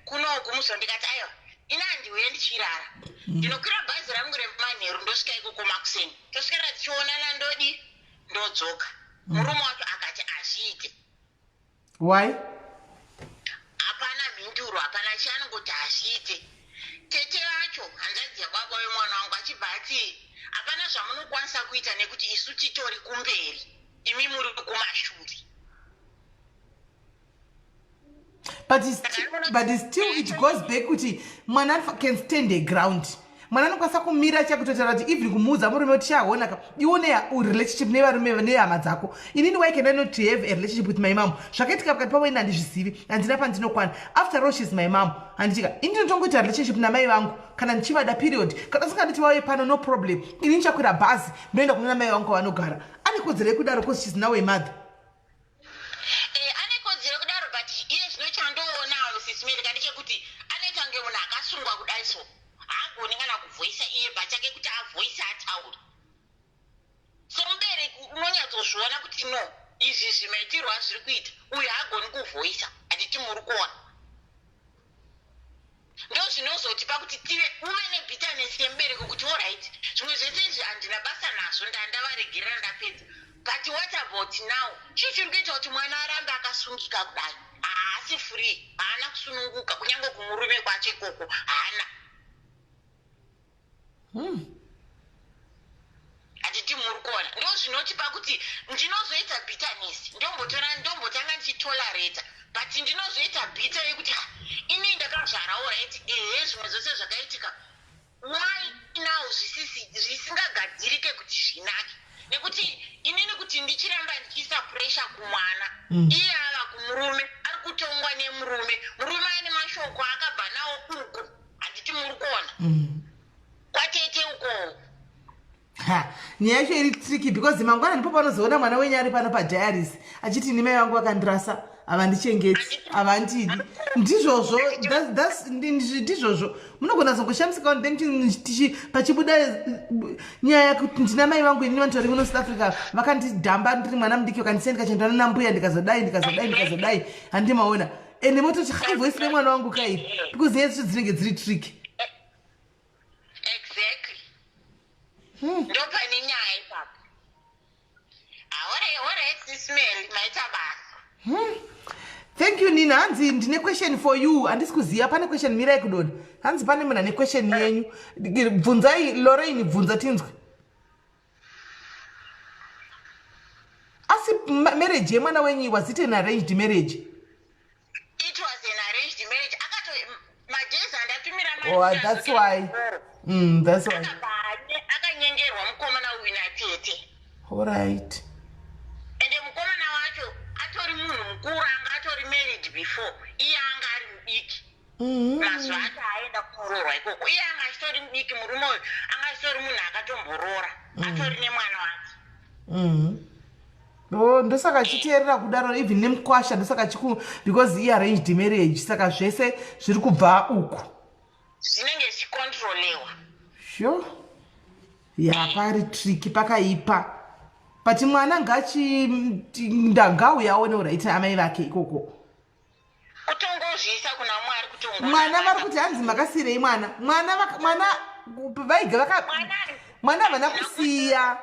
kunoku muzo ndikati aiwa ina handiuye ndichirara ndinokwira bhazi rangu remanheru ndosvika ikoko makuseni tosvikira tichionana ndodi ndodzoka murume wacho akati azviite why hapana mhinduro hapana chianongoti hazviite tete vacho hanzvadzi yababa wemwana wangu achibva ati hapana zvamunokwanisa kuita nekuti isu titori kumberi imi muri kumashuri but still it goes back kuti mwana can stand a ground mwana anokwanisa kumira chakutotaura kuti even kumuudza murume kuti chaonaka ione relationship nevarume nehama dzako inini why can I not have a relationship with my mom zvakaitika pakati pavo ini handizvizivi handina pandinokwana after all she's my mom handitika ini ndinotongoita relationship namai vangu kana ndichivada period kana singanditi vauye pano no problem ini ndichakwira bhazi ndoenda kunona mai vangu kwavanogara ane kodzero yekudaro because she's now a mother ane kodzero kudaro but iye zvino chandoona sisimerika ndechekuti anoita kunge munhu akasungwa kudai so haagoni kana kuvhoisa iye pachake kuti avhoise ataura somubereki unonyatsozviona kuti no izvi zvimaitirwa zviri kuita uyu haagoni kuvhoisa handiti muri kuona ndo zvinozotipa kuti tive uve nebhitanesi yemubereki kuti allright zvimwe zvese izvi handina basa nazvo ndandavaregerera ndapedza but what about now chii chiri kuita kuti mwana arambe akasungika kudai haasi free haana kusununguka kunyange kumurume kwacho ikoko haana handiti muri kuona ndo zvinotipa kuti ndinozoita bitanesi ndombotanga ndichitolareta but ndinozoita bita yekuti ini ndakazvarawo right zvimwe zvose zvakaitika why now zvisingagadzirike kuti zvinake nekuti inini kuti ndichiramba ndichiisa pressure kumwana iye ava kumurume ari kutongwa nemurume ane mashoko akabva nawo uko handiti muri kuona kwatete uko nyaya yacho iri tricky because mangwana ndipo panozoona mwana wenyu ari pano padiaris achiti nimai vangu vakandirasa havandichengeti havandidi ndizvozvo ndizvozvo munogona zongoshamisa pachibuda nyaya yekuti ndina mai vangu ini vantori muno South Africa vakandidhamba ndiri mwana mudiki vakandisendika chendana nambuya ndikazodai handimaona ende mototi hai voisi remwana wangu kaipi because nyaya dzacho dzinenge dziri tricky. Ndopane nyaya papa. Alright, sis Melly, maita basa. Thank you Nina. Hanzi ndine question for you. Handisi kuziya pane question mirai kudona. Hanzi pane munhu ane question yenyu. Bvunzai Lorraine, bvunza tinzwe. Asi marriage yemwana wenyu was it an arranged marriage? It was an arranged marriage. Akato majeza ndatumira mari. Oh, that's why. That's why. All right. And mukomana wacho atori munhu mukuru anga atori married before iye anga ari mudiki mazuva acho aenda kumurorwa ikoko iye anga achitori mudiki murume uyu anga achitori munhu akatomborora atori nemwana wake. Oh, ndosaka achiteerera kudaro even nemukwasha ndosaka chiku because iye arranged marriage saka zvese zviri kubva uku zvinenge zvichikontrolewa. Sure. Pari tricky pakaipa. Pati mwana ngauyaone uraiti amai vake ikoko. Kutongozvisa kuna Mwari kutongo. Mwana vari kuti hanzi makasirei mwana. Vaiga mwana havana kusiya.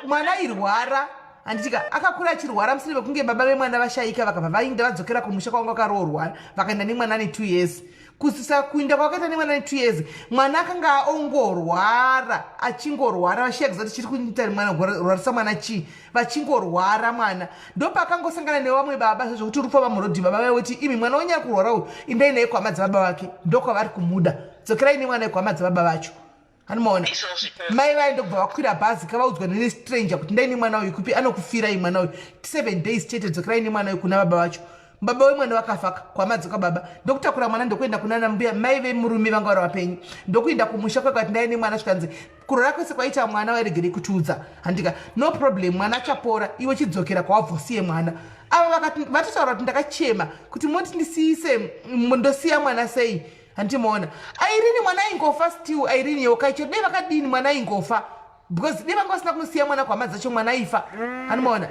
Mwana irwara. Handitika akakura achirwara mushure mekunge baba vemwana vashaika vakabva vainda vadzokera kumusha kwanga akaroorwa vakaenda nemwana ane 2 years. Kusisa kuinda kwakaita nemwana ane 2 years mwana akanga aongorwara achingorwara vashiya kuzati chiri kuita mwana rwarisa mwana chii vachingorwara mwana ndopakangosangana nevamwe baba zvokuti uri kufamba murodhi baba vaive kuti imi mwana wenyari kurwara uyu indai naye kwama dzababa vake ndokwavari kumuda dzokerai nemwana kwama dzababa vacho anomaona mai vaindobva vakwira bhazi kavaudzwa nene stranger kuti ndai nemwana uyu kupi anokufirai mwana uyu 7 days chete dzokerai nemwana uyu kuna baba vacho baba wemwana wakafaka kwamadzoka baba ndokutakura mwana ndokuenda kunana mbuya mai vemurume vanga vari vapenyu ndokuenda kumusha kwekati ndaine mwana zvikanzi kurora kwese kwaita mwana wairegerei kutiudza handika no problem mwana achapora iwe chidzokera kwawabvosiye mwana ava vatotaura kuti ndakachema kuti moti ndisiise ndosiya mwana sei handimaona airini mwana aingofa still airini yokaicho dei vakadini mwana aingofa because dei vanga vasina kunosiya mwana kwamadzacho mwana aifa handimaona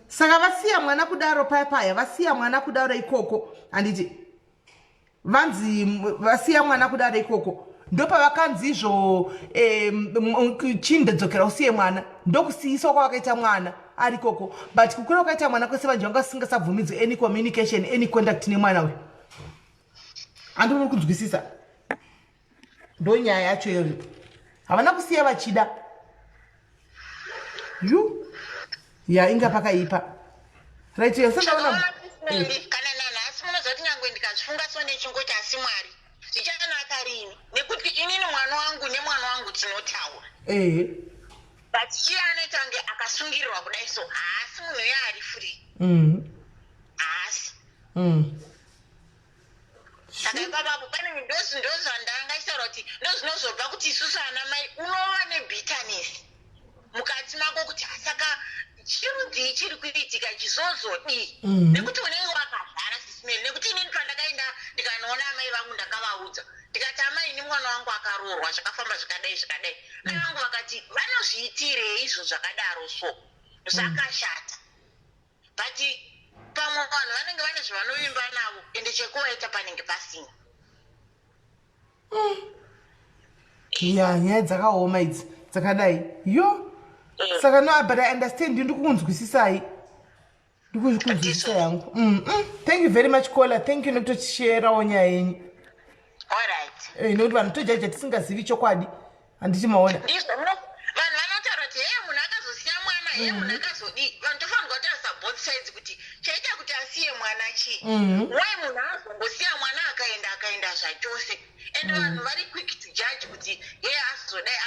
saka vasiya mwana kudaro paya vasiya mwana kudaro ikoko handiti vanzi vasiya mwana kudaro ikoko ndopavakanzi izvo chindedzokera usiye mwana ndokusiyiswa kwavakaita mwana ari koko but kukura kwakaita mwana kwese vanhu vanga singasabvumidzwe any communication any contact nemwana uyu handiri kunzwisisa ndonyaya yacho iyoyo havana kusiya vachida inga pakaipa right yosandaona kana nanhasi munozoti nyangwe ndikazvifunga so nechingoti asi Mwari zvichanaka rini nekuti inini mwana wangu nemwana wangu tinotaura but chiya anoita kunge akasungirirwa kudai so haasi munhu uyo ari free haasi saka ipapapo pane ndozvandangaisarwa kuti ndozvinozobva kuti isusu ana mai unova nebitterness mukati mako kuti saka chirudzi chiri kuitika chizozodii nekuti unenge wakazara sisimeli nekuti inini pandakaenda ndikanoona amai vangu ndakavaudza ndikati amai ini mwana wangu akaroorwa zvakafamba zvikadai mai vangu vakati vanozviitirei izvo zvakadaro so zvakashata but pamwe vanhu vanenge vane zvavanovimba navo ende chekuvaita panenge pasina nyaya dzakaoma idzi dzakadai saka no but I understand ndikukunzwisisai ndikuzvikunzwisisa yangu thank you very much caller thank you nekutochisherawo nyaya yenyu nekuti vanhu tojaja tisingazivi chokwadi handiti maona vanhu vanotaura kuti heye munhu akazosiya mwana heye munhu akazodii vanhu tofanirwa kutarisa both sides kuti chaita kuti asiye mwana chii wai munhu azongosiya mwana akaenda zvachose ende vanhu vari quick to judge kuti heye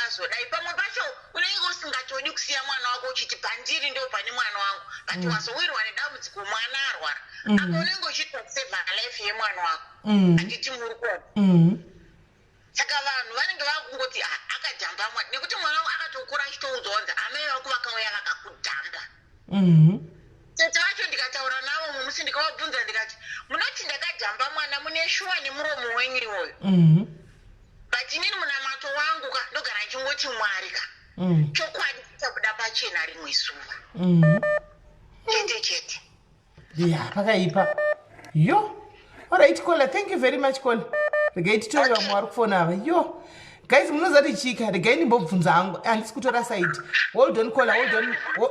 azodai pamwe pacho unenge usingatodi kusiya mwana wako uchiti pandiri ndo pane mwana wangu but wasowirwa nedambudziko mwana arwara apa unenge uchiita kusevha life yemwana wako handiti muri kuona saka vanhu vanenge vakungoti akajamba mwana nekuti mwana wangu akatokura achitoudzwa kunzi amai vako vakauya vakakudhamba tete vacho ndikataura navo mumusi ndikavabvunza ndikati munoti ndakajamba mwana mune shuwa nemuromo wenyu iwoyo but inini munamato wangu ka ndogara chingoti mwari ka chokwadi chichabuda pachena rimwe zuva chete pakaipa yo alright Kola, thank you very much Kola. Regai titori vamwe vari kufona ava yo guys munozati chika regai ndimbobvunza hangu handisi kutora side hold on Kola,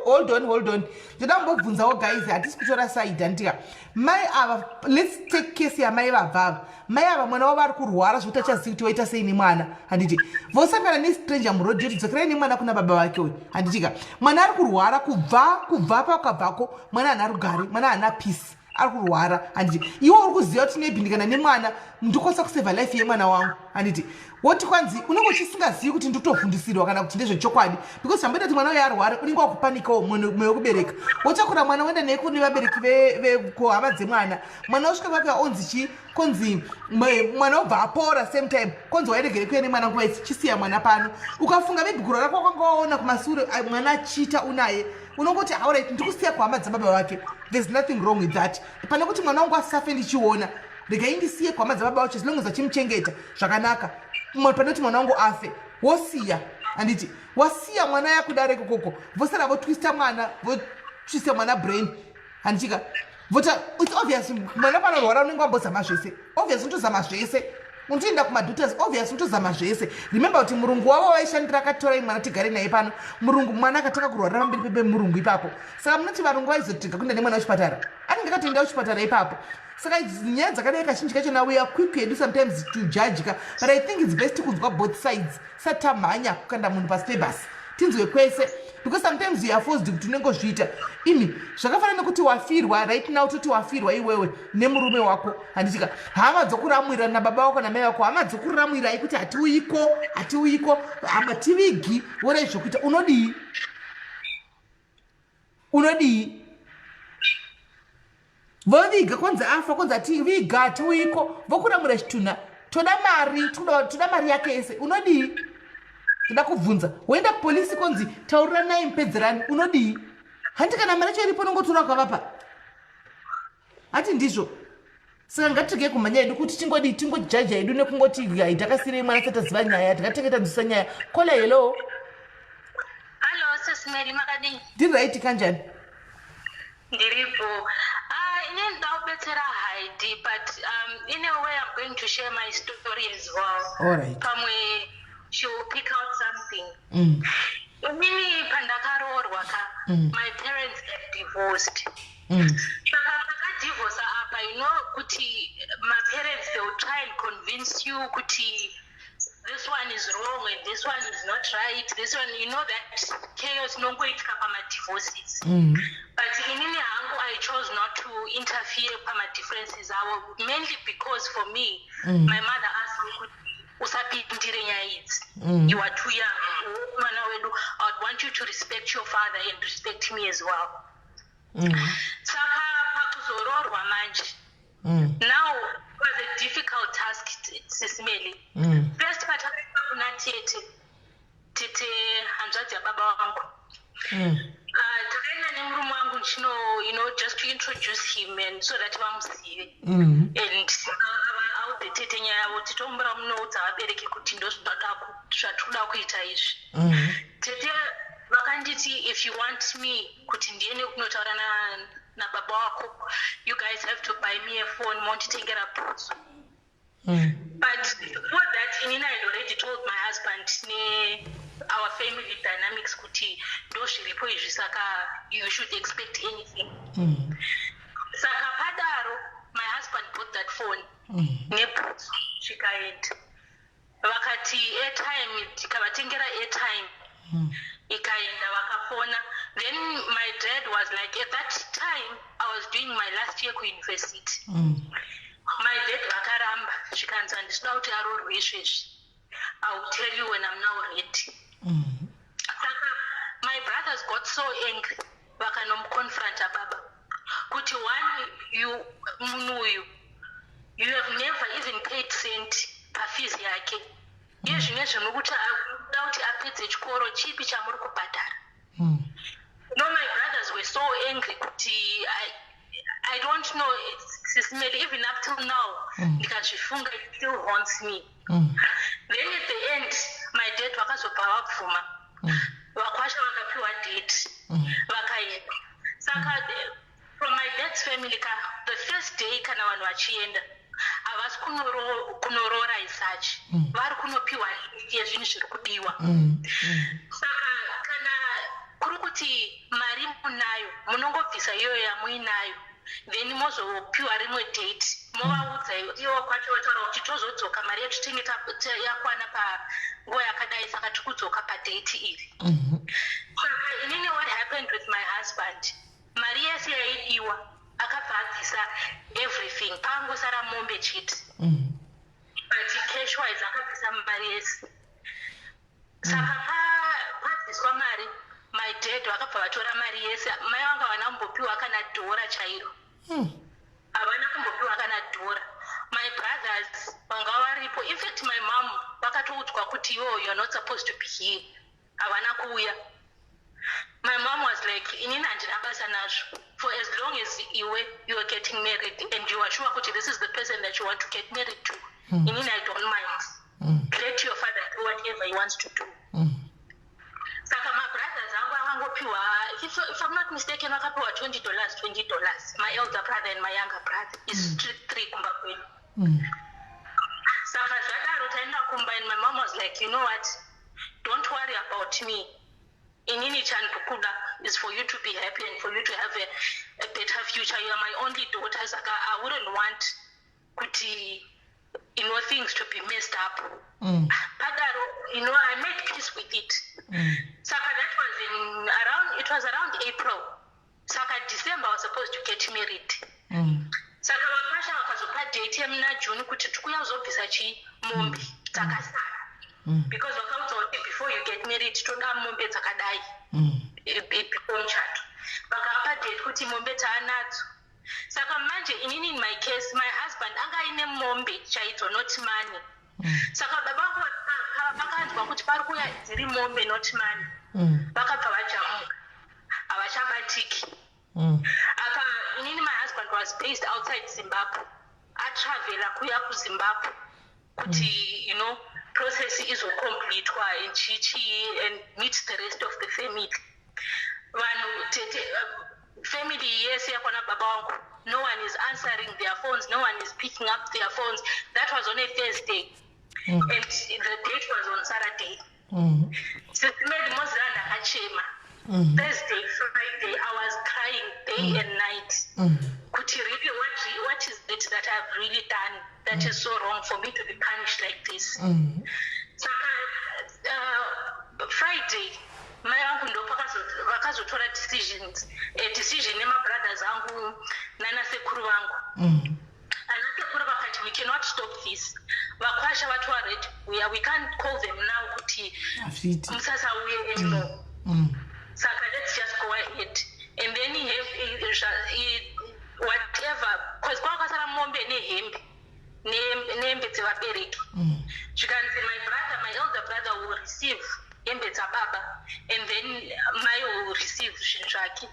hold on ndoda mbobvunzawo guys hatisi kutora side handitika mai ava let's take case yamai vabvava mai ava mwana wavo ari kurwara zvokuti achazivi kuti waita sei nemwana handiti vosangana nestranger murodhi yoti dzokerai nemwana kuna baba vake uyu handitika mwana ari kurwara kubva pakabvako mwana hana rugare mwana hana peace ari kurwara handiti iwe uri kuziva kuti nebhindikana nemwana ndikosa kusevha life yemwana wangu handiti woti kwanzi unenge uchisingazivi kuti nditofundisirwa kana kuti ndezvechokwadi because chamboita kuti mwana uyo arwara unenge wakupanikawo mwe wekubereka wotakura mwana uenda naye kune vabereki vekuhama dzemwana mwana usvika vapia onzi chi konzi mwana obva apora same time konzi wairegere kuya nemwana nguva chisiya mwana pano ukafunga maybe guro rako wakanga waona kumasure mwana achiita unaye unongoti alright ndikusiya kuhama dzababa vake there's nothing wrong with that pane kuti mwana wangu asafe ndichiona regai ndisiye kuhama dzababa vacho as long as achimuchengeta zvakanaka pane kuti mwana wangu afe wosiya handiti wasiya mwana yakudare kokoko vosara votwista mwana votwista mwana brain handitika vota it's obvious mwana panorwara unenge wambozama zvese obvious unotozama zvese unotoenda kumadoctors obvious unotozama zvese remember kuti murungu wavo waishandira akatorai mwana tigare naye pano murungu mwana akatanga kurwarira pamberi pemurungu ipapo saka munoti varungu vaizotega kuenda nemwana kuchipatara anenge akatoenda kuchipatara ipapo saka nyaya dzakadai kazhinji kacho we are quick edu sometimes to judge ka but I think it's best kunzwa both sides satamhanya kukanda munhu pasi pebhasi tinzwe kwese because sometimes you are forced kuti unenge uzviita ini zvakafanana nekuti wafirwa right now toti wafirwa iwewe nemurume wako handitika hama dzokuramwira nababa wako namai vako hama dzokuramwirai kuti hatiuyiko hativigi worai zvokuita unodii voviga kwanzi afa kwanzi ativiga hatiuyiko vokuramwira chitunha toda mari yake ese unodii toda kubvunza woenda kupolisi konzi taurira nai mpedzerani unodii handi kana mari yacho iripo nongotora kwavapa hati ndizvo saka ngatirege kumhanya edu kuti tingojaja edu nekungoti hai takasirei mwana sataziva nyaya tikateketa nzisa nyaya Kola, hello SIS MELLY makadini ndiri right kanjani ndiripo inini ndakubetsera Heidi but in a way I'm going to share my story as well. All right. Pamwe she will pick out something. Inini pandakaroorwa my parents get divorced. Saka vakadivorca apa kuti my parents they will try and convince you kuti this one is wrong and this one is not right. This one, that chaos nongoitika pama-divorces. But inini hangu I chose not to interfere pama-differences avo, mainly because for me, my mother asked me kuti usapindire nyaya idzi. You are too young. Mwana wedu, I would want you to respect your father and respect me as well. Saka pakuzoroorwa manje. Now it was a difficult task, SIS MELLY. First patakaenda kuna tete hanzvadzi yababa vangu. Takaenda nemurume wangu just to introduce him and so that vamuzive. And aude tete nyaya yavo titombora munoudza vabereki kuti ndozvatoda kuita izvi. Tete vakanditi if you want me kuti ndiende kunotaura nababa wako, you guys have to buy me a phone, monditengera bhutsu. But for that, inini I had already told my husband our family dynamics kuti ndozviripo izvi saka you should expect anything. Saka padaro my husband bought that phone nebhutsu zvikaenda. Vakati airtime tikavatengera airtime ikaenda vakafona. Then my dad was like, at that time I was doing my last year ku-university. My dad vakaramba zvikanzi handisida kuti aroorwe izvezvi. I'll tell you when I'm now ready. My brothers got so angry. Vakanomconfronta baba. Kuti one, you have never even paid cent pafizi yake. Zvimwe zvinokuti akuda kuti apedze chikoro chipi chamuri kubhadhara. No, my brothers were so angry kuti I don't know, Sis Melly, even up till now, because it still haunts me. Then at the end, my dad wakazobva vapfuma. Vakwasha vakapiwa date. Vakaenda. Saka from my dad's family, the first day kana vanhu vachienda, havasi kunorora isachi. Vari kunopiwa yezvinhu zviri kudiwa. Saka kana kuri kuti mari munayo, munongobvisa iyoyo yamuinayo. Then mozopiwa rimwe date. Movaudza iwo kwacho vataura kuti tozodzoka mari yetu tinge yakwana panguva yakadai, saka tiri kudzoka padate iri. Saka inini what happened with my husband, mari yese yaidiwa akabva abvisa everything, pangosara mombe chete. But cash wise akabvisa mari yese. Saka pabviswa mari, my dad vakabva vatora mari yese. Mai vanga havana kumbopiwa kana dhora chairo. Havana kumbopiwa kana dhora. My brothers vanga varipo. In fact, my mom vakatoudzwa kuti you're not supposed to be here. Havana kuuya. My mom was like, inini handina basa nazvo. For as long as you are getting married and you are sure kuti this is the person that you want to get married to, inini I don't mind. Let your father do whatever he wants to do. Saka my brothers vangopiwa, if I'm not mistaken, vakapiwa $20. My elder brother and my younger brother is 3 kumba kwenu. Saka zvadaro taenda kumba, and my mom was like, you know what? Don't worry about me. Inini chandukuda is for you to be happy and for you to have a better future. You are my only daughter. Saka I wouldn't want kuti, things to be messed up. Padaro, I made peace with it. Saka that was around April. Saka December I was supposed to get married. Saka vakasha vakazopa date yemuna June kuti tikuya kuzobvisa mombe dzakasara. Because before you get married, toda mombe dzakadai. Before muchato. Vakapa date kuti mombe taanadzo. Saka manje inini in my case, my husband anga ine mombe chaidzo, not money. Saka babangu vakanzwa kuti pari kuya dziri mombe, not money. Vakabva vajamuka. Havachabatiki. Apa inini my husband was based outside Zimbabwe. Atravela kuya kuZimbabwe kuti process is complete and chichi and meet the rest of the family. Family yes yakwana baba wangu, no one is answering their phones, no one is picking up their phones. That was on a Thursday, and the date was on Saturday. Made Mozranda Achema. Thursday, Friday, I was crying day and night. Could you really what is it that I've really done that is so wrong for me to be punished like this? So Friday, my uncle ndo vakazotora decision nemabrothers angu nanasekuru vangu. Anasekuru vakati, we cannot stop this. Vakwasha vatu already, we can't call them now kuti musasa uye anymore. Saka let's just go ahead. And then he whatever, because kwakasara mombe nehembe dzevabereki. Zvikanzi my elder brother will receive hembe dzababa, and then mai will receive zvinhu zvake.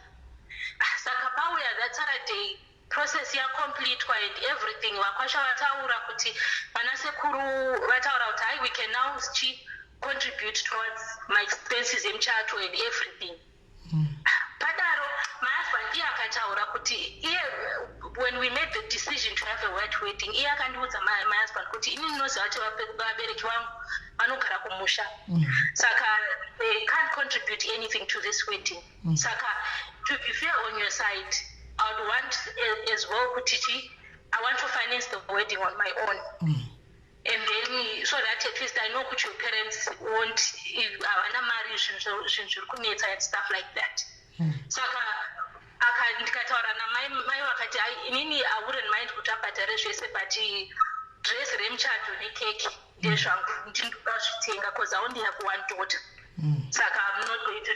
Saka pauya that Saturday, process yakompletwa and everything. Vakwasha vataura kuti vanasekuru vataura kuti we can now contribute towards my expenses emuchato and everything. Padaro, my husband akataura kuti when we made the decision to have a white wedding, akandiudza my husband kuti inini ndinoziva kuti vabereki vangu vanogara kumusha. Saka they can't contribute anything to this wedding. Saka to be fair on your side, I would want as well kuti I want to finance the wedding on my own. And then so that at least I know that your parents won't havana mari zvinhu zviri kunetsa and stuff like that. Saka ndikataura namai vakati inini I wouldn't mind kuti abhadhare zvese, but dress remuchato nekeke ndezvangu ndinodazvitenga because I only have one daughter. Saka I'm not going to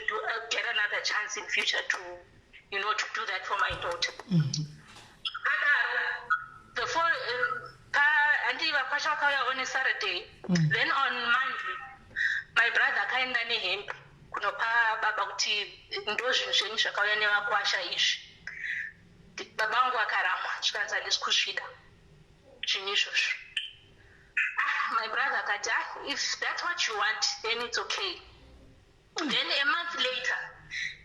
get another chance in future to to do that for my daughter. On a Saturday, then on Monday, my brother kaenda nehembe kunopa baba kuti ndozvinhu zvenyu zvakauya nevakwasha izvi. Baba vangu akaramwa zvikanzi handisi kuzvida zvinhu izvozvo. My brother akati, if that's what you want, then it's okay. Then a month later,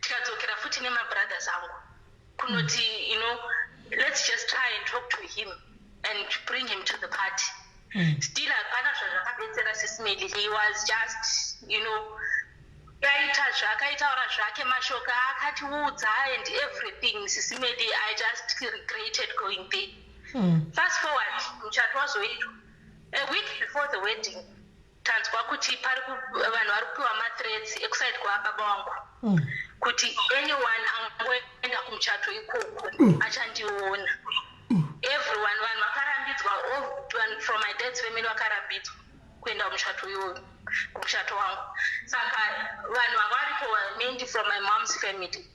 tikadzokera futi nemabrothers angu kunoti, let's just try and talk to him and bring him to the party. Still hapana zvakabetsera SIS MELLY. He was just, yaita zvakaitaura zvake mashoka akatiudza and everything. SIS MELLY, I just regretted going there. Fast forward, muchato wazoitwa. A week before the wedding, tanzwa kuti vanhu vari kupiwa mathreats ekuside kwababa vangu kuti anyone angoenda kumuchato ikoko achandiona. Everyone, vanhu vakarambidzwa, all from my dad's family vakarambidzwa kuenda kumuchato wangu. Saka vanhu vanga varipo mainly from my mom's family,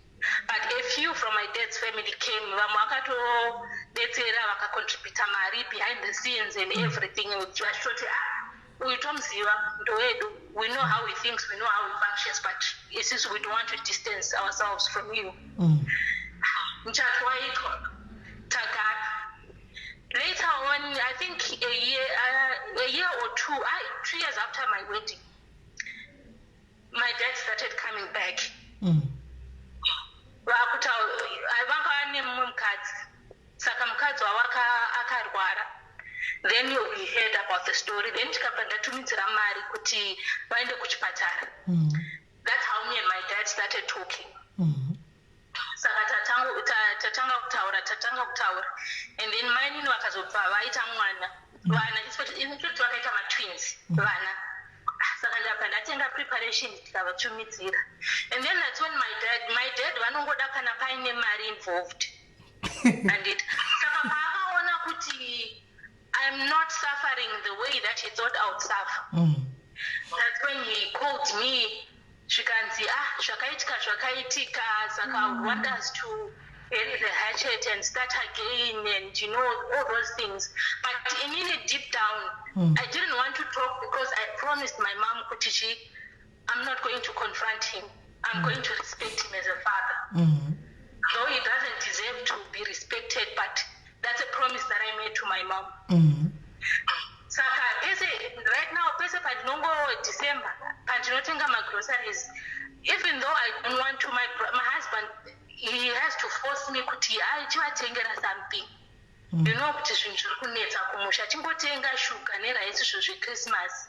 but a few from my dad's family came. Vamwe vakatodetsera vakacontributa mari behind the scenes and everything. Vachitoti uyu tomuziva ndowedu, we know how he thinks, we know how he functions, but we don't want to distance ourselves from you. Muchato waitwa tagara. Later on, I think a year or 2 years after my wedding, my dad started coming back. Vanga nemumwe mukadzi, saka mukadzi wavo akarwara. Then we heard about the story. Then tikabva ndatumidzira mari kuti vaende kuchipatara. That's how me and my dad started talking. Saka tatanga kutaura. And then mine vakazobva vaita mwana. Vana, in fact vakaita ma-twins. Vana. Saka ndabva ndatenga preparation tikavatumidzira. And then that's when my dad vanongoda kana paine mari involved. And saka paakaona kuti I'm not suffering the way that he thought I would suffer. That's when he called me. Zvikanzi zvakaitika, saka I would want us to bury the hatchet and start again and all those things. But in deep down, I didn't want to talk because I promised my mom Kutichi, I'm not going to confront him. I'm going to respect him as a father. Though he doesn't deserve to be respected, but that's a promise that I made to my mom. Saka right now, December, pandinotenga my groceries. Even though I don't want to, my husband, he has to force me kuti chivatengera something. Kuti zvinhu zviri kunetsa kumusha, tingotenga shuga neraisi zveChristmas.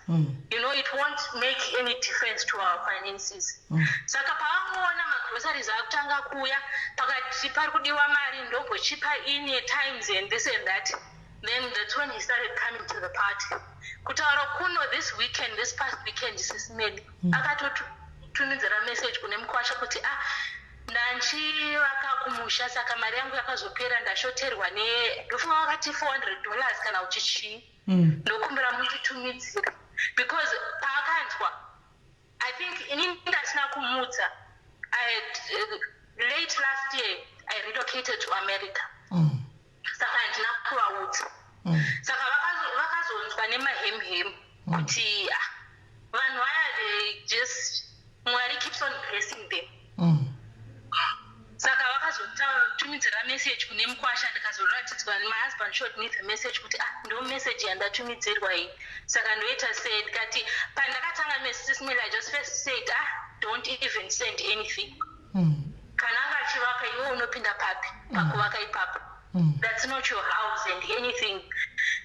It won't make any difference to our finances. Saka pavangoona magroceries akutanga kuya, pakati pari kudiwa mari ndombochipa in times and this and that. Then that's when he started coming to the party. Kutaura kuno this past weekend, SIS MELLY akatotumidzira message kune mukwasha kuti ndanchivaka kumusha saka mari yangu yakazopera ndashoterwa ndofunga vakati $400 kana uchichi ndokumbira mutitumidzira because paakanzwa I think inini ndasina kumudza. Late last year I relocated to America. Saka handina kuvaudza. Saka vakazonzwa nemahemhem kuti vanhu vaya they just Mwari keeps on blessing them. Saka vakazotumidzira message kune mukwasha ndikazoratidzwa my husband showed me the message kuti ndo message yandatumidzirwa iyi. Saka ndoita said kati pandakatanga SIS MELLY I just first said don't even send anything. Kana ngachivaka iwe unopinda papi pakuvaka ipapo. That's not your house and anything,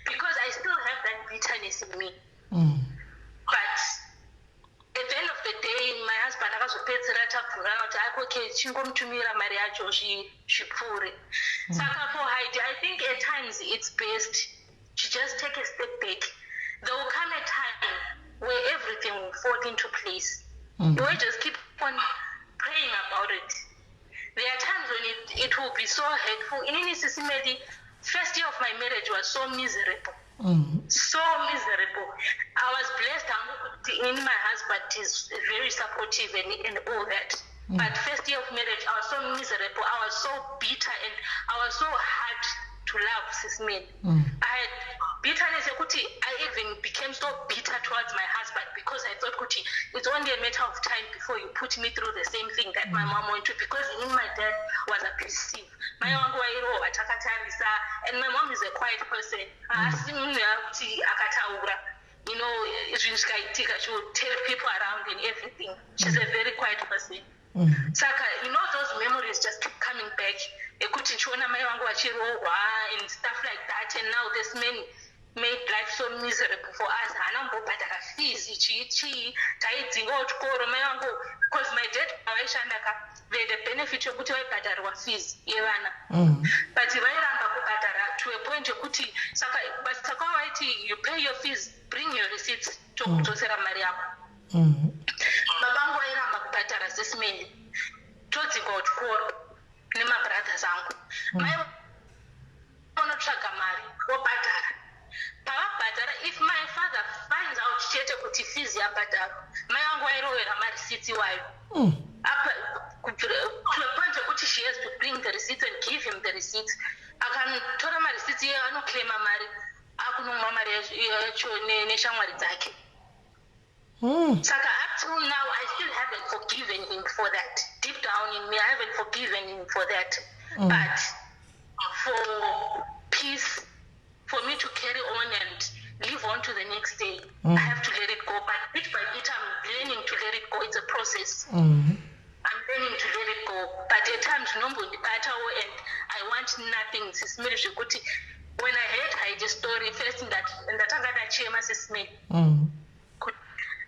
because I still have that bitterness in me. But at the end of the day, my husband akazopedzera tabvurana kuti okay, chingomutumira mari yacho zvipfuure. Saka for Heidi, I think at times it's best to just take a step back. There will come a time where everything will fall into place. You will just keep on praying about it. There are times when it will be so hurtful. In SIS MELLY, first year of my marriage was so miserable. So miserable. I was blessed in my husband is very supportive and all that. But first year of marriage, I was so miserable. I was so bitter and I was so hard to love, sis May. I had bitterness. I even became so bitter towards my husband because I thought it's only a matter of time before you put me through the same thing that my mom went through, because my dad was abusive. My mom and my mom is a quiet person. You know, she will tell people around and everything. She's a very quiet person. Saka, you know, those memories just keep coming back. And stuff like that. And now this man made life so miserable for us. Because my dad, they had the benefit of fees. But to a point you pay your fees, bring your receipts to Mariam. Babangu airamba kubhadhara SIS MELLY todzinga kuchikoro nemabrothers angu mai vanotsvaga mari vobhadhara. Pavabhadhara, if my father finds out chete kuti fees yabhadharwa, mai vangu vairovera marisiti iwayo to the point wekuti she has to bring the receipts and give him the receipts. Akanotora marisiti iye anoklema mari akunomwa mari yacho neshamwari dzake. Saka up till now, I still haven't forgiven him for that. Deep down in me, I haven't forgiven him for that. But for peace, for me to carry on and live on to the next day, I have to let it go. But bit by bit, I'm learning to let it go. It's a process. I'm learning to let it go. But at times, and I want nothing. SIS MELLY, when I heard the story, first in that I'm gonna share SIS MELLY.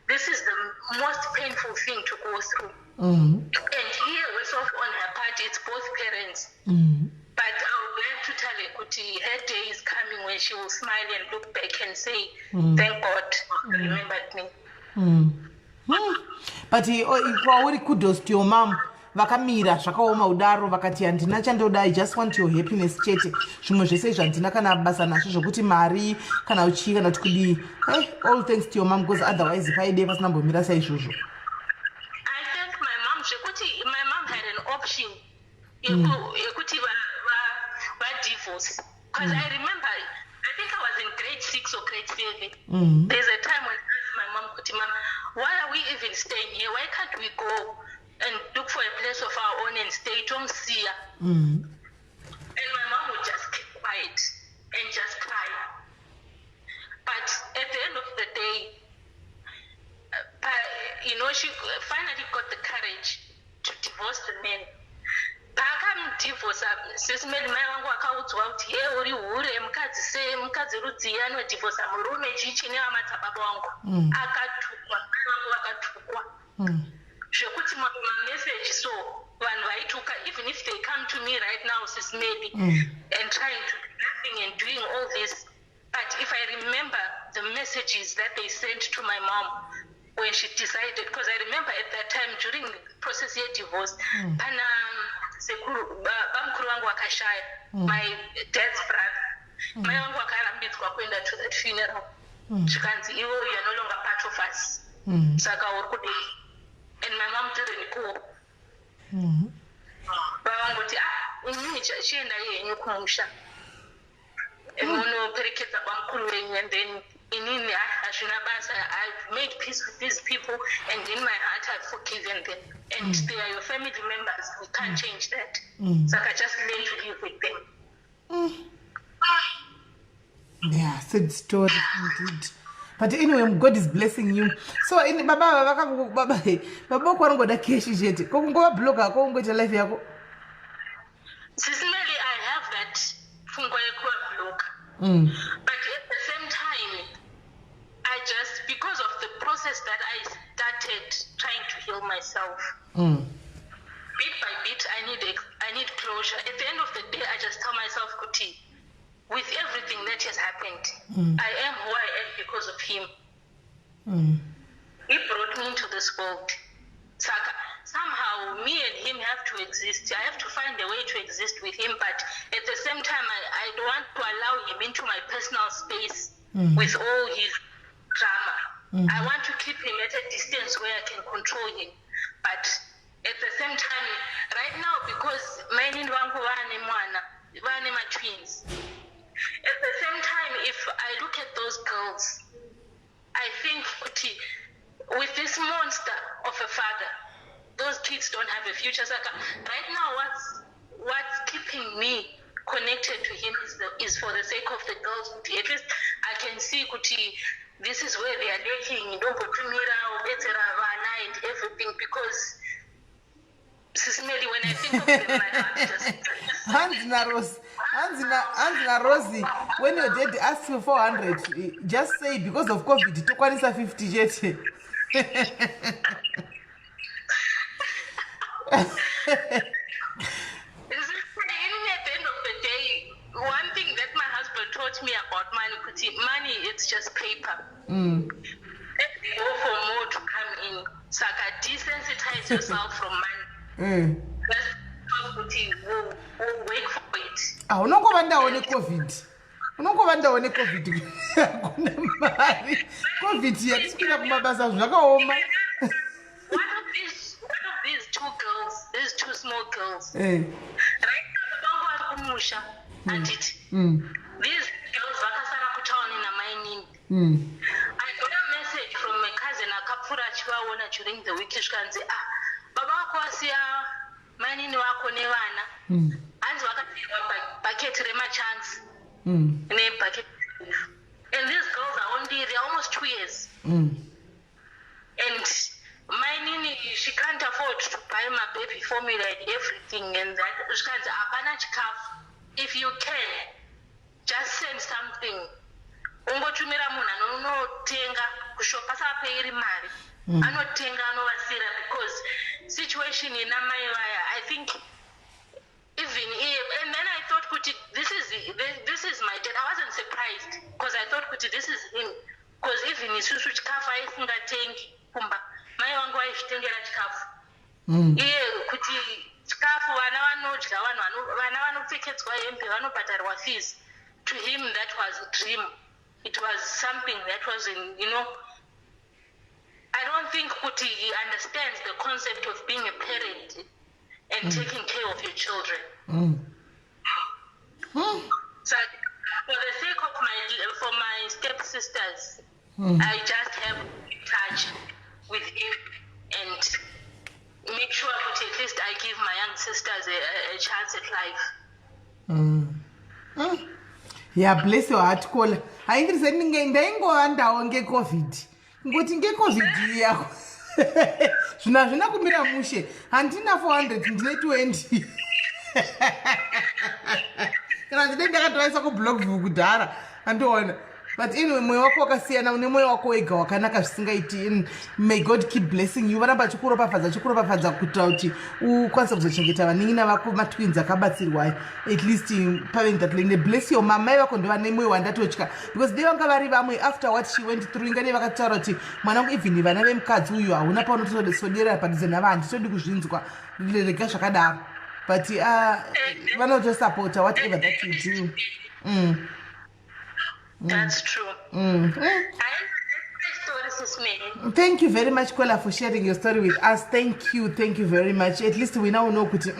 This is the most painful thing to go through. And here, was off on her part, it's both parents. But I would like to tell her, her day is coming when she will smile and look back and say, thank God you remembered me. But kwauri kudos to your mom. Vakamira zvakaoma udaro vakati handina chandoda, I just want your happiness chete. Zvimwe zvese zvandina kana basa nazvo zvokuti mari kana uchii kana kuti kudii. All thanks to your mom, because otherwise paide pasina mbomira saizvozvo. I thank my mom zvekuti my mom had an option yekuti divorce. Because I remember, I think I was in grade 6 or grade 7. There's a time when I asked my mom, Mom, why are we even staying here? Why can't we go and look for a place of our own and stay? Don't see her. And my mom would just keep quiet and just cry. But at the end of the day, you know, she finally got the courage to divorce the man. Divorce SIS MELLY mai vangu akaudzwa kuti he uri hure mukadzi rudziye anodivorsa murume chichi nevamadzababa vangu akatukwa vakatukwa zvekuti mamessage so vanhu vaituka, even if they come to me right now SIS MELLY and trying to do nothing and doing all this, but if I remember the messages that they sent to my mom when she decided, because I remember at that time during the process of divorce, pana bamkuru wangu akashaya, my dad's brother, mai wangu akarambidzwa kuenda to that funeral. Zvikanzi iwo, you are no longer part of us. Saka uri kudei. And my mom didn't go. Babangu kuti inini chienda yenyu kumusha. Munoperekedza bamkuru wenyu, and then inini hazvina basa. I've made peace with these people, and in my heart I've forgiven them. And they are your family members. We can't change that. Saka just learn to live with them. Yeah, sad story indeed. But anyway, God is blessing you. So in baba kwarongoda keshi chete. Kokungova bloga kokungoita life yako. SIS MELLY, I have that fungo yekuva bloga. But at the same time, I just, because of the process that I started trying to heal myself, bit by bit, I need closure. At the end of the day, I just tell myself, Kuti, with everything that has happened, I am who I am because of him. He brought me into this world. Saka, somehow, me and him have to exist. I have to find a way to exist with him, but at the same time, I don't want to allow him into my personal space with all his drama. I want to keep him at a distance where I can control him. But at the same time, right now, because my twins, at the same time, if I look at those girls, I think with this monster of a father, those kids don't have a future. So right now, what's keeping me connected to him is for the sake of the girls. At least I can see this is where they are dating, and everything, because SIS MELLY, when I think of them, my heart just... Hands Rosie, when your dad asks for 400, just say because of COVID, it took 50 jet. One thing that my husband taught me about money, it's just paper. Let go for more to come in. So I can desensitize yourself from money. Let's wait for it. Unongovanda COVID. Unongovanda COVID. Kuna mari. COVID yakusukira kumabasa zvakaoma. One of these two girls, these two small girls. Right now, kumusha. These girls vakasara kutaoni na mainini. I got a message from my cousin akapfura achivaona during the week zvikanzi baba wako wasiya mainini wako nevana. Hanzi vakatirwa bhaketi remachance nebhaketi. And these girls they're almost 2 years. And mainini, she can't afford to buy my baby formula and everything, and that zvikanzi hapana chikafu. If you can, just send something. Ungotumira munhu anonotenga kushopa sapeiri mari. Anotenga anovasira, because situation in NYAYA, I think even and then I thought this is my dad. I wasn't surprised because I thought this is him, because even isusu chikafu aisingatengi kumba mai vangu vaizvitengera chikafu iye kuti chikafu vana vanodya vana vanopfekedzwa hembe vanobhadharwa fees. To him that was a dream. It was something that was I don't think he understands the concept of being a parent and taking care of your children. So for the sake of my stepsisters, I just have touch with him and make sure that at least I give my young sisters a chance at life. Yeah, bless your heart, Kola. I understand ndaingowandawo ngeCovid. Ngoti ngeCovid yako. Zvina kumira mushe. Handina 400 ndine 20. Kana ndine ndakatoisa kublog kudhara. Andoona. But anyway, moyo wako wakasiyana, une moyo wako wega wakanaka zvisingaiti. May God keep blessing you. Varamba chikuropafadza kuitira kuti ukwanise kuzochengeta vanin'ina vako matwins akabatsirwa. At least pave ndatlende bless your mama vako ndo vane moyo wandatotya, because they vanga vari vamwe after what she went through. Ingane vakataura kuti mwanangu, even vana vemukadzi uyu hauna paunotosodera padhuze nava, handitodi kuzvinzwa, rega zvakadaro. But vanotosupporta whatever that you do. That's true. I story, SIS MELLY. Thank you very much, Kola, for sharing your story with us. Thank you very much. At least we now know kuti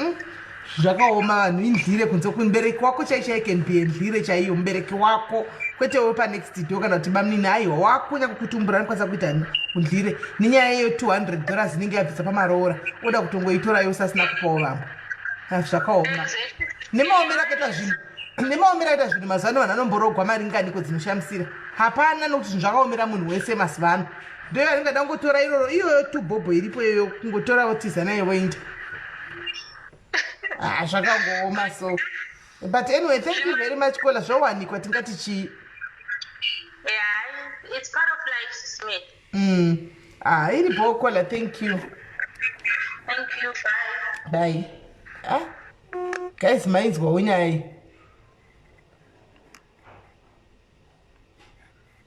zvakaoma vanhu indlire kunze kumubereki wako chaichai can be ndlire chaiyo mubereki wako, kwete wepa next door kana kuti mamnini aiwa wako nyakukutumbura anokwanisa kuita undlire nenyaya yeyo $200 inenge yabvisa pamaroora oda kutongoitora yose asina kupawo vamwe. Zvakaoma. Nemaomero akaita zvinhu. Nemaomera ita zvinhu mazano vanhu anomborogwa maringaniko dzinoshamisira. Hapana, nokuti zvinhu zvakaomera munhu wese masivano. Ndo yaringada kungotora iroro iyoyo tubhobho iripo iyoyo kungotora wotiza nayo woenda. Zvakangooma so. But anyway, thank you very much, Kola. Zvawanikwa tingati chii? Yeah, it's part of life, SIS MELLY. Iripo, Kola. Thank you. Thank you. Bye. Bye. Guys, mine's going on.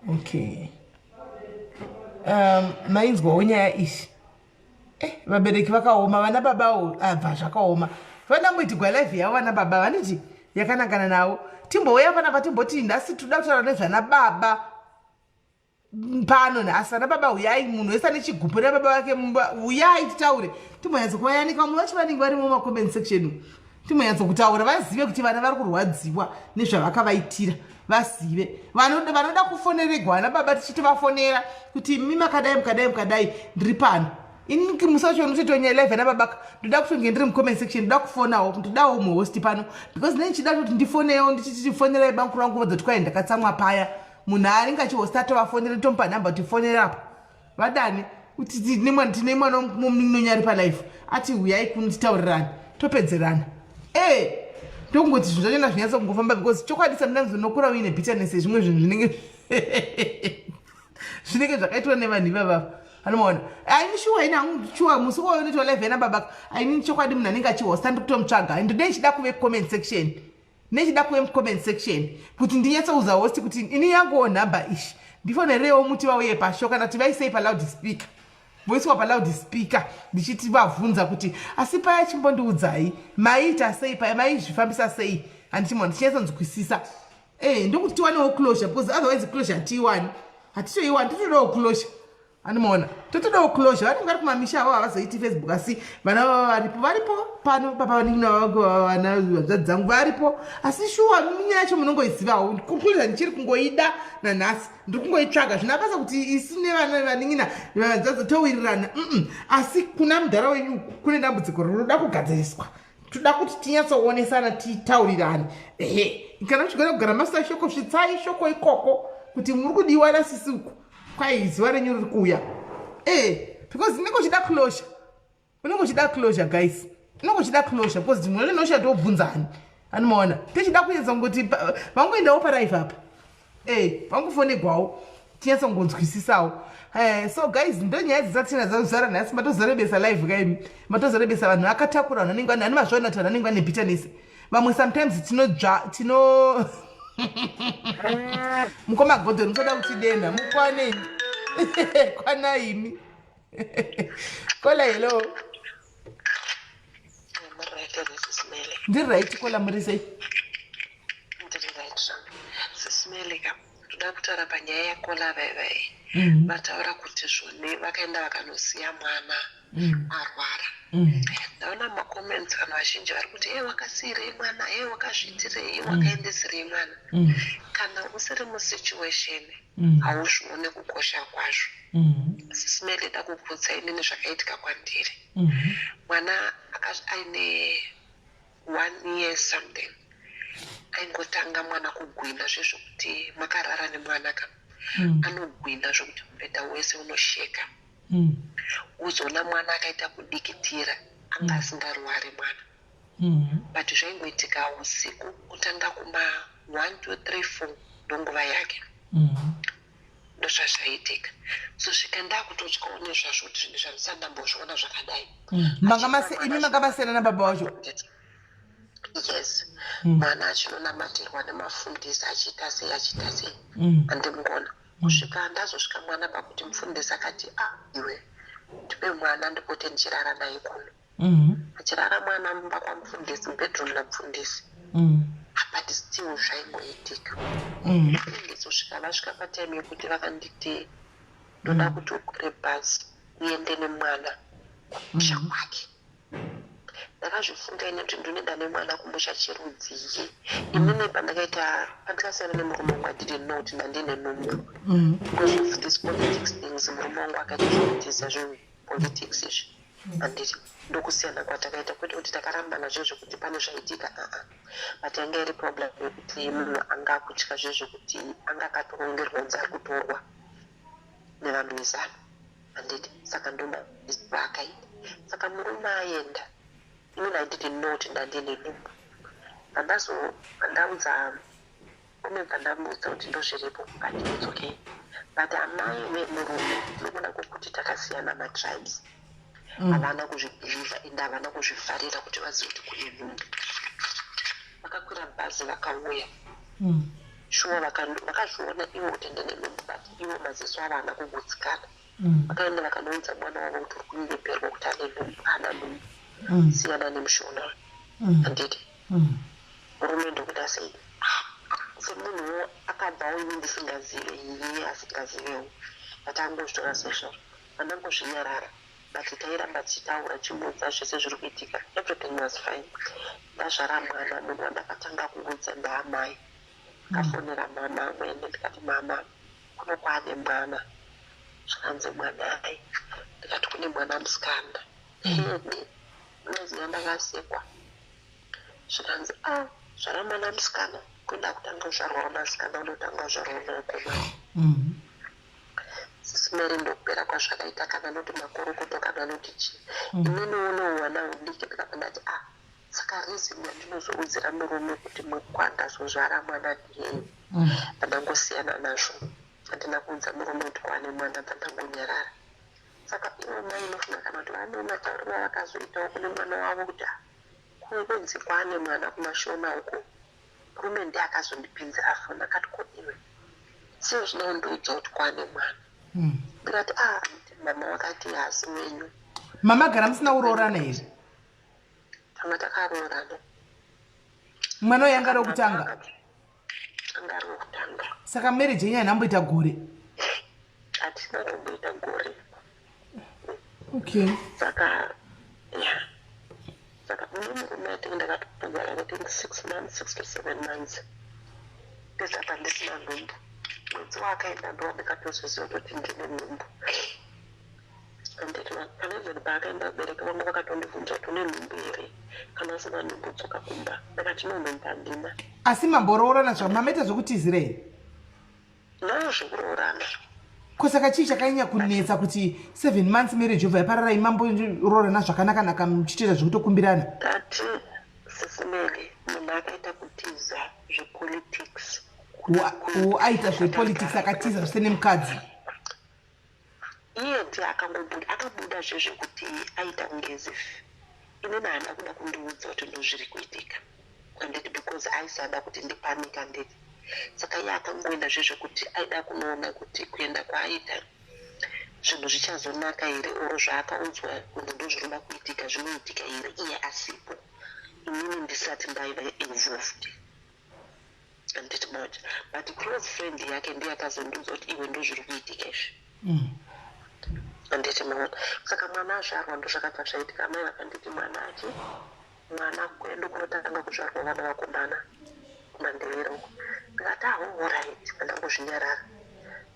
Okay. Mine's going on. Vabereki vakaoma vana babawo zvakaoma. Vana muitigwa life yavo vana baba vaniti yakanangana nawo. Timbouya panapa timboti ndasi toda kutaura nezvana baba pano nhasi ana baba uyai munhu wese ane chigupu nababa vake mumba uyai titaure timbonyatso kuvayanika munhu vacho vanenge vari mumacomment section timbonyatso kutaura vazive kuti vana vari kurwadziwa nezvavakavaitira vazive vanoda kufoneregwa ana baba tichitovafonera kuti mi makadai ndiri pano iniki musacho unototonya live ana babaka ndoda kutonge ndiri mucomment section ndoda kufonawo ndodawo muhost pano because nei chida kuti ndifonewo ndichitifonerai banku rangu vodoti kwai ndakatsamwa paya munhu anenge achihosta atovafonera tomupa nhamba tifonerapo vadani kuti tine mwana muminonyari palife ati uyai kunotitaurirana topedzerana ndokungoti zvinhu zvachona zvinyatsa kungofamba because chokwadi sometimes unokura uine bitterness zvimwe zvinhu zvinenge zvakaitwa nevanhu ivava anomaona aini shuwa ine hangu shuwa musi woyonoitwa live yana babaka aini chokwadi munhu anenge achihosta ndikutomutsvaga and ndeichida kuve comment section nechida kuve mucomment section kuti ndinyatsa host kuti ini yanguwo nhamba ishi ndifonerewo muti vauye pasho kana kuti vaisei paloud speaker voiswa paloud speaker ndichiti vabvunza kuti asi paya chimbondiudzai maiita sei paya maizvifambisa sei handichimona ndichinyatsanzwisisa ndokuti tiwanewo closure because otherwise closure hatiiwani hatitoiwani totodawo closure anomaona totodawo closure vanenge vari kumamisha avo havazoiti Facebook asi vana varipo pano papa vaningina hanzvadzi dzangu varipo asi shuwa minya yacho munongoizivawo closure ndichiri kungoida nanhasi ndiri kungoitsvaga zvinabasa kuti isi nevana vaningina hanzvadzi towirirana asi kuna mudhara wenyu kune dambudziko rinoda kugadziriswa toda kuti tinyatsoonesa titaurirane kana uchigona kugara masita shoko svitsai shoko ikoko kuti muri kudiwa nasisi uku kwai zuva renyu riri kuuya because inenge uchida closure unenge uchida closure guys unenge uchida closure because munhu rinosha tobvunzani anomaona tichida kuedza ngoti vangoendawo paraive apa vangofonegwawo tinyatsa kungonzwisisawo so guys ndonyaya dzisatina dzazara nhasi matozorebesa live kaimi matozorebesa vanhu akatakura vanhu anenge ani mazvaona kuti vanhu anenge ane bitterness vamwe sometimes tino mukomagodhoni mutoda kuti dena mukwaneni kwanaimi kola hello ndiri right kola muri sei ndiri right SIS-MELLY ka ndoda kutaura panyaya yakola vaivai vataura kuti zvone vakaenda vakanosiya mwana arwara ndaona macomments kana vazhinji vari kuti wakasiyirei mwana wakazviitirei wakaendesirei mwana kana usiri musituation hauzvione kukosha kwazvo SIS-MELLY da kukutsa inini zvakaitika kwandiri mwana aine 1 year something aingotanga mwana kugwina zvezvokuti makarara nemwana ka anogwina zvokuti mubhedha wese unosheka uzoona mwana akaita kudikitira anga asingarwari mwana but zvaingoitika usiku kutanga kuma 1 2 3 4 ndonguva yake ndozvazvaitika so zvikanda kutotyawo nezvazvo kuti zvinhu zvandisandambozviona zvakadai imi makamasiyana nababa wacho yes mwana achinonamatirwa nemafundisi achiita sei andimugona kusvika ndazosvika mwana pakuti mufundisi akati iwe ndipe mwana ndipote ndichirara naye kuno achirara mwana mumba kwamufundisi mubedroom namufundisi but still zvaingoitika ndizosvika vasvika patime yekuti vakanditi ndoda kuti ukure bhazi uende nemwana kumusha kwake ndakazvifunga ine kuti ndinoenda nemwana kumusha chirudziye inini pandakasiyana nemurume wangu I didn't know kuti ndandine numbu because of these politics things murume wangu akaitizvitiza zvepolitics izvi anditi ndokusiyana kwatakaita kwete kuti takarambana zvezvokuti pane zvaitika but yanga iri problem yekuti munhu anga akutya zvezvokuti anga akatorongerwa unzi ari kutorwa nevanhu vezano anditi saka ndoma vakaita saka murume aenda inini I didn't know kuti ndandine numbu pandaudza kune pandamuudza kuti ndozviripo but it's okay but amai murume nokuda kwokuti takasiyana matribes havana kuzvibhilivha ende havana kuzvifarira kuti vazive kuti kune nhumbi vakakwira bhazi vakauya shuwa vakazviona ivo kuti ndine nhumbi but ivo maziso avo havana kugutsikana vakaenda vakanoudza mwana wavo kuti uri kunyeperwa kuti ane nhumbi hana nhumbi siyana nemushona anditi murume ndokuti asei semunhu akabvawo ini ndisingazive iye asingazivewo but angozvitora sezvo andangozvinyarara but tairamba tichitaura chimuudza zvese zviri kuitika everything was fine. Ndazvara mwana munhu wandakatanga kuudza ndaamai akafonera mama amwene ndikati mama kuno kwaane mwana zvakanzi mwanai ndikati kune mwana musikana hedi unoziva ndakasekwa zvikanzi zvara mwana musikana kuenda kutanga kuzvarwawo nasikana unotanga kuzvarwawo nakomana. SIS MELLY ndokupera kwazvakaita kana noti makorokoto kana noti chii imweni unowana udiki ndikapandati saka rizini yandinozoudzira murume kuti kwandazozvara mwana ndiyei pandangosiyana nazvo handina kuudza murume kuti kwaane mwana pandangonyarara. Saka ivo mai inofuna kana kuti vane matauriro vakazoitawo kune mwana wavo kuti kunzi kwaane mwana kumashona uko murume ndiye akazondipinzira foni akati ko iwe siyo zvinondoudza kuti kwaane mwana ndikati mama wakati hasi wenyu. Mama gara musina kuroorana here? Tanga takaroorana. Mwana yanga rokutanga? Anga rokutanga. Saka marriage yenyu hainamboita gore? Hatina kumboita gore. Okay. Saka murume atinge ndakatogara kuti 6 months 6 to 7 months ndezvapa ndisina nhumbu. Mwedzi wakaenda ndo ndikatoziziva kuti ndine nhumbu. Anditi panezviri paakaenda kubereka vangu vakatondibvunza kuti une nhumbu here kana usina nhumbu dzoka kumba ndakati nhumbu handina. Asi mamboroorana zvavo mamaita zvokutizira here? Ndozvokuroorana. Saka chii chakanyanya kunetsa kuti 7 months marriage yobva yaparara imamboroorana zvakanaka muchitoita zvekutokumbirana? Tati SIS MELLY munhu akaita kutiza zvepolitics. Aita zvepolitics akatiza zvose nemukadzi? Iye ndiye akabuda zvezvekuti aita ungezifi. Inini haana kuda kundiudza kuti ndozviri kuitika handiti because aisada kuti ndipanika nditi. Saka iye akangoenda zvezvekuti aida kunoona kuti kuenda kwaaita zvinhu zvichazonaka here oro zvaakaudzwa kuti ndozvinoda kuitika zvinoitika here iye asipo inini ndisati ndaiva involved. Handiti moja but close friend yake ndiye akazondiudza kuti iwe ndozviri kuitika izvi. Handiti maona. Saka mwana azvarwa ndozvakabva zvaitika. Mai vakanditi mwana achi mwana kwedu kunotanga kuzvarwa vana vakomana kumandevera uko. Ndikati alright pandangozvinyarara.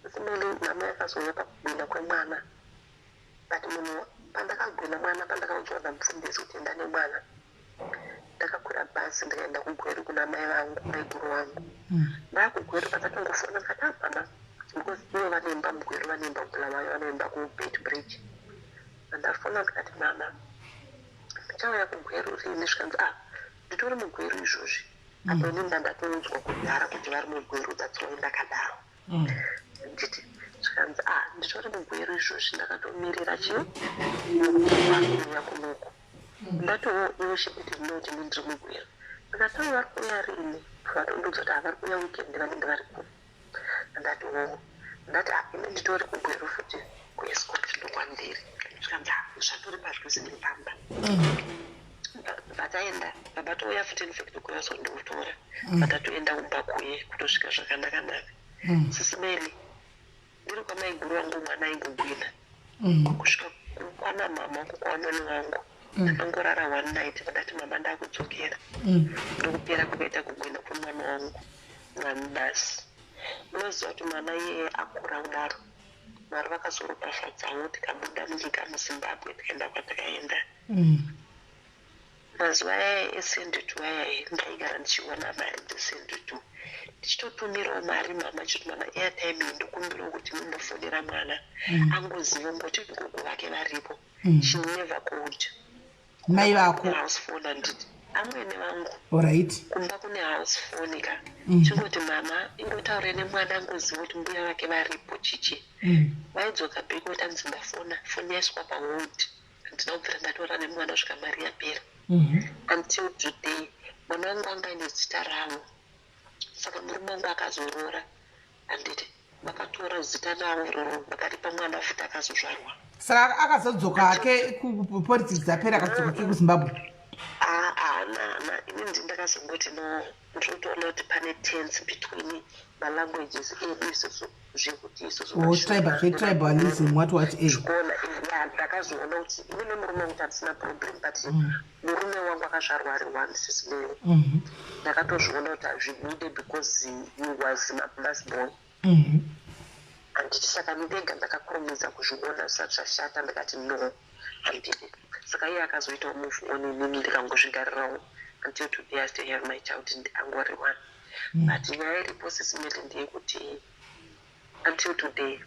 SIS MELLY mama yakazouya pakugwina kwemwana but munhu pandakagwina mwana pandakaudzwa namufundisi kuti ndane mwana ndakakwira bhazi ndikaenda kugweru kuna mai vangu maiguru vangu. Ndakugweru pakatongofona ndikati mama because ivo vanemba mugweru vanemba kubulawayo vanemba kubed bridge. Andafona ndikati mama ndichauya kugweru rini zvikanzi nditori mugweru izvozvi apa ini ndandatoudzwa kudhara kuti vari mugweru dzatsoi ndakadaro. Nditi zvikanzi nditori mugweru izvozvi ndakatomirira chiuya kunoko ndatowo iwe chekuti ndinoti ndiri mugweru ndikatoi vari kuuya rini vatondoudza kuti havari kuuya weekend vanenge vari kuno. Ndatowo ndati ini nditori kugweru futi kuescort ndokwandiri zvikanzi zvatori padhuze nepamba. Vataenda vabatouya futi infect kuyazondiutora vatatoenda kumba kuye kutosvika zvakanakanaka. SIS MELLY ndiri kwamaiguru vangu mwana aingogwina kusvika kwana mama kukwanoni vangu ndakangorara 1 night vandati mama ndakudzokera ndokupera kukaita kugwina kwemwana wangu mwani basi. Unoziva kuti mwana iyeye akura kudaro Mwari vakazoropafadzawo tikabuda munyika muZimbabwe tikaenda kwatakaenda. Mazuva aya esendetu aya ndaigara ndichiwana mari dzesendetu ndichitotumirawo mari mama chiti mama airtime ndokumbirawo kuti mundofonera mwana angoziva ngoti gogo vake varipo. She never called. Mai vako house phone anditi amwene vangu. Alright. Kumba kune house phone ka. Chingoti mama ingotaura nemwana angoziva kuti mbuya vake varipo chichi. Vaidzoka bheki kuti anzindafona foni yaiswa pawood. Ndinobvira ndatora nemwana svika mari yapera. Until today mwana wangu anga ine zita ravo. Saka murume wangu akazorora anditi vakatora zita ravo roro vakaripa mwana futi akazozvarwa. Saka akazodzoka ke kupolitics dzapera akadzoka ke kuZimbabwe. Ini and ndakazongoti no ndinotoona kuti pane tense between malanguages edu isusu zvekuti isusu tribalism what zvikona ndakazoona kuti ine murume kuti hatisina problem but murume wangu akazvarwa ari one sismele ndakatozviona kuti hazvibude because he was maplus boy handiti saka ndega ndakakurumidza kuzviona zvisati zvashata ndikati no handidi saka iye akazoitawo move on inini ndikangozvigarirawo until today I still have my child angori one but nyaya iripo sismele ndeyekuti until today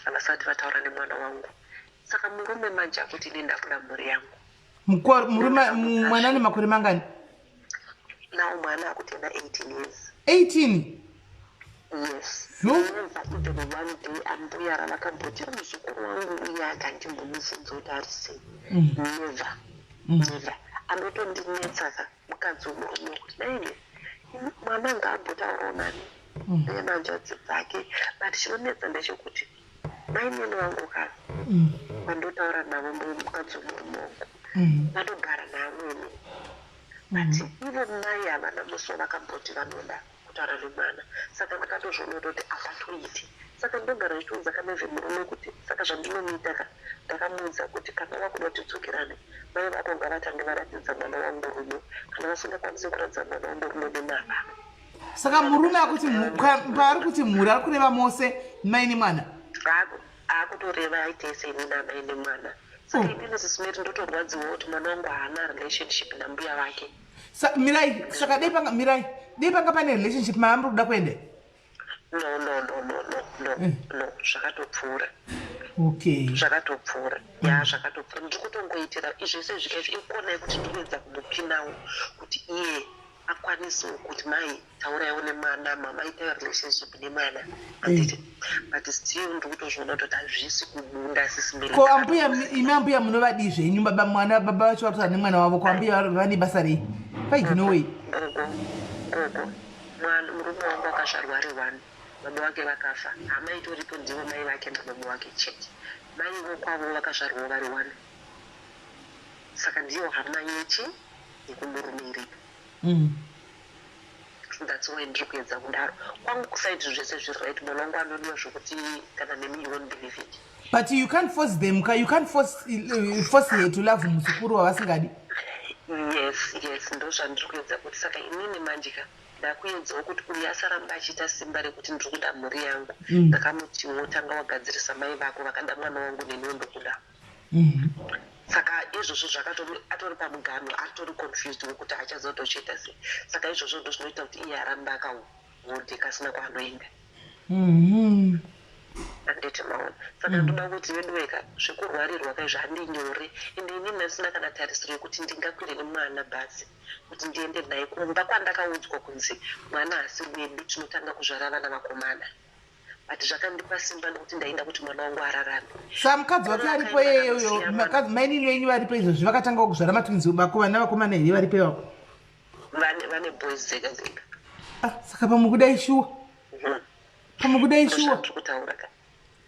havasati vataura nemwana wangu saka murume manje akuti ine ndakura mhuri yangu mwana ane makore mangani nawo mwana akuti ena 18 years 18 yes never even one day ambuya ravakamboti muzukuru wangu uye akandimbomufunza kuti ari sei never andotondinetsaka mukadzi womurume wekuti naine mwana ngaambotaurawo nani nemanjodzi dzake but chinonetsa ndechekuti mainini wangu kava vandotaura navo mukadzi womurume wangu vanogara neamweni but ivo mai havana muso vakamboti vanoda kutaura nemwana saka ndakatozviona kuti havatoiti saka ndogara ndichiudza kanevhe murume kuti saka zvandinomuita ndakamuudza kuti kana vakuda kutidzokirane mai vako ngavatange varatidza mwana wangu rume kana vasingakwanisi kuratidza mwana wangu rume nenava saka murume akuti paari kuti mhuri ari kureva mose maine mwana akutoreva aite seini namaine mwana saka inini sismeri ndotorwadziwa kuti mwana wangu haana relationship nambuya vake mirai saka dei panga pane relationship maamuri kuda kuende no zvakatopfuura okay zvakatopfuura ya zvakatopfuura ndiri kutongoitira izvese zvikaizvo ikuonai kuti ndinoedza kumupinawo kuti iye akwanisewo kuti mai tauraiwo nemwana mama ita relationship nemwana anditi but still ndiri kutozviona kuti hazvisi kubunda sisimeri ko ambuya imi ambuya munovadii zvenyu baba mwana baba vacho vatoza nemwana wavo ko ambuya vane basa rei paiginowe murume wangu akazvarwa ari one baba vake vakafa hama itoripo ndivo mai vake nababa vake chete mai vokwavo vakazvarwawo vari one saka ndiyo hama yechi nekumurume iripo that's why ndiri kuedza kudaro kwangu kusaiti zvese zviri right mwana wangu anodiwa zvokuti kana nemi you won't believe it but you can't force them you can't force her to love muzukuru wavasingadi yes ndo zvandiri kuedza kuti saka inini manjika ndakuedzawo kuti uyu asaramba achiita simba rekuti ndiri kuda mhuri yangu ndakamutiwo tanga wagadzirisa mai vako vakada mwana wangu neniwo ndokuda saka izvozvo atori pamugano atori confused wekuti achazotochita sei saka izvozvo ndo zvinoita kuti iye aramba akahode kasina kwaanoenda anditi maona saka ndoda kuti wedweka zvekurwarirwa kaizvo handinyore ende inini ndasina kana tarisiro yekuti ndingakwire nemwana basi kuti ndiende naye kumba kwandakaudzwa kunzi mwana hasi wedu tinotanga kuzvara vana vakomana but zvakandipa simba nekuti ndainda kuti mwana wangu ararame sa mukadzi wake aripo yeyoyo mainini venyu varipo izvozvi vakatanga kuzvara matunzi vana vakomana here varipo ivako vane boys dzega dzega saka pamukudai shuwa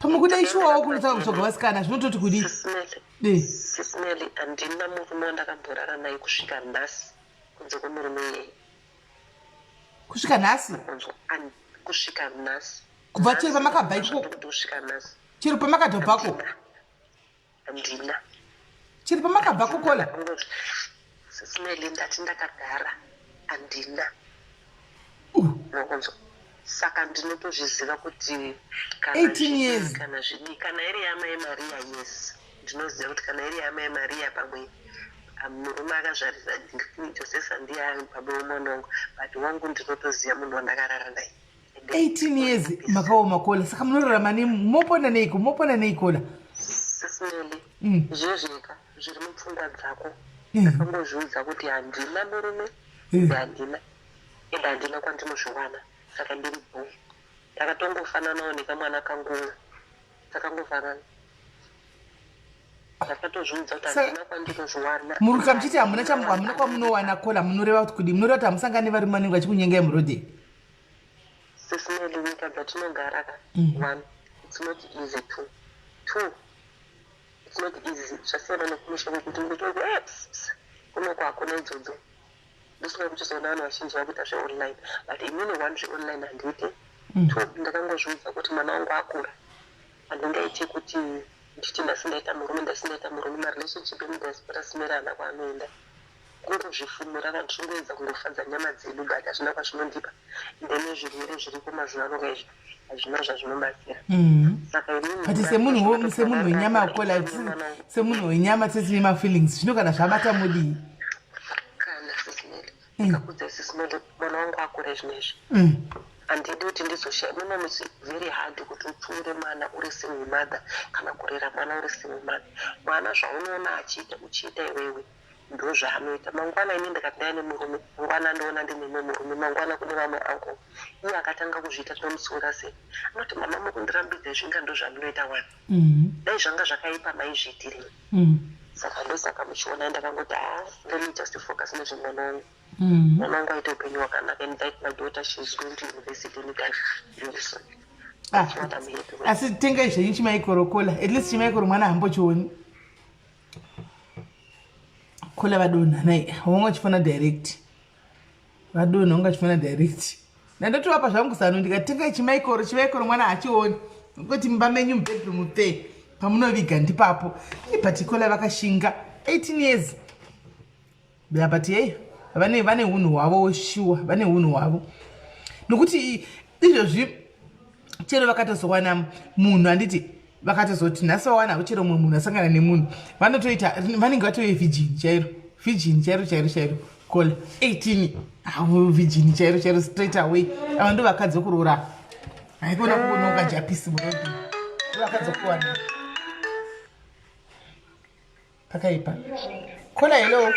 pamukudai shuwawo kunotanga kutsvaga vasikana zvinototi kudi sismeli handina murume wandakamborara naye kusvika nhasi kunze kwemurume iyeye kusvika nhasi kusvika nhasi kubva chiri pamakabva ikoko chiri pamakadhobhako handina chiri pamakabva kokola sismeli ndati ndakagara handina nokunzwa saka ndinotozviziva kuti 18 years kana zvidi kana iri yamai mariya yes ndinoziva kuti kana iri yamai mariya pamwe murume akazvarira josefa ndiye baba womwana wangu but wangu ndinotoziva munhu wandakarara naye 18 years makaoma kola saka munorarama mopona neikola sismeli zvezveka zviri mupfungwa dzako ndakangozviudza kuti handina murume handina ende handina kwandinozviwana saka ndiri boy ndakatongofananawo nekamwana kanguwo takangofanana ndakatozviudza kuti handina kwandinozviwana muri kamuchiti hamuna kwamunowana kola munoreva kuti kudi munoreva kuti hamusangane vari mwanengu achikunyengai murodheni sismeli nyika dzatinogara one it's not easy two it's not easy zvasiyana nekumusha kwekuti ngotoko kunoko hakuna idzodzo ndosina kuchizoona vanhu vazhinji vakuita zveonline but inini one zveonline handiti ndakangozviudza kuti mwana wangu akura handingaiti kuti nditi ndasindaita murume marelationship emudasiparasimera kwaanoenda kungozvifumura vanhu zvinoedza kungofadza nyama dzedu but hazvina kwazvinondipa ndene zvirwere zviripo mazuva ano izvi hazvina zvazvinobatsira saka but semunhu wenyama akola semunhu wenyama tisine mafeelings zvino kana zvabata mudii kana sisimele ndakudza sisimele mwana wangu akura zvinezvi handidi kuti ndizoshaya it's very hard kuti upfuure mwana uri single mother kana kurera mwana uri single mother mwana zvaunoona achiita uchiita iwewe ndo zvaanoita mangwana ini ndikati ndaine murume mangwana ndoona ndine murume mangwana kune vamwe angu iye akatanga kuzviita tinomusunga sei anoti mama mukundirambidza zvinga ndo zvamunoita wani dai zvanga zvakaipa maizviitirei saka ndosaka muchiona ndakangoti let me just focus nezvemwana wangu mwana wangu aite upenyu hwakanaka and that my daughter she's going to university anytime really soon. Asi tengai zvenyu chimaikoro kola at least chimaikoro mwana hambochioni kola vadonha nai haungachifana direct vadonha ungachifana direct ndandatovapa zvangu zano ndikatengai chimaikoro mwana hachioni kuti mumba menyu mubedroom pe pamunoviga ndipapo but kola vakashinga 18 years but hey vane hunhu hwavo shuwa vane hunhu hwavo nokuti izvozvi chero vakatozowana munhu handiti vakatozoti nhasi wawana chero mumwe munhu asangana nemunhu vanotoita vanenge vatove virgin chairo kola 18 virgin chairo straight away ava ndo vakadzi kurora haikona kuonoka japisi murodhi vakadzokuwana pakaipa kola hello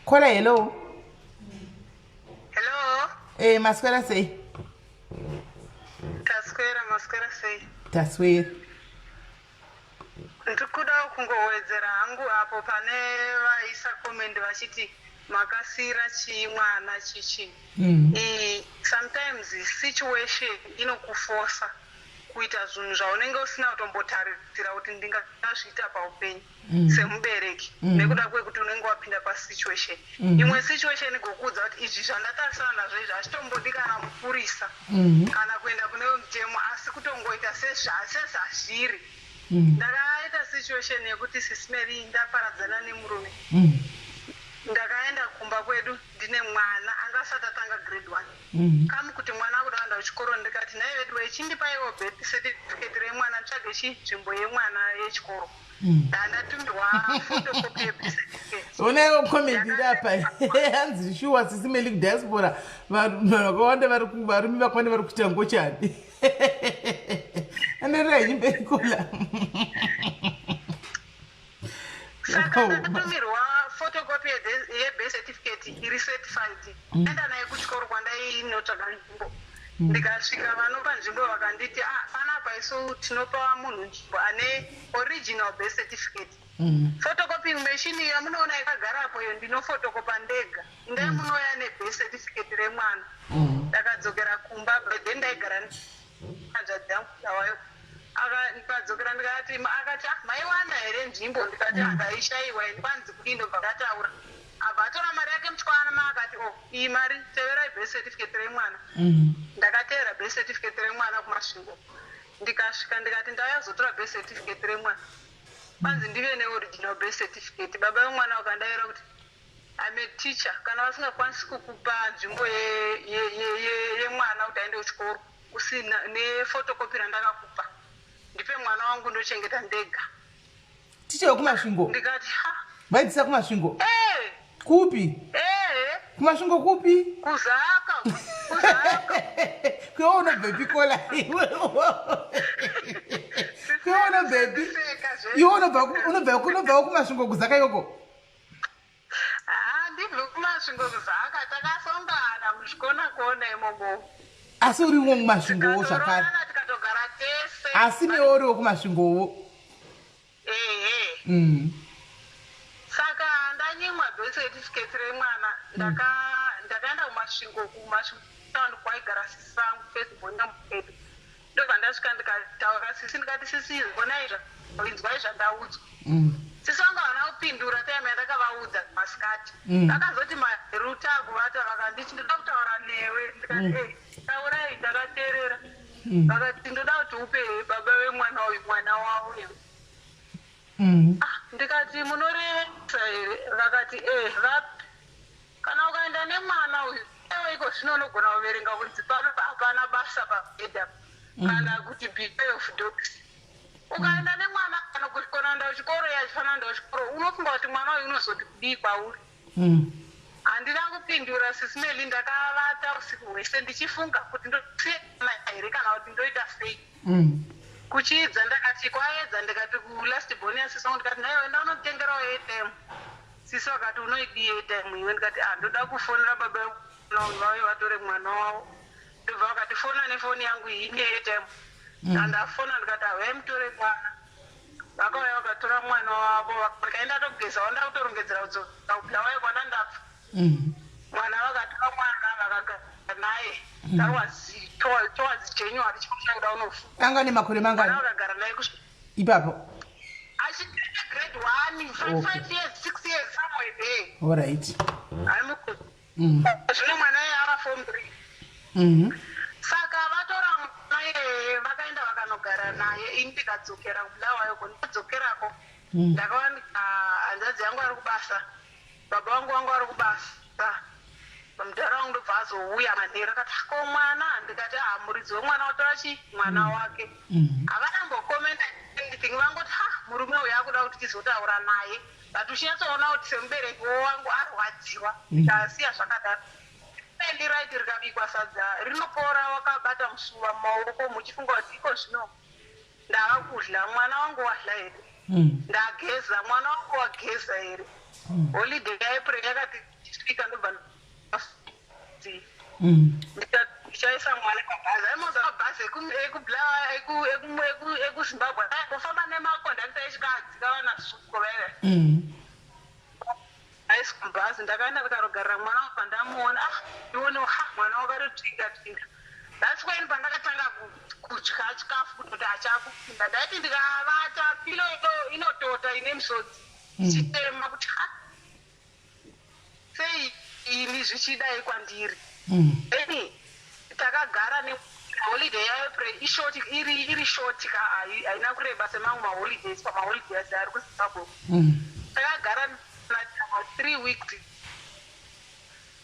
Kola hello. Masquera sei. Masquera sei. Taswira. Ndikuda kungowedzera hangu apo pane vaisa comment vachiti makasira chimwana chichi. Sometimes situation inokuforsa kuita zvinhu zvaunenge usina kutombotarisira kuti ndingazviita paupenyu semubereki nekuda kwekuti unenge wapinda pasituation imwe situation igokudza kuti izvi zvandatarisana nazvo izvi hazvitombodi kana mupurisa kana kuenda kune mutemo asi kutongoita sezvazviri ndakaita situation yekuti sisimeri ndaparadzana nemurume ndakaenda kumba kwedu ndine mwana anga asati atanga grade 1 kamu kuti mwana akuda kuenda kuchikoro ndikati nai vedu vechindipaiwo birth certificate remwana tsvage nzvimbo yemwana yechikoro ndandatumbiwa photocopy yebirth certificate unayo comment apa hanzi shuwa sisimeli kudiaspora vanhu vakawanda varume vakawanda vari kuita ngochani anerai mbekula saka ndatumirwa photocopy yebirth certificate iri certified enda naye kuchikoro kwandainotsvaga nzvimbo ndikasvika vanopa nzvimbo vakanditi panapa isu tinopa munhu nzvimbo ane original birth certificate photocopying machine iyo munoona ikagarapo iyo ndinofotokopa ndega ndai munouya nebirth certificate remwana ndakadzokera kumba then ndaigara hanzvadzi yangu tawayo akadzokera ndikati akati maiwana here nzvimbo ndikati akaishayiwa ndikwanzi kudii ndobva akataura abva atora mari yake muchikwana akati iyi mari teverai birth certificate remwana ndakatevera birth certificate remwana kumasvingo ndikasvika ndikati ndauyazotora birth certificate remwana kwanzi ndive neoriginal birth certificate baba vemwana vakandaira kuti I'm a teacher kana vasingakwanisi kukupa nzvimbo yemwana kuti aende kuchikoro usina nephotocopy randakakupa ndipe mwana wangu ndochengeta ndega ticha kumasvingo ndikati vaidzisa kumasvingo kupi kumasvingo kupi kuzaka kweona bhebi kola kweona bhebi iwe unobvawo kumasvingo kuzaka yoko ndibve kumasvingo kuzaka takasongana muchikona kuona imomo asi uriwo kumasvingowo zvakare tikatogara tese asi newe uriwo kumasvingowo saka ndanyimwa birth certificate remwana ndakaenda kumasvingo kwaigara sisi vangu firstborn namupedu ndobva ndasvika ndikataura sisi ndikati sisi bonai inzwai zvandaudzwa sisi vanga vana kupindura taime yandakavaudza masikati vakazoti maheruta akuvata vakanditi ndoda kutaura newe ndikati taurai ndakateerera vakati ndoda kuti upe baba wemwana uyu mwana wauyo ndikati munorevesa here vakati vapi kana ukaenda nemwana uyu ewe iko zvino unogona kuverenga kunzi pano hapana basa pabhedha kana kuti buffet of dogs ukaenda nemwana kana kukonanda uchikoro yachifananda uchikoro unofunga kuti mwana uyu unozoti kudii kwauri handina kupindura sisimeli ndakavata usiku hwese ndichifunga kuti ndosiana here kana kuti ndoita sei kuchiedza ndakati kwaedza ndikati kulast boni yasisi wangu ndikati naiwe ndaunotengerawo atm sisi wakati unoidii atm iwe ndikati ndoda kufonera baba vauye vatore mwana wavo ndobva vakati fona nefoni yangu iyi ine atm andafona ndikati havai mutore mwana vakauya vakatora mwana wavo vakaenda togeza wanda kutorongedzera kudzoka wai kwana ndabva mwana vakatora mwana vakagara naye towards January chikushakuda unofunga anga nemakore mangani vakagara naye ipapo achiita grade 1 5 years 6 years somewhere there alright zvino mwana iye ava form 3 saka vatora naye vakaenda vakanogara naye ini ndikadzokera kubulawayo ndikadzokerako ndakawanika hanzvadzi yangu ari kubasa baba wangu ari kubasa mudhara wangu ndobva azouya manhero akati ako mwana ndikati muridzi wemwana watora chii mwana wake havanambokomenta anything vangoti murume uyu akuda kuti tizotaura naye but uchinyatsoona kuti semubereki wangu arwadziwa ndikasiya zvakadaro pendi raiti rikabikwa sadza rinopora wakabata musuva mumaoko muchifunga kuti iko zvino ndava kudla mwana wangu wadla here ndageza mwana wangu wageza here holiday yaapuril yakati chisvika ndobva ndichaisa mwana pabhazi aimoza mabhazi ekuzimbabwe kufamba nemakondakta echikadzika vanasuko vaive aisi kubhazi ndakaenda ndikarogarira mwana wangu pandamuona ndione mwana wakatotwinga that's when pandakatanga kudya chikafu kutoti hachakupinda ndaiti ndikavata pilo inotota ine misodzi ichitema kuti sei ini zvichidai kwandiri eni takagara neholiday yaapuril iri shoti haina kureba semamwe maholidays pamaholidays ari kuzimbabwe takagara 3 weeks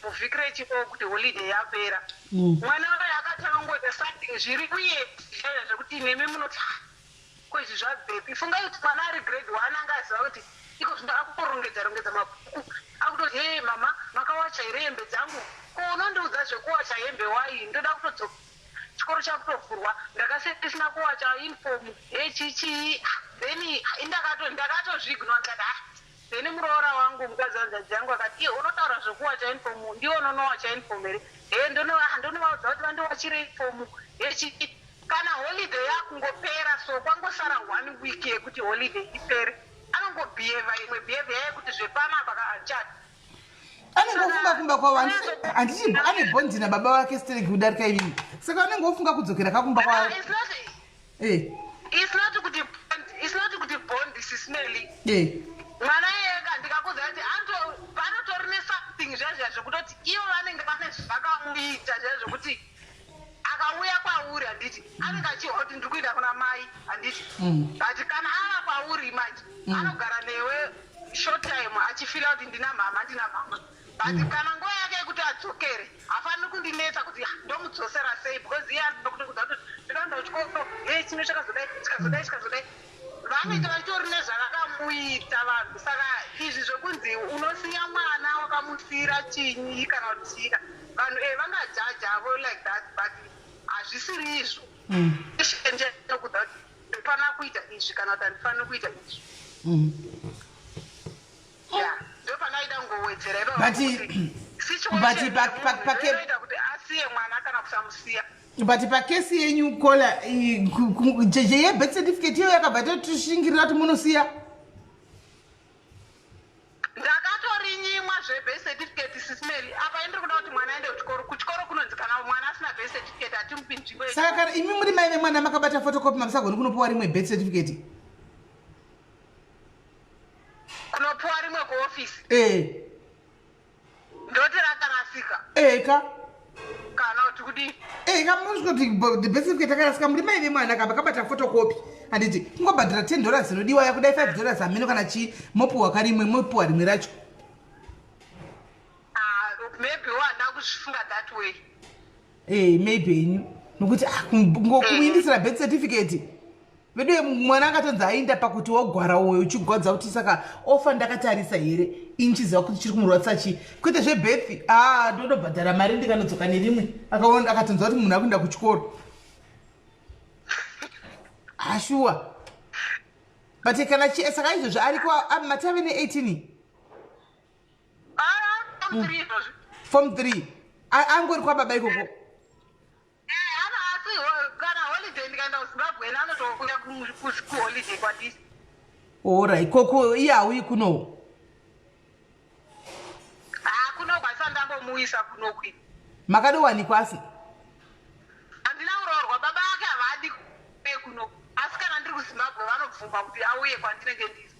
muvhiki rechipo kuti holiday yapera mwana wayo akatanga ngoita something zviri uye zvekuti nemi munoti kwezvi zvabhepi fungai kuti mwana ari grade 1 anga aziva kuti iko zvindakakurongedza mabhuku akutoti hey mama makawacha here hembe dzangu ko unondiudza zvekuwacha hembe wai ndoda kutodzoka chikoro chakutovhurwa ndakasina kuwacha uniform echichii then ndakatozvignwa ndikati then muroora wangu mukadzi wanzadzi yangu akati unotaura zvekuwacha uniform ndiwo unonowacha uniform here ndonovaudza kuti vandowachire uniform echichii kana holiday yakungopera so kwangosara 1 week yekuti holiday ipere anongobhiyevha imwe bhiyevha yekuti zvepanapa kaachati anenge kumba kwavanhu handiti ane bhondi nababa wake stereki kudarika ivini saka anenge ofunga kudzokera kakumba kwa it's not kuti bhondi sisimeli mwana yega ndikakudza kuti panotori nesomething zvezva zvekutoti ivo vanenge vane zvakamuita zvezvokuti akauya kwauri handiti anenge achiwa kuti ndiri kuenda kuna mai handiti but kana ava kwauri manje anogara newe short time achifila kuti ndina mama but kana nguva yake yekuti adzokere hafaniri kundinetsa kuti ndomudzosera sei because iye anoda kuti ndikaenda kuchikoro chino chikazodai vanenge vachitori nezvavakamuita vanhu saka izvi zvokunzi unosiya mwana wakamusiyira chinyi kana kuti chika vanhu vangajaja like that but hazvisiri izvo eshenjekuda kuti ndofana kuita izvi kana kuti handifaniri kuita izvi ndopanaida ngowedzera ivoita kuti asiye mwana kana kusamusiya but pakesi yenyu kola jeje yebirth certificate iyo yakabva toshingirira kuti munosiya ndakatorinyimwa zvebirth certificate sisimeli apa indiri kuda kuti mwana aende kuchikoro kunonzi kana mwana asina birth certificate hatimupi nzvimbo saka kana imi muri mai vemwana makabata photocopy mamusagoni kunopuwa rimwe birth certificate kunopuwa rimwe kuofisi ndoti rakarasika ka kana kuti kudii kamusvika kuti the birth certificate akarasika muri mai vemwana kamba kabata photocopy handiti kungobhadhira $10 zinodiwa yakudai $5 hameno kana chii mopuwa karimwe mopuwa rimwe racho maybe wanda kuzvifunga that way maybe nokuti kumuindisira birth certificate vedu mwana akatonzi aenda pakuti wogwara uyo uchigodza kuti saka ofa ndakatarisa here inchiziva kuti chiri kumurwadzisa chii kwete zvebirth ndodobhadhara mari ndikanodzoka nerimwe akatonzwa kuti munhu akuenda kuchikoro ashuwa but kana saka izvozvo ariko matave ne18 form 3 angori kwababa ikoko kana holiday ndikaenda kuzimbabwe anotokuya kuholiday kwadisi orai koko iye hauyi kunowo kuno kwasa ndambomuisa kunokwi makadowanikwa asi handina kuroorwa baba ake havadi kuno asi kana ndiri kuzimbabwe vanobvumba kuti auye kwandinenge ndisi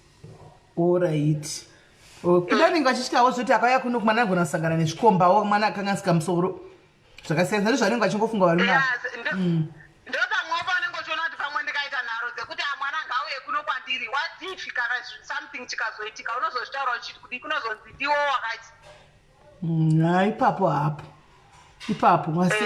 orit kudaninga achityawo zvoti akauya kuno mwana agona kusangana nezvikombawo mwana akanga asika musoro zvakasiyana ndizvo vanenge vachingofunga vari mwana ndopamwepo vanenge uchiona kuti pamwe ndikaita nharo dzekuti mwana ngauye kuno kwandiri wadifi kana something chikazoitika unozozvitaura uchiti kudi kunozonzi ndiwo wakati ipapo hapo ipapo masi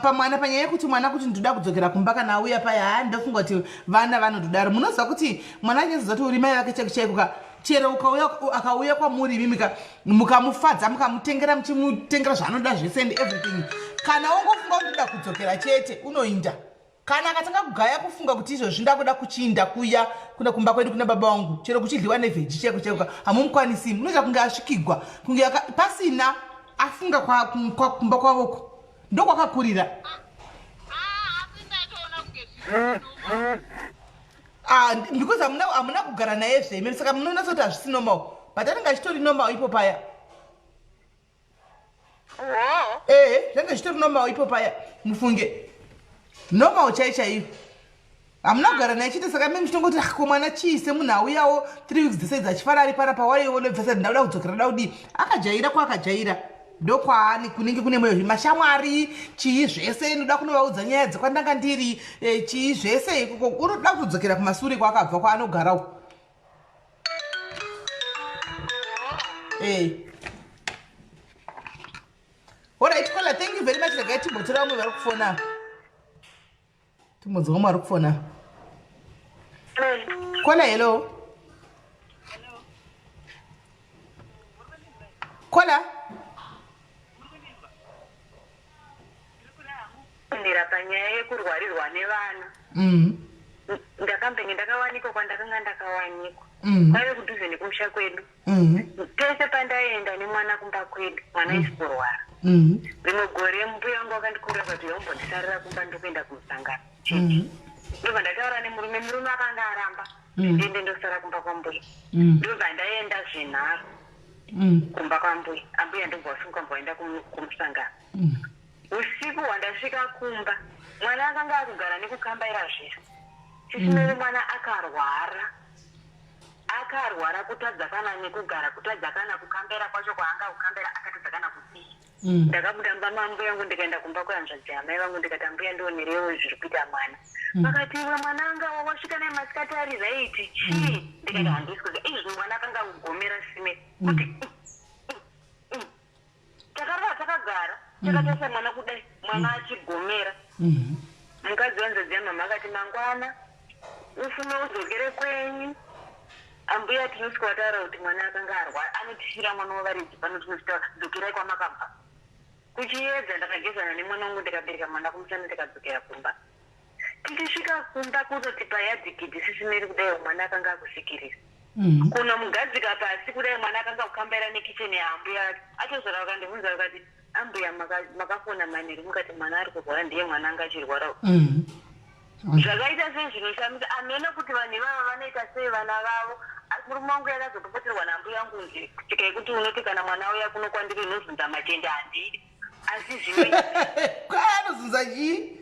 pamwana panyaya yekuti mwana kuti ndoda kudzokera kumba kana auya paya ndofunga kuti vana vanododaro munoziva kuti mwana anyaziva kuti uri mai vake cheko chaiko chero akauya kwamuri imi mukamufadza mukamutengera muchimutengera zvaanoda zvese and everything kana wongofunga kuti ndoda kudzokera chete unoinda kana akatanga kugaya kufunga kuti izvozvi ndakuda kuchiinda kuya kuna kumba kwedu kuna baba vangu chero kuchidliwa nevheji cheko chaiko hamumukwanisi munoita kunge asvikigwa kunge pasina afunga kumba kwavoko ndokwakakurira because hamuna kugara naye zveme saka munoona soti hazvisi normal but anenge achitori normal ipo paya zvange zvitori normal ipo paya mufunge normal chaiyo hamuna kugara naye chete saka mimi chitongoti komwana chiise munhu auyawo 3 weeks dzese achifara ari para pawaiwonobvesa ndauda kudzokera daudi akajaira kwaakajaira ndokwaani kunenge kune mweyo mashamwari chii zvese ndoda kunovaudza nyaya dzekwandanga ndiri chii zvese ikoko unoda kutodzokera kumasure kwaakabva kwaanogarawo alright kola thank you very much regai timbotora vamwe vari kufona timbonzwa vamwe vari kufona kola hello kola ndira panyaya yekurwarirwa nevana ndakambenye ndakawanikwa kwandakanga ndakawanikwa kwaive kudhuze nekumusha kwedu pese pandaenda nemwana kumba kwedu mwana isi kurwara rimwe gore mbuya wangu akandikura kuti yombondisarira kumba ndokuenda kumusangano ndobva ndataura nemurume akanga aramba ndiende ndosara kumba kwambuya ndobva ndaenda zvenharo kumba kwambuya ambuya ndobva wasunga mboenda kumusangano usiku hwandasvika kumba mwana akanga akugara nekukambaira zvese chisimere mwana akarwara kutadza kana nekugara kutadza kana kukambera kwacho kwaanga kukambera akatadza kana kusiya ndakabuda mba mambo yangu ndikaenda kumba kwehanzvadzi yamai vangu ndikati ambuya ndionerewo zviri kuita mwana vakati iwe mwana anga wasvika naye masikati ari raiti chii ndikati handisi kuziva izvi mwana akanga kugomera sime kuti takarara takagara takatosa mwana kudai mwana achigomera mukadzi wanzadzi yamama akati mangwana ufume udzokere kwenyu ambuya tinosvika taura kuti mwana akanga arwara anotishira mwana wavaridzi pano tinosvitaura dzokerai kwamakabva kuchiedza ndakagezana nemwana wangu ndikabereka mwana kumusana ndikadzokera kumba tichisvika kumba kutoti payadhigidhi sisimeri kudai mwana akanga akusikirisa kuna mugadzika pasi kudai mwana akanga kukambaira nekicheni yaambuya atozora vakandibvunza vakati ambuya makafona manheru mukati mwana ari kurwara ndiye mwana anga achirwara zvakaita sezvinoshamisa amena kuti vanhu ivava vanoita sei vana vavo asi murume wangu yakazotopoterwa nambuya yangu nzi kutika yekuti unoti kana mwana uya kuno kwandiri inozunza matenda handidi asi zvino akazunza chii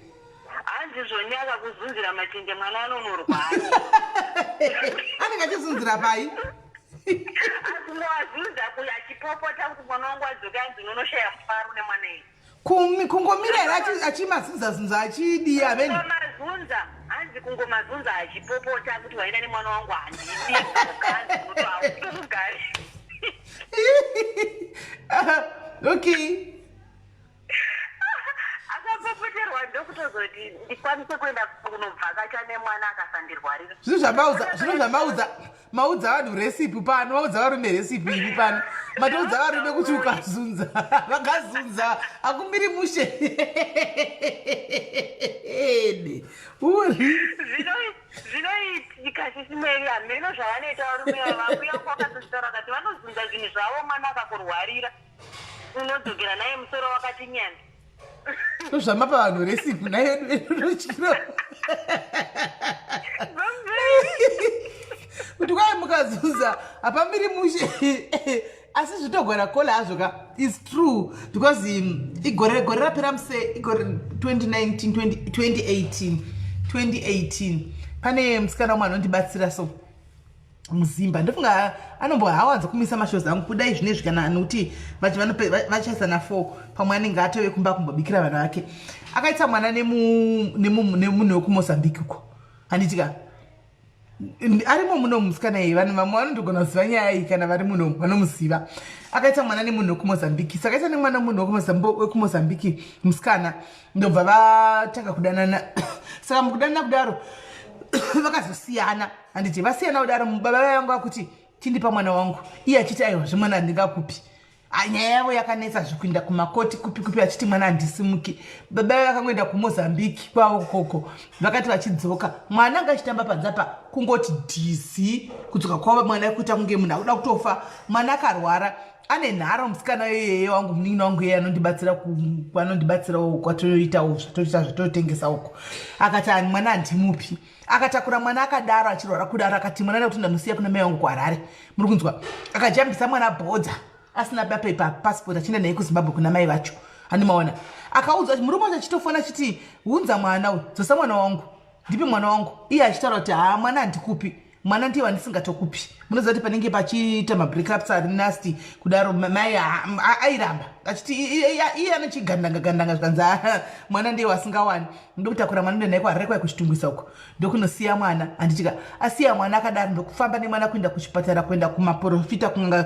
hanzi zvonyaka kuzunzira machinje mwana anonorwara anenge achizunzira pai azingowazunza kuya achipopota kuti mwana wangu adzoke anzi unonoshaya mufaro nemwana iyi kungomira here achimazunzazunza achidi ameni kungomazunza hanzi kungomazunza achipopota kuti waenda nemwana wangu handini kanzi unotoautogari okay akapopoterwa ndokutozoti ndikwanise kuenda kunobvakacha nemwana akasandirwarira zvino maudza vanhu resipi pano maudza varume resipi ivi pano matoudza varume kuti ukazunza vakazunza akumiri mushe zvinoitika SIS-MELLY hameno zvavanoita varume vakuya kwakatotaura kati vanozunza zvinhu zvavo mwana akakurwarira unodzokera naye musoro wakati nyanda zvamapa vanhu resipi nayedunochiro kuti kwai mukazunza hapamiri mushe asi zvitogona kola hazvo ka is true because igore rapera muse igore 2018 pane musikana wamwe anondibatsira so muzimba ndofunga anombohawanza kumisa mashozi angu kudai zvinezvi kana anokuti vachaisana 4 pamwe anenge atove kumba kumbobikira vanhu vake akaita mwana nemunhu wekumozambique uko handitika arimo muno musikana iyi vanhu vamwe vanondogona kuziva nyaya iyi kana vari muno vanomuziva akaita mwana nemunhu wekumozambique saka aita nemwana munhu wekumozambique musikana ndobva vatanga kudanana saka mukudanana kudaro vakazosiyana handiti vasiyana kudaro baba vangu akuti chindipa mwana wangu iye achiti aiwa zvemwana handingakupi nyaya yavo yakanetsa zvikuinda kumakoti kupi achiti mwana handisimuki baba vakangoenda kumozambique kwavo koko vakati vachidzoka mwana anga achitamba panzapa kungoti dc kudzoka kwavo mwana kuita kunge munhu akuda kutofa mwana akarwara ane nharo musikana yeye wangu munin'ina wangu yeye anondibatsirawo kwatoitawo zvatoita zvatotengesa uko akati ani mwana handimupi akatakura mwana akadaro achirwara kudaro akati mwana nekuti ndamusiya kuna mai wangu kuharare muri kunzwa akajambisa mwana bhodza asina papepa passport achienda naye kuzimbabwe kuna mai vacho handimaona akaudzwa kuti murume wacho achitofona achiti unza mwana uyu dzosa mwana wangu ndipi mwana wangu iye achitaura kuti haa mwana handikupi mwana ndiye wandisingatokupi munoziva kuti panenge pachiita mabreakups ari nasty kudaro mai airamba achiti iye anochigandanga zvikanzi mwana ndiye wasingawani ndokutakura mwana ndonaye kuharare kwai kuchitungwisa uko ndokunosiya mwana handitika asiya mwana akadaro ndokufamba nemwana kuenda kuchipatara kuenda kumaprofita kudai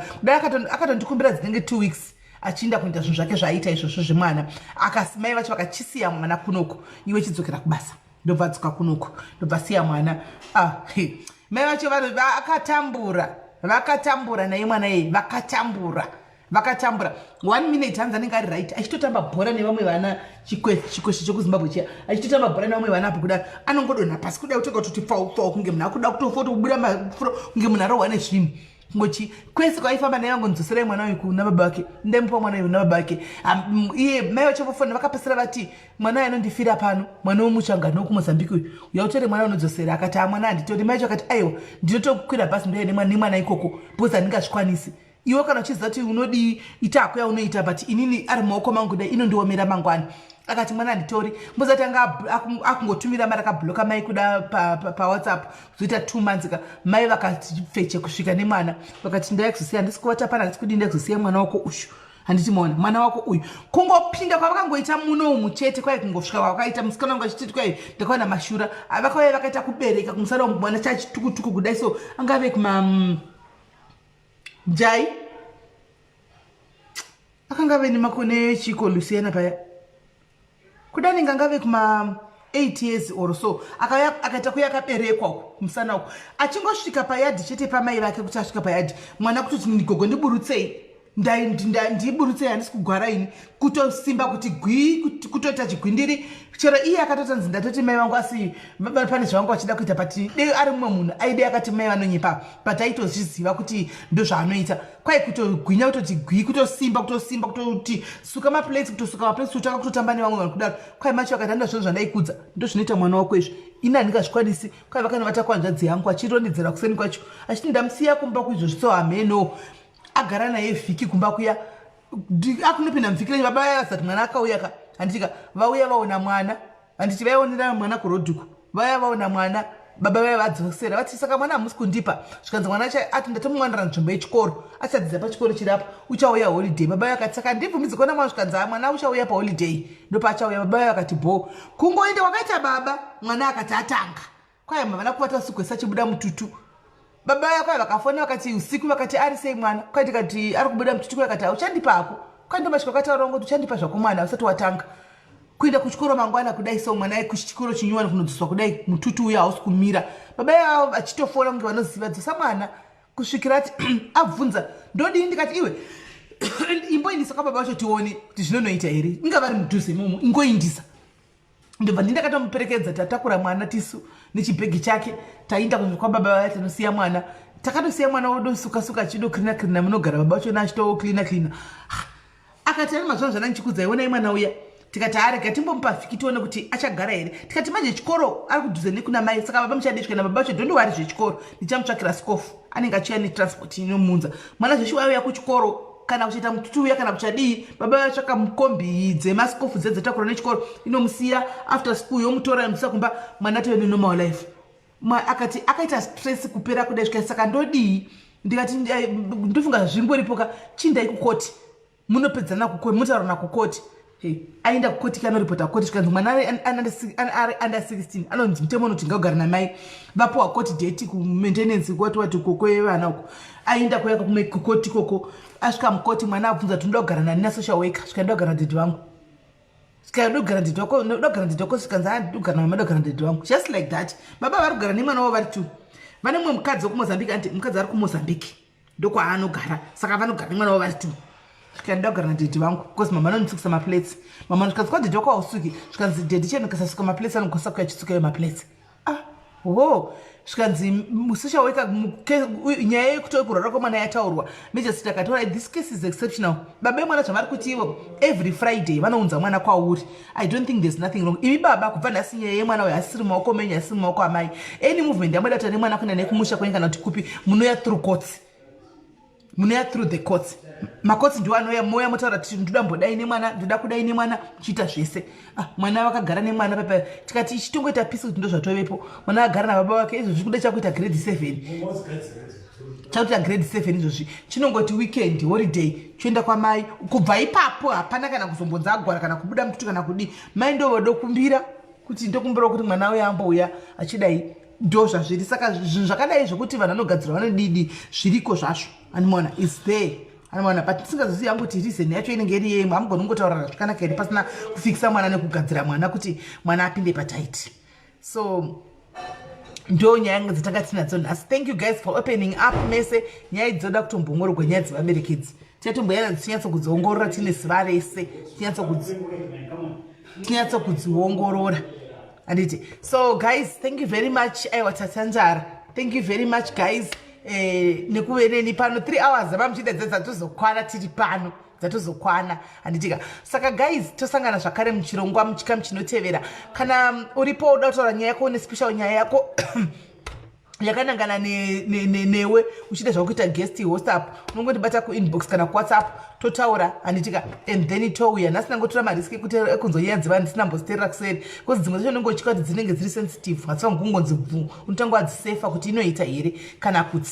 akatondikumbira dzinenge 2 weeks achienda kuita zvinhu zvake zvaaita izvozvo zvemwana mai vacho vakachisiya mwana kunoko iwe chidzokera kubasa ndobva dzoka kunoko ndobva siya mwana mai vacho vanhu vakatambura naye mwana yeye vakatambura 1 minute hanzi anenge ari right achitotamba bhora nevamwe vana chikweshe chekuzimbabwe chiya achitotamba bhora nevamwe vana apo kudaro anongodonha pasi kudai kutoka kuti pfau kunge munhu akuda kutofa kubuda mafuro kunge munhu arohwa nezvinhu ngochi kwese kwaifamba naye vangonidzoserai mwana uyu kuna baba vake ndaimupa mwana uyu kuna baba vake iye mai vacho vofona vakapesera vati mwana uyu anondifira pano mwana womuchangano wokumozambique uyu yautore mwana unodzosera akati mwana handitori mai vacho akati aiwa ndinotokwira bhasi ndoya nemwana ikoko because handingazvikwanisi iwe kana uchiziva kuti unodii ita ako yaunoita but inini ari maoko mangu dai inondiomera mangwani akati mwana handitori mbozati anga akungotumira mari akabhloka mai kuda pawhatsapp kuzoita 2 months ka mai vakati feche kusvika nemwana vakati ndaya kuzosiya handisi kuvata pana handisi kudi ndaya kuzosiya mwana wako uyu handiti maona mwana wako uyu kungopinda kwavakangoita muno muchete kwai kungosvika kwakaita musikana wangu achititi kwai ndakaona mashura vakauya vakaita kubereka kumusana wangu mwana chachitukutuku kudai so angave kuma jai akanga vene makone chiko Luciana paya kudani ngangave kuma 8 years or so akaita kuya akaberekwa musana uko achingosvika payadhi chete pamai vake kuti asvika payadhi mwana kutoti ndigogo ndiburutsei ndiburutsei handisi kugwara ini kutosimba kuti kutoita chigwindiri chero iye akatotanzi ndatoti mai vangu asi pane zvavangu vachida kuita but dei ari mumwe munhu aide akati mai vanonyepa but aitozviziva kuti ndo zvaanoita kwai kutogwinya kutoti kutosimba kutoti suka maplates kutotanga kutotamba nevamwe vanhu kudaro kwai macho akati handa zvinhu zvandaikudza ndo zvinoita mwana wako izvi ini handingazvikwanisi kwai vakanovata kwanzvadzi yangu achirondedzera kuseni kwacho achiti ndamusiya kumba kuizvozvi so hameno agara naye vhiki kumba kuya akunopinda muvhiki renyu baba yazati mwana akauya ka handitika vauya vaona mwana handiti vaionera mwana kurodhuku vaya vaona mwana baba vaya vadzosera vati saka mwana hamusi kundipa zvikanzi mwana ati ndatomwanira nzvimbo yechikoro achadzidza pachikoro chirapo uchauya holiday baba vakati saka ndibvumidzi kuona mwana zvikanzi mwana uchauya paholiday ndopaachauya baba vaya vakati bho kungoende wakaita baba mwana akati atanga kwai mavana kuvata usiku esachibuda mututu baba vaya kwai vakafona vakati usiku vakati ari sei mwana kwai tikati ari kubuda mututu kwai vakati auchandipako kwai ndomasvika vakataura ngoti uchandipa zvako mwana usati watanga kuenda kuchikoro mangwana kudai so mwana kuchikoro chinyuwani kunodzoswa kudai mututu uya hausi kumira baba yavo achitofona kunge vanoziva dzosa mwana kusvikira ati abvunza ndodii ndikati iwe imboindisa kwababa vacho tione kuti zvinonoita here inga vari mudhuze imomo ingoindisa ndobva ndindakatomuperekedza tatakura mwana tisu nechibhegi chake tainda kwababa vaya tanosiya mwana takatosiya mwana wodosuka-suka achidokirina munogara baba vacho nachitokirina akati ari mazvano zvana ndichikudza ionai mwana uya tikati arega timbomupa vhiki tione kuti achagara here tikati manje chikoro ari kudhuze nekuna mai saka baba muchadisvika nababa vacho ndondiwari zvechikoro ndichamutsvakira sikofu anenge achiuya netransport inomunza mwana zveshe wauya kuchikoro kana kuchaita mututu uya kana kuchadii baba vatsvaka mukombi dzemasikofu dzedzotakura nechikoro inomusiya after school yomutora yomuisa kumba mwana tive nenormal life akati akaita stress kupera kudai svika saka ndodii ndikati ndofunga zvingoripoka chindai kukoti munopedzana kukoti mutaurana kukoti aenda kukoti kanoripota koti zvikanzi mwana ari under 16 anonzi mutemo unoti ngaugara namai vapuwa koti date kumaintenance kwati kwevana uko aenda kuya kukoti koko asvika mukoti mwana abvunza kuti ndoda kugara nani nasocial worker svika ndogara ndedhi vangu svika ndogara ndedhi wako zvikanzi ndogara namai ndogara ndedhi vangu just like that baba vari kugara nemwana wavo vari 2 vane mumwe mukadzi wokumozambique anti mukadzi ari kumozambique ndokwaanogara saka vanogara nemwana wavo vari 2 ndogara nadhedhi vangu because mama anonitsukisa maplates mama zvikanzi kwa dhedhi wako hausuki zvikanzi dhedhi chenokasasuka maplates anokosa kuya chitsukayo maplates zvikanzi social worker nyaya yekutokurwara kwemwana yataurwa majesty akataura this case is exceptional baba emwana zvavari kuti ivo every friday vanounza mwana kwauri I don't think there's nothing wrong imi baba kubva nhasi nyaya yemwana uyo asiri mumaoko menyu asiri mumaoko amai any movement yamoda kuita nemwana kuenda nekumusha kwenyu kana kuti kupi munoya through courts munoya through the courts makotsi ndiwo anoya moya motaura kuti ndoda mbodai nemwana ndoda kudai nemwana chiita zvese mwana vakagara nemwana papa tikati ichitongoita pisi kuti ndo zvatovepo mwana agara nababa vake izvozvi kuda chakuita grade 7 chakuita grade 7 izvozvi chinongoti weekend holiday choenda kwamai kubva ipapo hapana kana kuzombonza agwara kana kubuda mututu kana kudii mai ndovodokumbira kuti ndokumbirawo kuti mwana uya ambouya achidai ndo zvazviri saka zvinhu zvakadai zvokuti vanhu vanogadzirwa vanodidi zviriko zvazvo animona is there animona but tisingazozivi hangu kuti reason yacho inenge iri yemwe hamugoni kungotaurana zvakanaka here pasina kufikisa mwana nekugadzira mwana kuti mwana apinde pataiti so ndo nyaya dzatanga tinadzo nhasi thank you guys for opening up mese nyaya dzoda kutombongorogwa nyaya dzevaberekedzi tichatomboyana tichinyatsokudziongorora tine ziva rese tinyatsokudziongorora anditi so guys thank you very much aiwa tatanjara thank you very much guys nekuveneni pano 3 hours avamuchida dzatozokwana tiri pano dzatozokwana handitika saka guys tosangana zvakare muchirongwa muchikamu chinotevera kana uripo uda kutaura nyaya yako nespecial nyaya yako yakanangana newe uchida zvakuita guest whatsapp unongondibata kuinbox kana kuwhatsapp totaura handitika and then touya nhasi nangotora mariski ekuti ekunzoiyanziva ndisina mboziterera kuseri bcause dzimwe zacho unenge uchika kuti dzinenge dziri sensitive hatsiva kungonzi bvu unotanga wadzisefa kuti inoita here kana kuti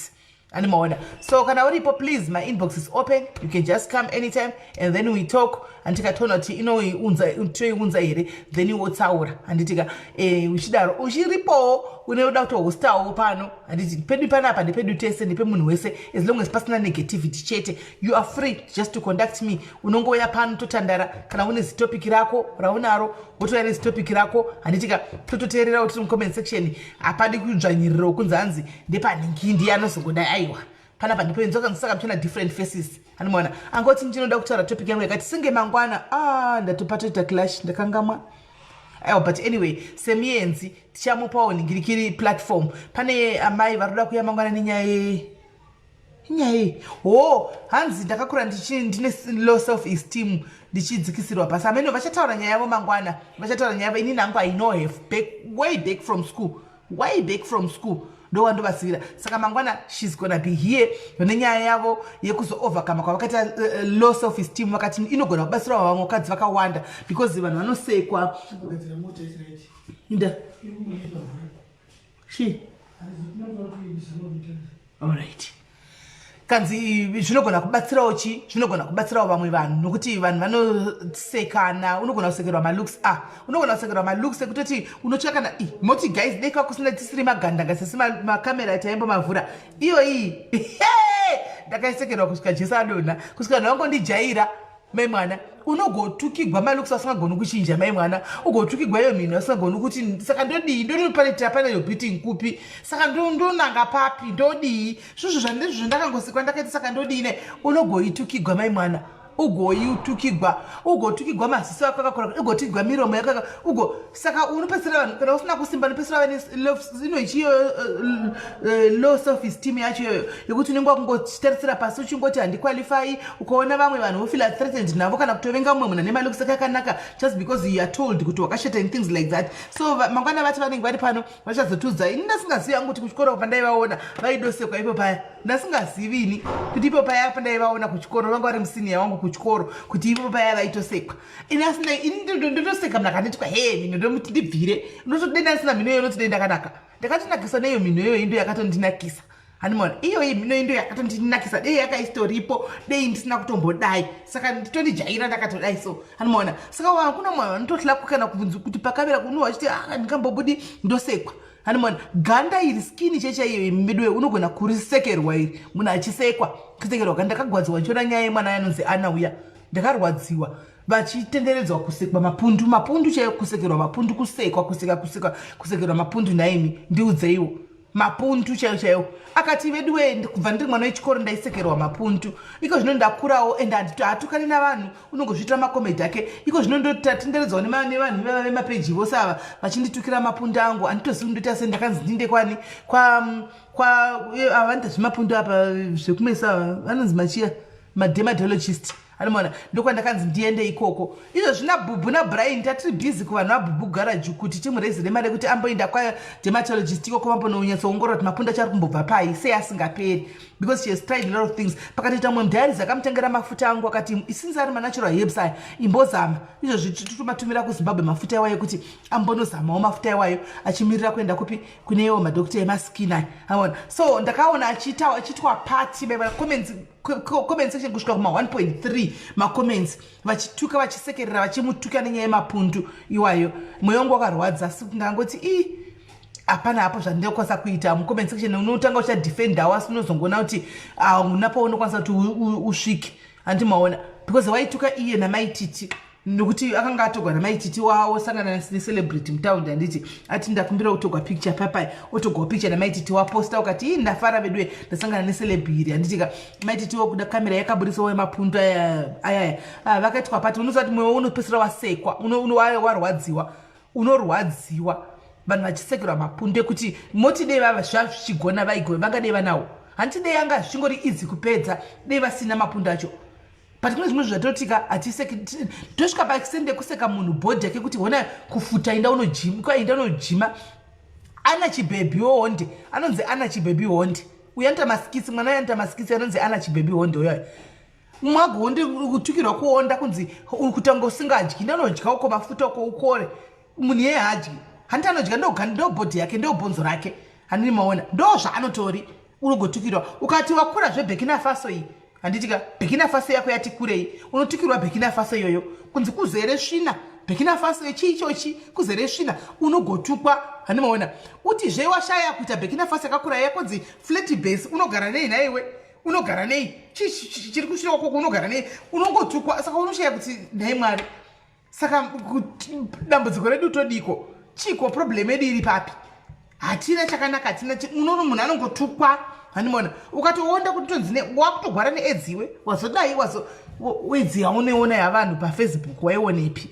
animaona so kana uripo please my inbox is open you can just come anytime and then we talk andikatona kuti toiunza here then wotsaura handitika uchidaro uchiripowo unoda kutohostawo pano handiti pedu panapa ndepedu tese ndepemunhu wese as long as pasina negativity chete you are free just to conduct me unongoya pano totandara kana une zitopic rako raunaro wotoya nezitopic rako handitika tototeerera kuti mucomment section hapadi kudzvanyirira kunzi hanzi ndepanhingindi anozongodai aiwa panapa ndipoenzoka ndisaka mchona different faces animaona angoti ndinoda kutaura topic yangu yakati singe mangwana ndatopatoita clash ndakangamwa aiwa but anyway semienzi tichamupawo ningirikiri platform pane amai varoda kuya mangwana nenyaya hanzi ndakakura ndine low self esteem ndichidzikisirwa pasi ameno vachataura nyaya yavo mangwana vachataura nyaya yavo inini hangu I know have way back from school ndo wandovasivira. Saka mangwana she's gonna be here nenyaya yavo yekuzo overcome kwavakaita low self esteem, vakati inogona kubatsira vamwe vakadzi vakawanda because vanhu vanosekwa. Inda she all right. Kanzi zvinogona kubatsirawo chi, zvinogona kubatsirawo vamwe vanhu nokuti vanhu vanosekana, unogona kusekerwa malooks, unogona kusekerwa malooks ekutoti unotsvaka kana moti guys deka kusina tisiri maganda ngasisi makamera taimbo mavhura iyo iyi ndakaisekerwa kusvika Jesu adonha kusvika ndangondijaira mai mwana unogotukigwa malooks asingagoni kuchinja mai mwana ugotukigwa iyo mhino asingagoni kuti saka ndodii ndoripanetira pane yo beating kupi saka ndonanga papi ndodii zvizvo zvandizvo ndakangosikwa ndakaita saka ndodii unogoitukigwa mai mwana ugotukigwa maziso ako akakora ugotukigwa miromo yako saka unopedzera vanhu kana usina kusimba unopedzera vane inoichiyo low self esteem yacho yekuti unenge wakungotarisira pasi uchingoti handiqualify ukaona vamwe vanhu wofeel threatened navo kana kutovenga mumwe munhu ane malooks akakanaka just because you are told kuti wakashata and things like that. So mangwana vati vanenge vari pano vachazotudza ini ndasingazivi angu kuti kuchikoro pandaivaona vaidosekwa ipo paya ndasingazivi ini kuti ipo paya pandaivaona kuchikoro vanga vari musiniya wangu kuchikoro kuti ipo paya vaitosekwa ini ndotoseka mnaka nditwa mhino ndomuti ndibvire unotodenda ndisina mhino iyo unoti ndakanaka ndakatonakisa neiyo mhino iyo indo yakatondinakisa hanimona iyo mhino indo yakatondinakisa dei yakaistoripo dei ndisina kutombodai saka nditondijaira ndakatodai so hanimona saka kuna mwana vanototlaku kana kubvunza kuti pakamera kunowa chiti ndingambobudi ndosekwa hanimona ganda iri skini chechaiyo midwe unogona kurisekerwa iri munhu achisekwa kusekerwa kana ndakagwadziwa ndichiona nyaya yemwana yanonzi anauya ndakarwadziwa vachitenderedzwa kusekwa mapundu chaiyo kusekerwa mapundu kusekwa kusekerwa mapundu naimi ndiudzeiwo mapundu chaiyo akati veduwe kubva ndiri mwana wechikoro ndaisekerwa mapundu iko zvino ndakurawo ende hatukani navanhu unongozviitira makomedi ake iko zvino ndotatenderedzwa nevanhu vemapeji vose ava vachinditukira mapundu angu handitozivi ndoita se ndakanzi ndinde kwani avanoita zvemapundu apa zvekumesa vanonzi machiya madermatologist hanimona ndokwandakanzi ndiende ikoko izvo zvina bhubhu nabrian tatiri bhizi kuvanhu vabhubhu garaji kuti timurezere mari yekuti amboenda kwadermatologist ikoko vambononyatsoongorora kuti mapundu achari kumbobva pai sei asingaperi because she has tried a lot of things pakatoita mumwe mudhayarizi akamutengera mafuta angu akati since ari manatural herbs aya imbozama izvozvi titumatumira kuzimbabwe mafuta iwayo kuti ambonozamawo mafuta iwayo achimirira kuenda kupi kunewo madokta emaskin aya aona so ndakaona achitwa pati comment section kusvika kuma 1.3 macomments vachituka vachisekerera vachimutuka nenyaya yemapundu iwayo mwoyo wangu wakarwadza asi ndangoti hapana hapo zvandinokwanisa kuita mucomment section unotanga uchadefendawo asi unozongoona kuti unapo unokwanisa kuti usvike handimaona because waituka iye namaititi nokuti akanga atogwa namaititi wawo sangana necelebrity mutaundi handiti ati ndakumbira kutogwa picture papai otogwa picture namaititi waposta ukati ndafara vedwe ndasangana necelebrity handitika maititi wokuda kamera yakaburisawo yemapundu ayaya vakaitwa pati unozati mwewo unopesera wasekwa unorwadziwa vanhu vachisekerwa mapundu ekuti moti dei vava zvazvichigona vaigove vangadei vanawo handiti dei anga zvichingori idzi kupedza dei vasina mapundu acho but kune zvimwe zvatotika hatiseki tosvika paextend ekuseka munhu bhodhi yake kuti hona kufuta inda unojima ana chibhebhi honde anonzi ana chibhebhi honde uyu anoita masikisi mwana uyu anoita masikisi anonzi ana chibhebhi honde uyoyo mwagonde kutukirwa kuonda kunzi kutanga usingadyi ndanodya uko mafuta uko ukore munhu yeye hadyi handiti anodya ndo bhodhi yake ndo bhonzo rake handini maona ndo zvaanotori unogotukirwa ukati wakura zveburkina faso iyi handitika burkina faso yako yati kurei unotukirwa burkina faso iyoyo kunzi kuzere svina burkina faso yechiichochi kuzere svina unogotukwa handimaona uti zvewashaya kuita burkina faso yakakura yakonzi flat base unogara nei naiwe unogara nei chiri kusvira kwako unogara nei unongotukwa saka unoshaya kuti nhai mwari saka dambudziko redu todiko chiko problem yedu iri papi hatina chakanaka hatina unono munhu anongotukwa hanimona ukatoonda kuti tonzine wakutogwara needziwe wazodai wedzi yaunoona yavanhu pafacebook waionepi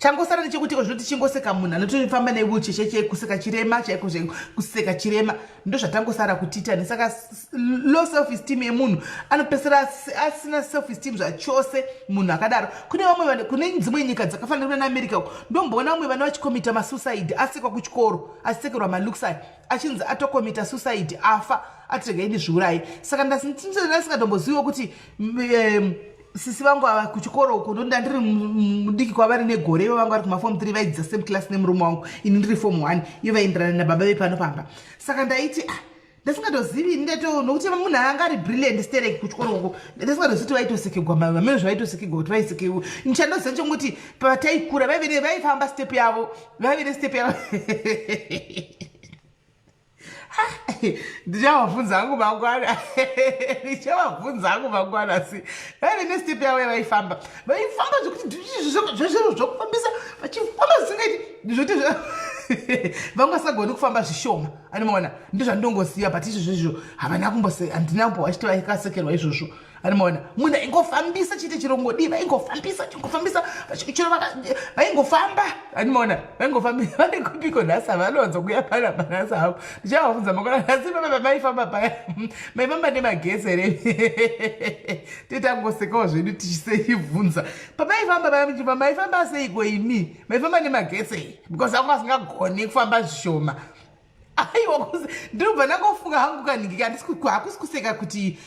changosara nechekuti zvinoti chingoseka munhu anotofamba newheelchair kuseka chirema chaiko kuseka chirema ndo zvatangosara kutitani. Saka low self esteem yemunhu anopesera asina self esteem zvachose munhu akadaro. Kune vamwe kune dzimwe nyika dzakafanira kuna America uko ndomboona vamwe vana vachikomita masuicide asekwa kuchikoro asekerwa maluxai achinzi atokomita suicide afa atirega ini zviurayi. Saka ndasingatomboziviwo kuti sisi vangu ava kuchikoro uko ndo ndandiri mudiki kwavari negore ivo vangu vari kumaform 3 vaidza same class nemurume wangu ini ndiri form 1 iyo vaenderana nababa vepano pamba. Saka ndaiti ndasingatozivi nokuti munhu anga ari brilliant stereki kuchikoro uko ndasingatozivi kuti vaitosekegwa vamene zvaitosekegwa kuti vaisekeiwo. Nichandoziva chekuti pataikura vaifamba step yavo vaive nestep yavo ndichavabvunza hangu mangwana si vaive nestep yavo yavaifamba zvokuti zvokufambisa vachifamba zvisingaiti zvoti vamwe vasagoni kufamba zvishoma animaona ndozvandongosiya but izvozvo havana handina kumbo vachiti vaikasekerwa izvozvo animaona munhu aingofambisa chiite chirongodi vaingofambisa vaingofamba animaona vaingofambisa vaikupiko nhasa vanonza kuya panasa havo ndichavabvunza mangwana asi baba maifamba paya maifamba nemagesi here titangosekawo zvedu tichiseibvunza pamaifamba maifamba seiko imi maifamba nemagesi because anga asingagoni kufamba zvishoma. Aiwa ndinobva ndangofunga hangu kaningi hakusi kuseka kuti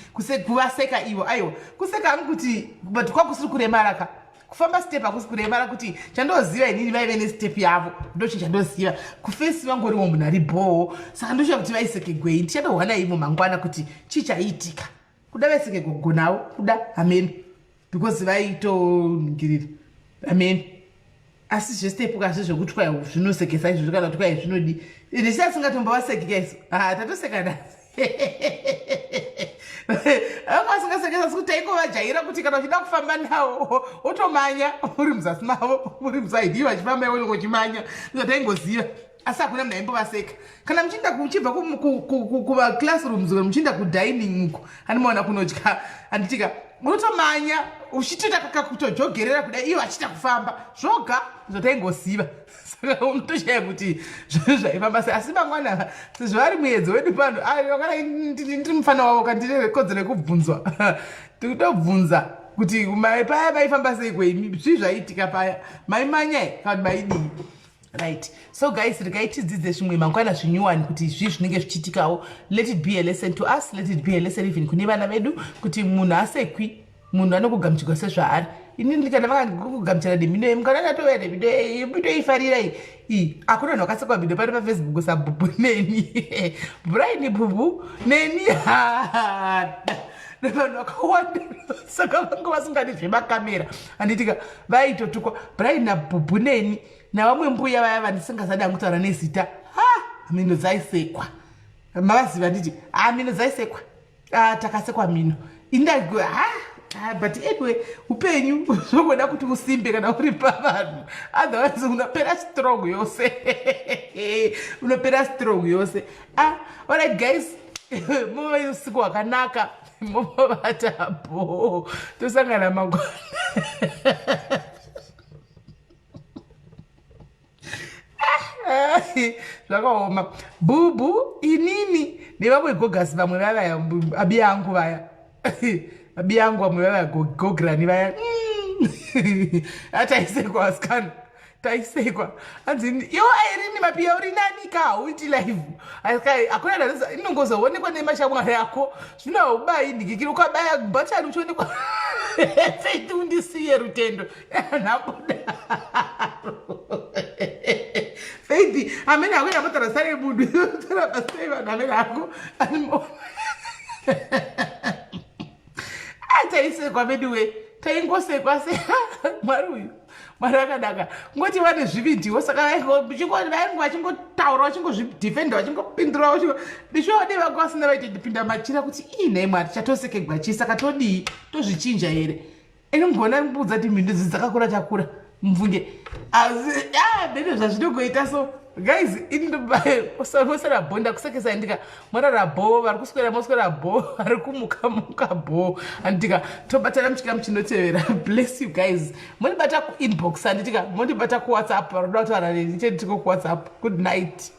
kuvaseka ivo aiwa kuseka hangu kuti but kwakusiri kuremaraka kufamba step hakusi kuremara kuti chandoziva inini vaive nestep yavo ndochi chandoziva kufesi vangoriwo munhu ari bhoho. Saka ndochiva kuti vaisekegwei ndichandohwana ivo mangwana kuti chichaitika kuda vaisekegogonawo kuda ameni because vaitoningirira ameni asi zvestep kasi zvokuti kwai zvinosekesa izvo kana kuti kwai zvinodi ndisasingatombovaseki isu tatoseka nasi asingasekesa sikuti taingovajaira kuti kana uchida kufamba nawo wotomanya uri muzasi mavo uri musaidi ivo achifamba iwo ngochimanya taingoziva asi hakuna munhu aimbovaseka. Kana muchinda kuchibva kumaclassrooms muchinda kudining uko animaona kunodya handitika unotomanya uchitoita kakutojogerera kudai ivo achita kufamba zvoga zvotaingoziva. Saka unotoshaya kuti zvinhu zvaifamba sei asi mangwana sezvo vari muedzo wedu pano kana ndiri mufana wavo kandine kodzero yekubvunzwa tikutobvunza kuti paya maifamba sei kweimi zvii zvaiitika paya maimanya kana kuti maidii right. So guys rikaitidzidze zvimwe mangwana zvinyuwani kuti zvii zvinenge zvichiitikawo. Let it be a lesson to us, let it be a lesson even kune vana vedu kuti munhu asekwi munhu anokugamuchirwa sezvaari. Ini ndikana vakangokugamuchira nemino yemukana natoya nemino yemutoifarira iyi hakuna vanhu vakasekwa mino pari pafacebook sabhubhu neni Brian bhubhu neni nevanhu vakawanda saka vanga vasingadi zvemakamera handitika vaitotukwa Brian nabhubhu neni navamwe mbuya vaya vandisingazada kutaura nezita mino dzaisekwa mavaziva nditi mino dzaisekwa takasekwa mino indago but anyway upenyu zvogoda kuti usimbe kana uri pavanhu otherwise unopera strong yose unopera strong yose. Alright guys muve usiku hwakanaka mumovatapo tosangana mangwana zvakaoma bhubhu inini nevamwe gogasi vamwe vavaya abi yangu vaya abi yangu vamwe vavaya gograni vaya ataisekwa asikana taisekwa anzini iwo airini mapiya uri nanika hauiti live hakuna danisa inongozoonekwa nemashamwari yako zvinoubai ndigikiri ukabaya bhatani uchionekwa feiti undisiye rutendo nakudaro feiti amene akwena motarasare munhu tarabasei vanhu amene ako taisekwa meduwe taingosekwa se mwari uyu mwari akanaka ngoti vane zvividhiwo saka vaingo vachingotaura vachingozvidhifenda vachingopindura ndishoode vanga vasina vaitodipinda machira kuti inhai mwari chatosekegwa chii saka todii tozvichinja here ini mugona mbudza ti mhindu dzakakura takura mvunge asi bene zvazvinongoita so guys mosara bho ndakusekesa ndika morara bho vari kuswera moswera bho vari kumuka bho andika tobatana muchika muchinotevera. Bless you guys. Mondibata kuinbox anditika mondibata kuwhatsapp varoda kutaura neni chete tiko kuwhatsapp. Good night.